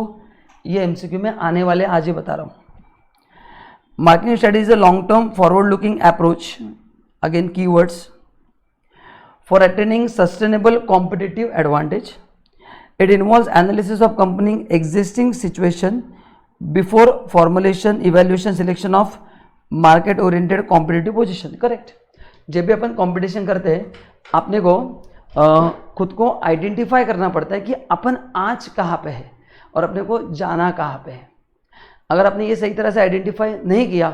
ये MCQ में आने वाले, आज ही बता रहा हूँ। Marketing strategy is a long term forward looking approach, again keywords, for attaining sustainable competitive advantage. It involves analysis of company existing situation before formulation, evaluation, selection of market oriented competitive position. Correct. जब भी अपन competition करते हैं अपने को खुद को identify करना पड़ता है कि अपन आज कहाँ पे है और अपने को जाना कहाँ पे है। अगर आपने ये सही तरह से आइडेंटिफाई नहीं किया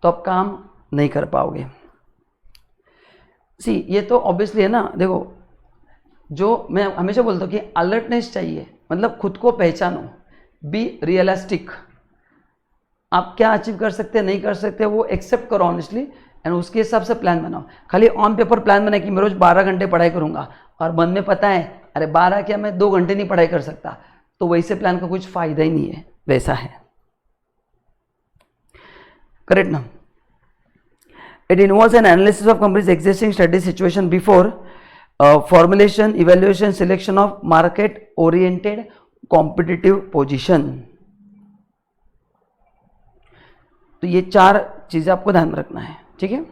तो आप काम नहीं कर पाओगे। सी ये तो ऑब्वियसली है ना। देखो, जो मैं हमेशा बोलता हूँ कि अलर्टनेस चाहिए, मतलब खुद को पहचानो, बी रियलिस्टिक। आप क्या अचीव कर सकते हैं, नहीं कर सकते, वो एक्सेप्ट करो ऑनेस्टली, एंड उसके हिसाब से प्लान बनाओ। खाली ऑन पेपर प्लान बनाए कि मैं रोज 12 घंटे पढ़ाई करूंगा और मन में पता है अरे 12 क्या मैं 2 घंटे नहीं पढ़ाई कर सकता, तो वैसे प्लान का कुछ फायदा ही नहीं है, वैसा है, करेक्ट ना। It involves an analysis of company's existing strategy situation before formulation, evaluation, selection of market-oriented competitive position. तो ये 4 चीज़ें आपको ध्यान में रखना है, ठीक है।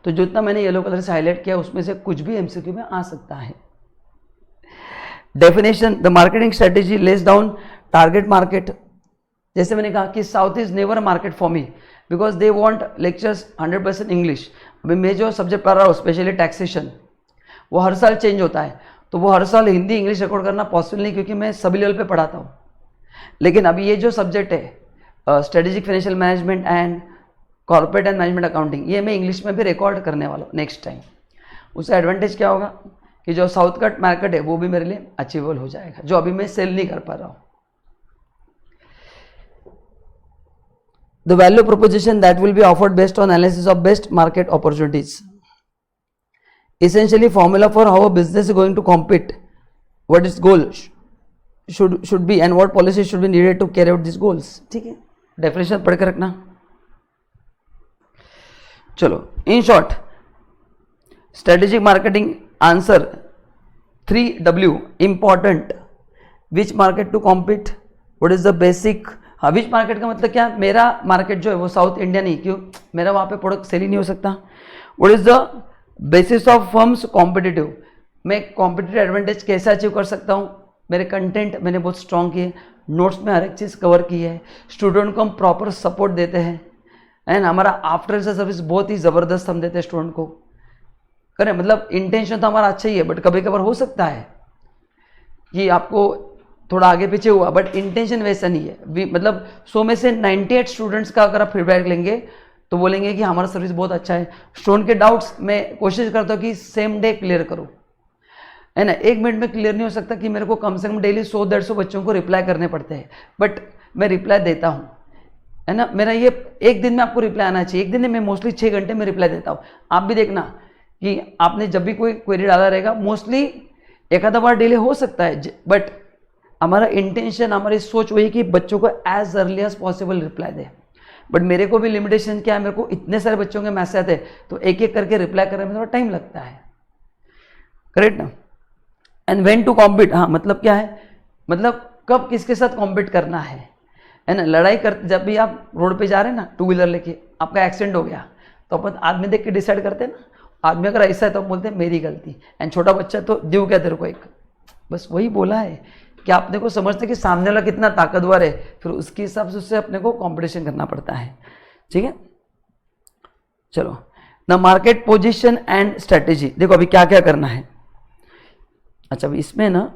तो जो इतना मैंने येलो कलर से हाईलाइट किया उसमें से कुछ भी MCQ में आ सकता है। Definition, the marketing strategy less down target market. जैसे मैंने कहा कि south is never market for me because they want lectures 100% English. अभी मैं जो सब्जेक्ट पढ़ रहा हूँ स्पेशली टैक्सेशन, वो हर साल चेंज होता है, तो वो हर साल हिंदी इंग्लिश रिकॉर्ड करना पॉसिबल नहीं, क्योंकि मैं सभी लेवल पे पढ़ाता हूँ। लेकिन अभी ये जो सब्जेक्ट है strategic financial management and corporate and management accounting, ये मैं इंग्लिश में भी रिकॉर्ड करने वाला हूँ नेक्स्ट टाइम। उससे एडवांटेज क्या होगा कि जो साउथ का मार्केट है वो भी मेरे लिए अचीवेबल हो जाएगा, जो अभी मैं सेल नहीं कर पा रहा हूँ। The value proposition that will be offered based on analysis of best market opportunities. Essentially, formula for how a business is going to compete, what its goal should be, and what policies should be needed to carry out these goals. ठीक है, definition पढ़ कर रखना। चलो, in short, strategic marketing answer 3W important. Which market to compete? What is the basic? हाँ, विच market का मतलब क्या, मेरा मार्केट जो है वो साउथ इंडिया नहीं, क्यों, मेरा वहाँ पे प्रोडक्ट सेल ही नहीं हो सकता। What is the basis of firms competitive, मैं कॉम्पिटिटिव एडवांटेज कैसे अचीव कर सकता हूँ। मेरे कंटेंट मैंने बहुत स्ट्रॉन्ग किए, नोट्स में हर एक चीज़ कवर की है, स्टूडेंट को हम प्रॉपर सपोर्ट देते हैं, एंड हमारा आफ्टर से सर्विस बहुत ही ज़बरदस्त हम देते हैं स्टूडेंट को। करें, मतलब इंटेंशन तो हमारा अच्छा ही है, बट कभी कभार हो सकता है कि आपको थोड़ा आगे पीछे हुआ, बट इंटेंशन वैसा नहीं है। मतलब 100 में से 98 स्टूडेंट्स का अगर आप फीडबैक लेंगे तो बोलेंगे कि हमारा सर्विस बहुत अच्छा है। स्टूडेंट के डाउट्स मैं कोशिश करता हूँ कि सेम डे क्लियर करूँ, है ना। 1 मिनट में क्लियर नहीं हो सकता कि मेरे को कम से कम डेली 100-150 बच्चों को रिप्लाई करने पड़ते हैं, बट मैं रिप्लाई देता हूँ, है ना। मेरा ये 1 दिन में आपको रिप्लाई आना चाहिए, 1 दिन में मैं मोस्टली 6 घंटे में रिप्लाई देता हूँ। आप भी देखना कि आपने जब भी कोई क्वेरी डाला रहेगा, मोस्टली एक आधा बार डिले हो सकता है, बट हमारा इंटेंशन, हमारी सोच वही कि बच्चों को as early as possible reply दे। बट मेरे को भी लिमिटेशन क्या है, मेरे को इतने सारे बच्चों के मैसेज आते हैं तो एक एक करके रिप्लाई करने में थोड़ा टाइम लगता है, करेक्ट ना। एंड व्हेन टू कॉम्पीट, हाँ मतलब क्या है, मतलब कब किसके साथ कॉम्पीट करना है ना। लड़ाई कर, जब भी आप रोड पे जा रहे हैं ना 2 व्हीलर लेके, आपका एक्सीडेंट हो गया तो अपन आदमी देख के डिसाइड करते हैं ना, आदमी अगर ऐसा है तो बोलते हैं मेरी गलती, एंड छोटा बच्चा तो दीव क्या तेरे को एक, बस वही बोला है कि अपने को समझते कि सामने वाला कितना ताकतवर है, फिर उसके हिसाब से उससे अपने को कंपटीशन करना पड़ता है। ठीक है, चलो the market position and strategy, देखो अभी क्या क्या करना है। अच्छा अभी इसमें ना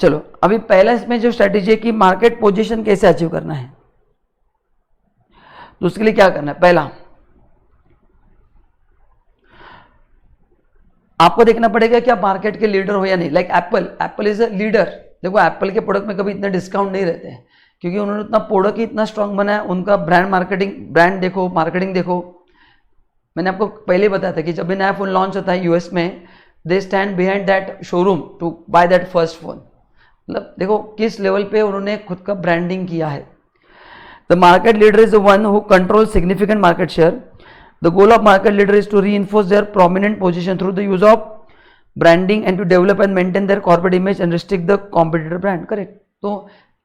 चलो अभी पहला इसमें जो स्ट्रेटेजी है कि मार्केट पोजीशन कैसे अचीव करना है, तो उसके लिए क्या करना है, पहला आपको देखना पड़ेगा कि आप मार्केट के लीडर हो या नहीं। Like Apple is a leader. देखो एप्पल के प्रोडक्ट में कभी इतना डिस्काउंट नहीं रहते हैं, क्योंकि उन्होंने उतना प्रोडक्ट ही इतना स्ट्रांग बनाया। उनका ब्रांड देखो, मार्केटिंग देखो। मैंने आपको पहले ही बताया था कि जब भी नया फोन लॉन्च होता है यूएस में, they stand behind that showroom to buy that first phone. मतलब देखो किस लेवल पे उन्होंने खुद का ब्रांडिंग किया है। The market leader is the one who control significant market share. The goal of market leader is to reinforce their prominent position through the use of branding and to develop and maintain their corporate image and restrict the competitor brand. Correct. तो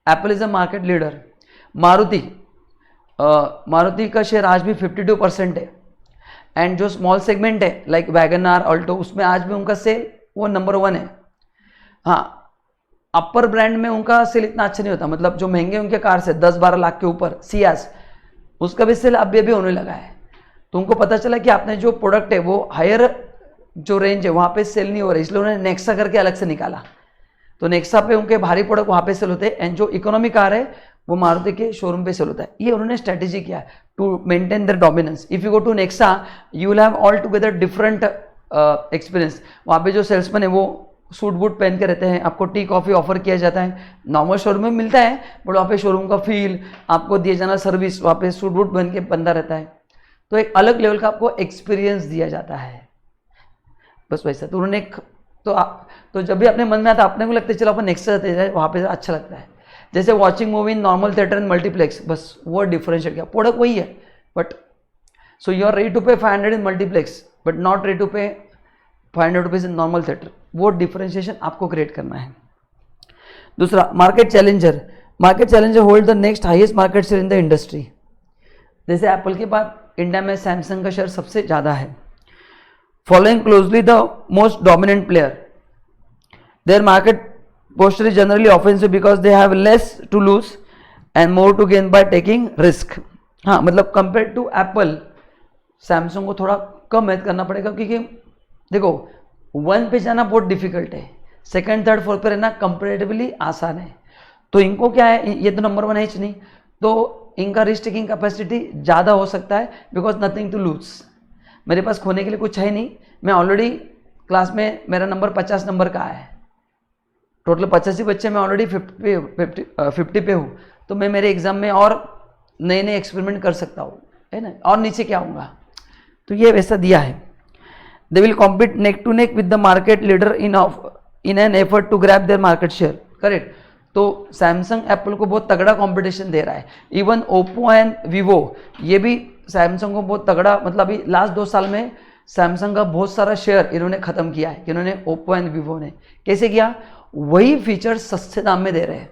Apple is a market leader. Maruti का share आज भी 52% है, and जो small segment है like wagon are, Alto, उसमें आज भी उनका सेल वो नंबर 1 है। हाँ, अपर ब्रांड में उनका सेल इतना अच्छा नहीं होता, मतलब जो महंगे उनके कार्स है 10-12 लाख के ऊपर, सियास, उसका भी सेल अभी होने लगा है। तो उनको पता चला कि आपने जो प्रोडक्ट है वो हायर जो रेंज है वहाँ पे सेल नहीं हो रहा है, इसलिए उन्होंने नेक्सा करके अलग से निकाला। तो नेक्सा पे उनके भारी प्रोडक्ट वहाँ पे सेल होते हैं, एंड जो इकोनॉमी कार है वो मारुति के शोरूम पे सेल होता है। ये उन्होंने स्ट्रेटेजी किया है to maintain their dominance. If you go to Nexa you will have altogether different experience. वहाँ पे जो सेल्समैन है वो सूट बूट पहन के रहते हैं, आपको टी कॉफ़ी ऑफर किया जाता है, नॉर्मल शोरूम में मिलता है, बट वहाँ पे शोरूम का फील, आपको दिया जाना सर्विस, वहाँ पे सूट बूट पहन के बंदा रहता है। तो एक अलग लेवल का आपको एक्सपीरियंस दिया जाता है, बस वैसा। तो उन्होंने तो जब भी अपने मन में आता अपने को लगता है चलो अपन नेक्स्ट जाते हैं, वहाँ पे अच्छा लगता है। जैसे watching movie in normal theatre and multiplex, बस वो डिफरेंशिएट किया, प्रोडक्ट वही है, but so you are ready to pay 500 in multiplex but not ready to pay 500 rupees in normal theatre. वो डिफरेंशिएशन आपको क्रिएट करना है। दूसरा, market challenger hold the next highest market share in the industry. जैसे Apple के बाद India में Samsung का शेयर सबसे ज़्यादा है। Following closely the most dominant player, their market posture is generally offensive because they have less to lose and more to gain by taking risk. हाँ, मतलब कंपेयर टू एप्पल सैमसंग को थोड़ा कम मेहनत करना पड़ेगा, क्योंकि देखो 1 पे जाना बहुत डिफिकल्ट है, 2nd 3rd 4th पे रहना कंपेरेटिवली आसान है। तो इनको क्या है, ये तो नंबर 1 है ही नहीं, तो इनका रिस्क टेकिंग कैपेसिटी ज़्यादा हो सकता है बिकॉज नथिंग टू लूज। मेरे पास खोने के लिए कुछ है नहीं, मैं ऑलरेडी क्लास में मेरा नंबर 50 नंबर का है, टोटल 85 बच्चे, मैं ऑलरेडी 50 पे हूँ। तो मैं मेरे एग्जाम में और नए एक्सपेरिमेंट कर सकता हूँ, है ना, और नीचे क्या आऊँगा। तो ये वैसा दिया है। They will compete neck to neck with the market leader in an effort to grab their market share. Correct. तो सैमसंग एप्पल को बहुत तगड़ा कंपटीशन दे रहा है। इवन ओप्पो एंड वीवो, ये भी सैमसंग को बहुत तगड़ा, मतलब अभी लास्ट 2 साल में सैमसंग का बहुत सारा शेयर इन्होंने खत्म किया है। इन्होंने ओप्पो एंड वीवो ने कैसे किया, वही फीचर सस्ते दाम में दे रहे हैं,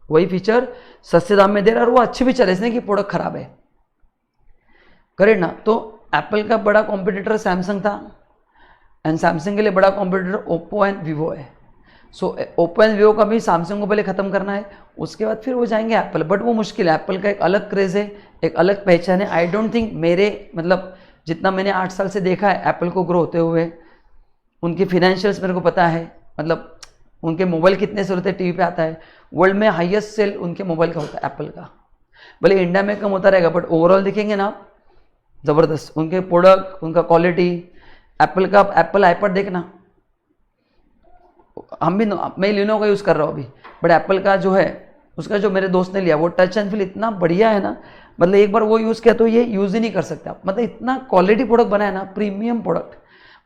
वही फीचर सस्ते दाम में दे रहा है, और वो अच्छे भी चले, इसने कि प्रोडक्ट खराब है। करेक्ट ना। तो एप्पल का बड़ा कॉम्पिटिटर सैमसंग था, एंड सैमसंग के लिए बड़ा कॉम्पिटिटर ओप्पो एंड वीवो है। सो ओप्पो एंड वीवो का भी सैमसंग को पहले खत्म करना है, उसके बाद फिर वो जाएंगे एप्पल, बट वो मुश्किल है। एप्पल का एक अलग क्रेज़ है, एक अलग पहचान है। आई डोंट थिंक, मेरे मतलब जितना मैंने 8 साल से देखा है एप्पल को ग्रो होते हुए, उनके फिनेंशियल्स मेरे को पता है, मतलब उनके मोबाइल कितने सेल होते हैं, टीवी पे आता है, वर्ल्ड में हाईएस्ट सेल उनके मोबाइल का होता है एप्पल का। भले इंडिया में कम होता रहेगा, बट ओवरऑल देखेंगे ना ज़बरदस्त उनके प्रोडक्ट, उनका क्वालिटी। एप्पल का एप्पल आईपैड देखना, हम भी मैं लिनो का यूज़ कर रहा हूँ अभी, बट एप्पल का जो है, उसका जो मेरे दोस्त ने लिया, वो टच एंड फील इतना बढ़िया है ना, मतलब एक बार वो यूज़ किया तो ये यूज़ ही नहीं कर सकते आप। मतलब इतना क्वालिटी प्रोडक्ट बना है ना, प्रीमियम प्रोडक्ट,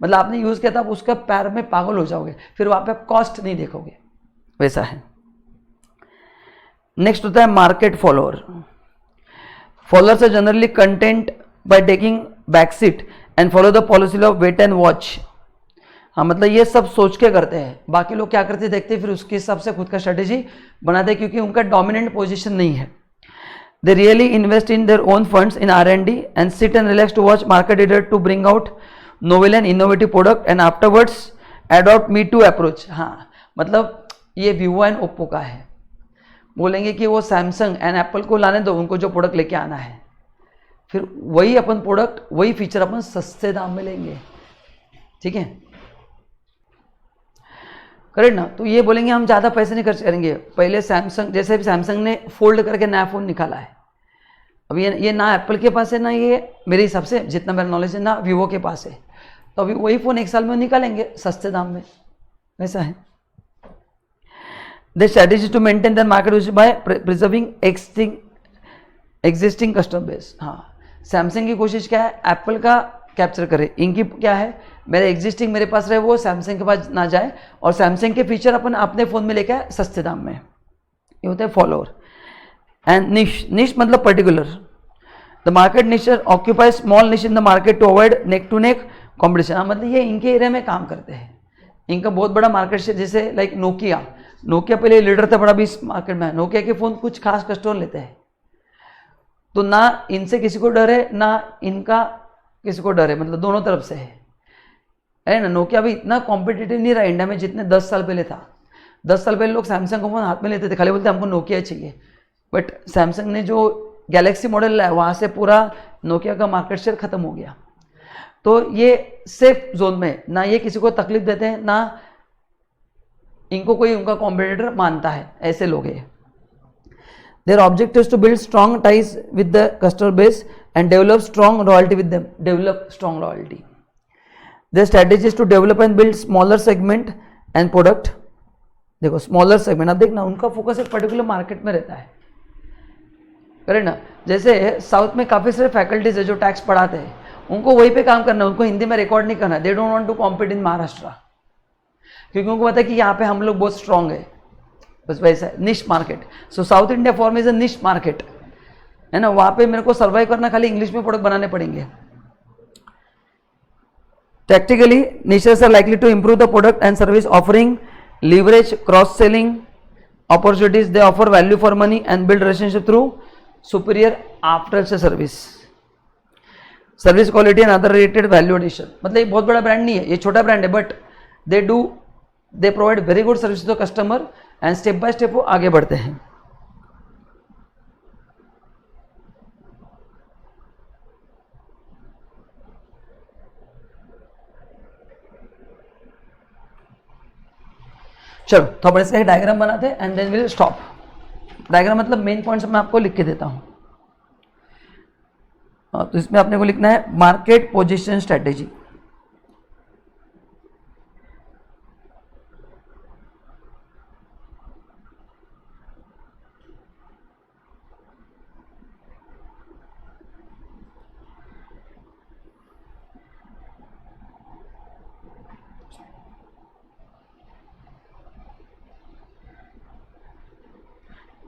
मतलब आपने यूज़ किया था आप उसका पैर में पागल हो जाओगे, फिर वहाँ पे आप कॉस्ट नहीं देखोगे, वैसा है। नेक्स्ट होता है market follower. Followers are generally content by taking back seat and follow the policy of wait and watch. हाँ, मतलब ये सब सोच के करते हैं, बाकी लोग क्या करते देखते हैं, फिर उसके हिसाब से खुद का स्ट्रेटेजी बनाते हैं, क्योंकि उनका डोमिनेंट पोजीशन नहीं है। They really invest in their own funds in R&D and sit and relax to watch market leader to bring out novel and innovative product and afterwards adopt me too approach. हाँ, मतलब ये Vivo and Oppo का है, बोलेंगे कि वो Samsung and Apple को लाने दो, उनको जो प्रोडक्ट लेके आना है, फिर वही अपन प्रोडक्ट वही फीचर अपन सस्ते दाम में लेंगे, ठीक है, करेक्ट ना। तो ये बोलेंगे हम ज़्यादा पैसे नहीं खर्च करेंगे। पहले सैमसंग, जैसे भी सैमसंग ने फोल्ड करके नया फ़ोन निकाला है, अब ये ना एप्पल के पास है, ना ये मेरे हिसाब से जितना मेरा नॉलेज है ना वीवो के पास है, तो अभी वही फ़ोन एक साल में निकालेंगे सस्ते दाम में, वैसा है। The strategy to maintain the market by preserving existing customer base. हाँ, सैमसंग की कोशिश क्या है, एप्पल का कैप्चर करे, इनकी क्या है, मेरे एग्जिस्टिंग मेरे पास रहे, वो सैमसंग के पास ना जाए, और सैमसंग के फीचर अपन अपने फ़ोन में लेके आए सस्ते दाम में, ये होता है फॉलोअर। एंड निश मतलब particular, the market nicher occupy small niche in the market to avoid neck to neck competition. हाँ, मतलब ये इनके एरिया में काम करते हैं, इनका बहुत बड़ा मार्केट शेयर, जैसे लाइक नोकिया पहले लीडर था बड़ा भी इस मार्केट में, नोकिया के फ़ोन कुछ खास कस्टमर लेते हैं, तो ना इनसे किसी को डर है ना इनका किसी को डर है, मतलब दोनों तरफ से है ना। नोकिया भी इतना कॉम्पिटिटिव नहीं रहा इंडिया में जितने 10 साल पहले था। 10 साल पहले लोग सैमसंग का फ़ोन हाथ में लेते थे, खाली बोलते हमको नोकिया चाहिए, बट सैमसंग ने जो गैलेक्सी मॉडल लाया वहाँ से पूरा नोकिया का मार्केट शेयर खत्म हो गया। तो ये सेफ जोन में, ना ये किसी को तकलीफ देते हैं, ना इनको कोई उनका कॉम्पिटिटर मानता है, ऐसे लोग हैं। Their objective is to build strong ties with the customer base and develop strong loyalty with them. Develop strong loyalty. Their strategy is to develop and build smaller segment and product. देखो smaller segment, अब देखना उनका focus एक particular market में रहता है, correct ना। जैसे साउथ में काफ़ी सारे फैकल्टीज है जो टैक्स पढ़ाते हैं, उनको वहीं पे काम करना है, उनको हिंदी में रिकॉर्ड नहीं करना है। They don't want to compete in Maharashtra, क्योंकि उनको पता है कि यहाँ पे हम लोग बहुत स्ट्रांग है, बस वैसा निश market. So south India for me is a निश मार्केट, है ना, वहाँ पे मेरे को सर्वाइव करना, खाली इंग्लिश में प्रोडक्ट बनाने पड़ेंगे। Tactically, niches are likely to improve the product and service offering, leverage cross-selling opportunities. They offer value for money and build relationship through superior after-sales service, service quality and other related value addition. मतलब ये बहुत बड़ा brand नहीं है, ये छोटा brand है, but they provide very good service to the customer and step by step वो आगे बढ़ते हैं। चलो तो अपन इसका एक डायग्राम बनाते हैं and then will stop. Diagram मतलब मेन पॉइंट्स मैं आपको लिख के देता हूं। तो इसमें आपने को लिखना है मार्केट पोजीशन स्ट्रेटेजी।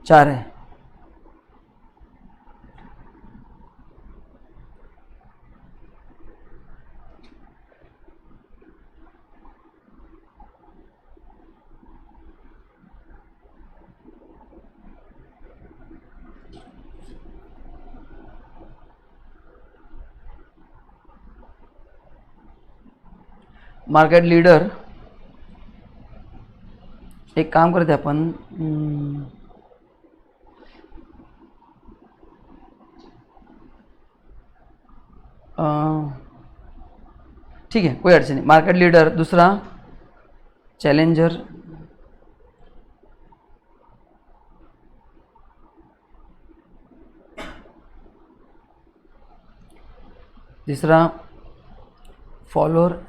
चार है, मार्केट लीडर। एक काम करते अपन, ठीक है कोई अड़चन नहीं। मार्केट लीडर, दूसरा चैलेंजर, तीसरा फॉलोअर,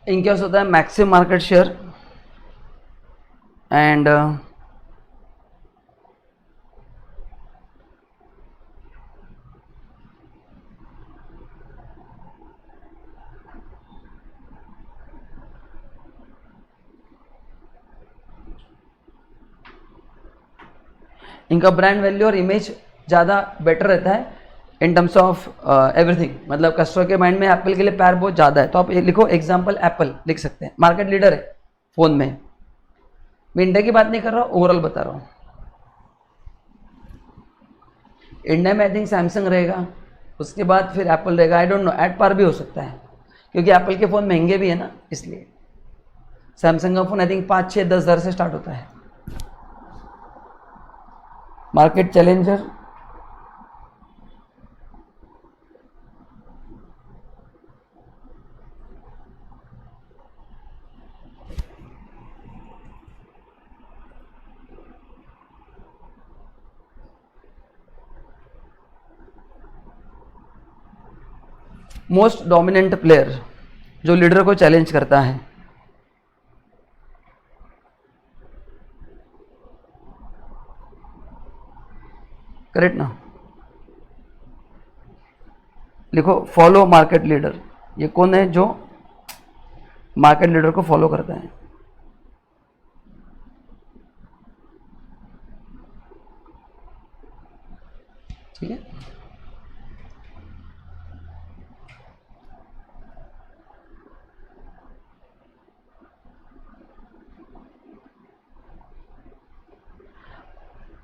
इनके पास होता है मैक्सिमम मार्केट शेयर एंड इनका ब्रांड वैल्यू और इमेज ज़्यादा बेटर रहता है इन टर्म्स ऑफ एवरीथिंग। मतलब कस्टमर के माइंड में एप्पल के लिए प्यार बहुत ज़्यादा है, तो आप ये लिखो एग्जाम्पल एप्पल लिख सकते हैं, मार्केट लीडर है फ़ोन में। मैं इंडिया की बात नहीं कर रहा हूँ, ओवरऑल बता रहा हूँ। इंडिया में आई थिंक सैमसंग रहेगा, उसके बाद फिर एप्पल रहेगा, I don't know, at par भी हो सकता है क्योंकि एप्पल के फ़ोन महंगे भी है ना, इसलिए सैमसंग का फ़ोन आई थिंक 5, 6, 10 हज़ार से स्टार्ट होता है। Market challenger most dominant player, जो लीडर को चैलेंज करता है। करेक्ट ना? लिखो फॉलो मार्केट लीडर। ये कौन है जो मार्केट लीडर को फॉलो करता है? ठीक है,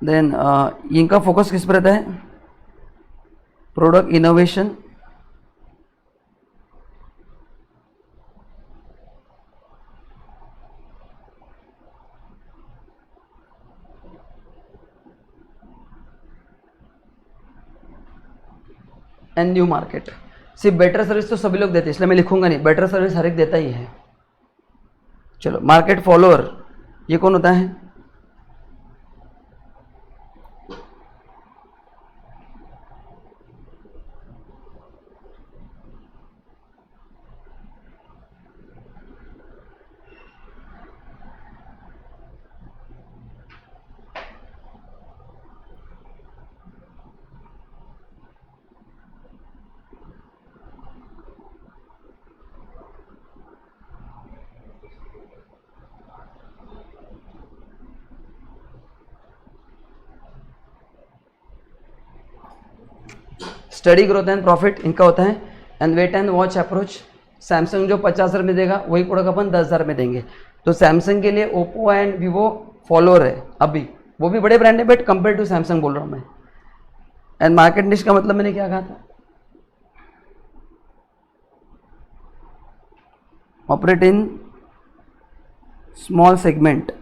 देन इनका फोकस किस पर रहता है? Product innovation and new market. सिर्फ बेटर सर्विस तो सभी लोग देते हैं, इसलिए मैं लिखूंगा नहीं, बेटर सर्विस हर एक देता ही है। चलो, मार्केट फॉलोअर ये कौन होता है? स्टडी ग्रोथ एंड प्रॉफिट इनका होता है, and wait and watch approach. Samsung जो 50,000 में देगा वही प्रोडक्ट अपन 10,000 में देंगे, तो सैमसंग के लिए ओप्पो एंड वीवो फॉलोअर है अभी, वो भी बड़े ब्रांड है बट कंपेयर टू सैमसंग बोल रहा हूँ मैं। एंड मार्केट निश का मतलब मैंने क्या कहा था? ऑपरेट इन स्मॉल सेगमेंट,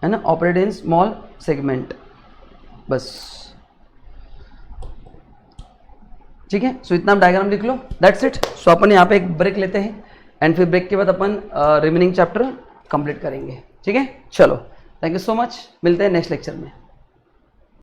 है ना, ऑपरेट इन स्मॉल सेगमेंट, बस। ठीक है, सो इतना डायग्राम लिख लो, दैट्स इट। सो अपन यहाँ पे एक ब्रेक लेते हैं एंड फिर ब्रेक के बाद अपन रिमेनिंग चैप्टर कंप्लीट करेंगे। ठीक है, चलो, थैंक यू सो मच, मिलते हैं नेक्स्ट लेक्चर में।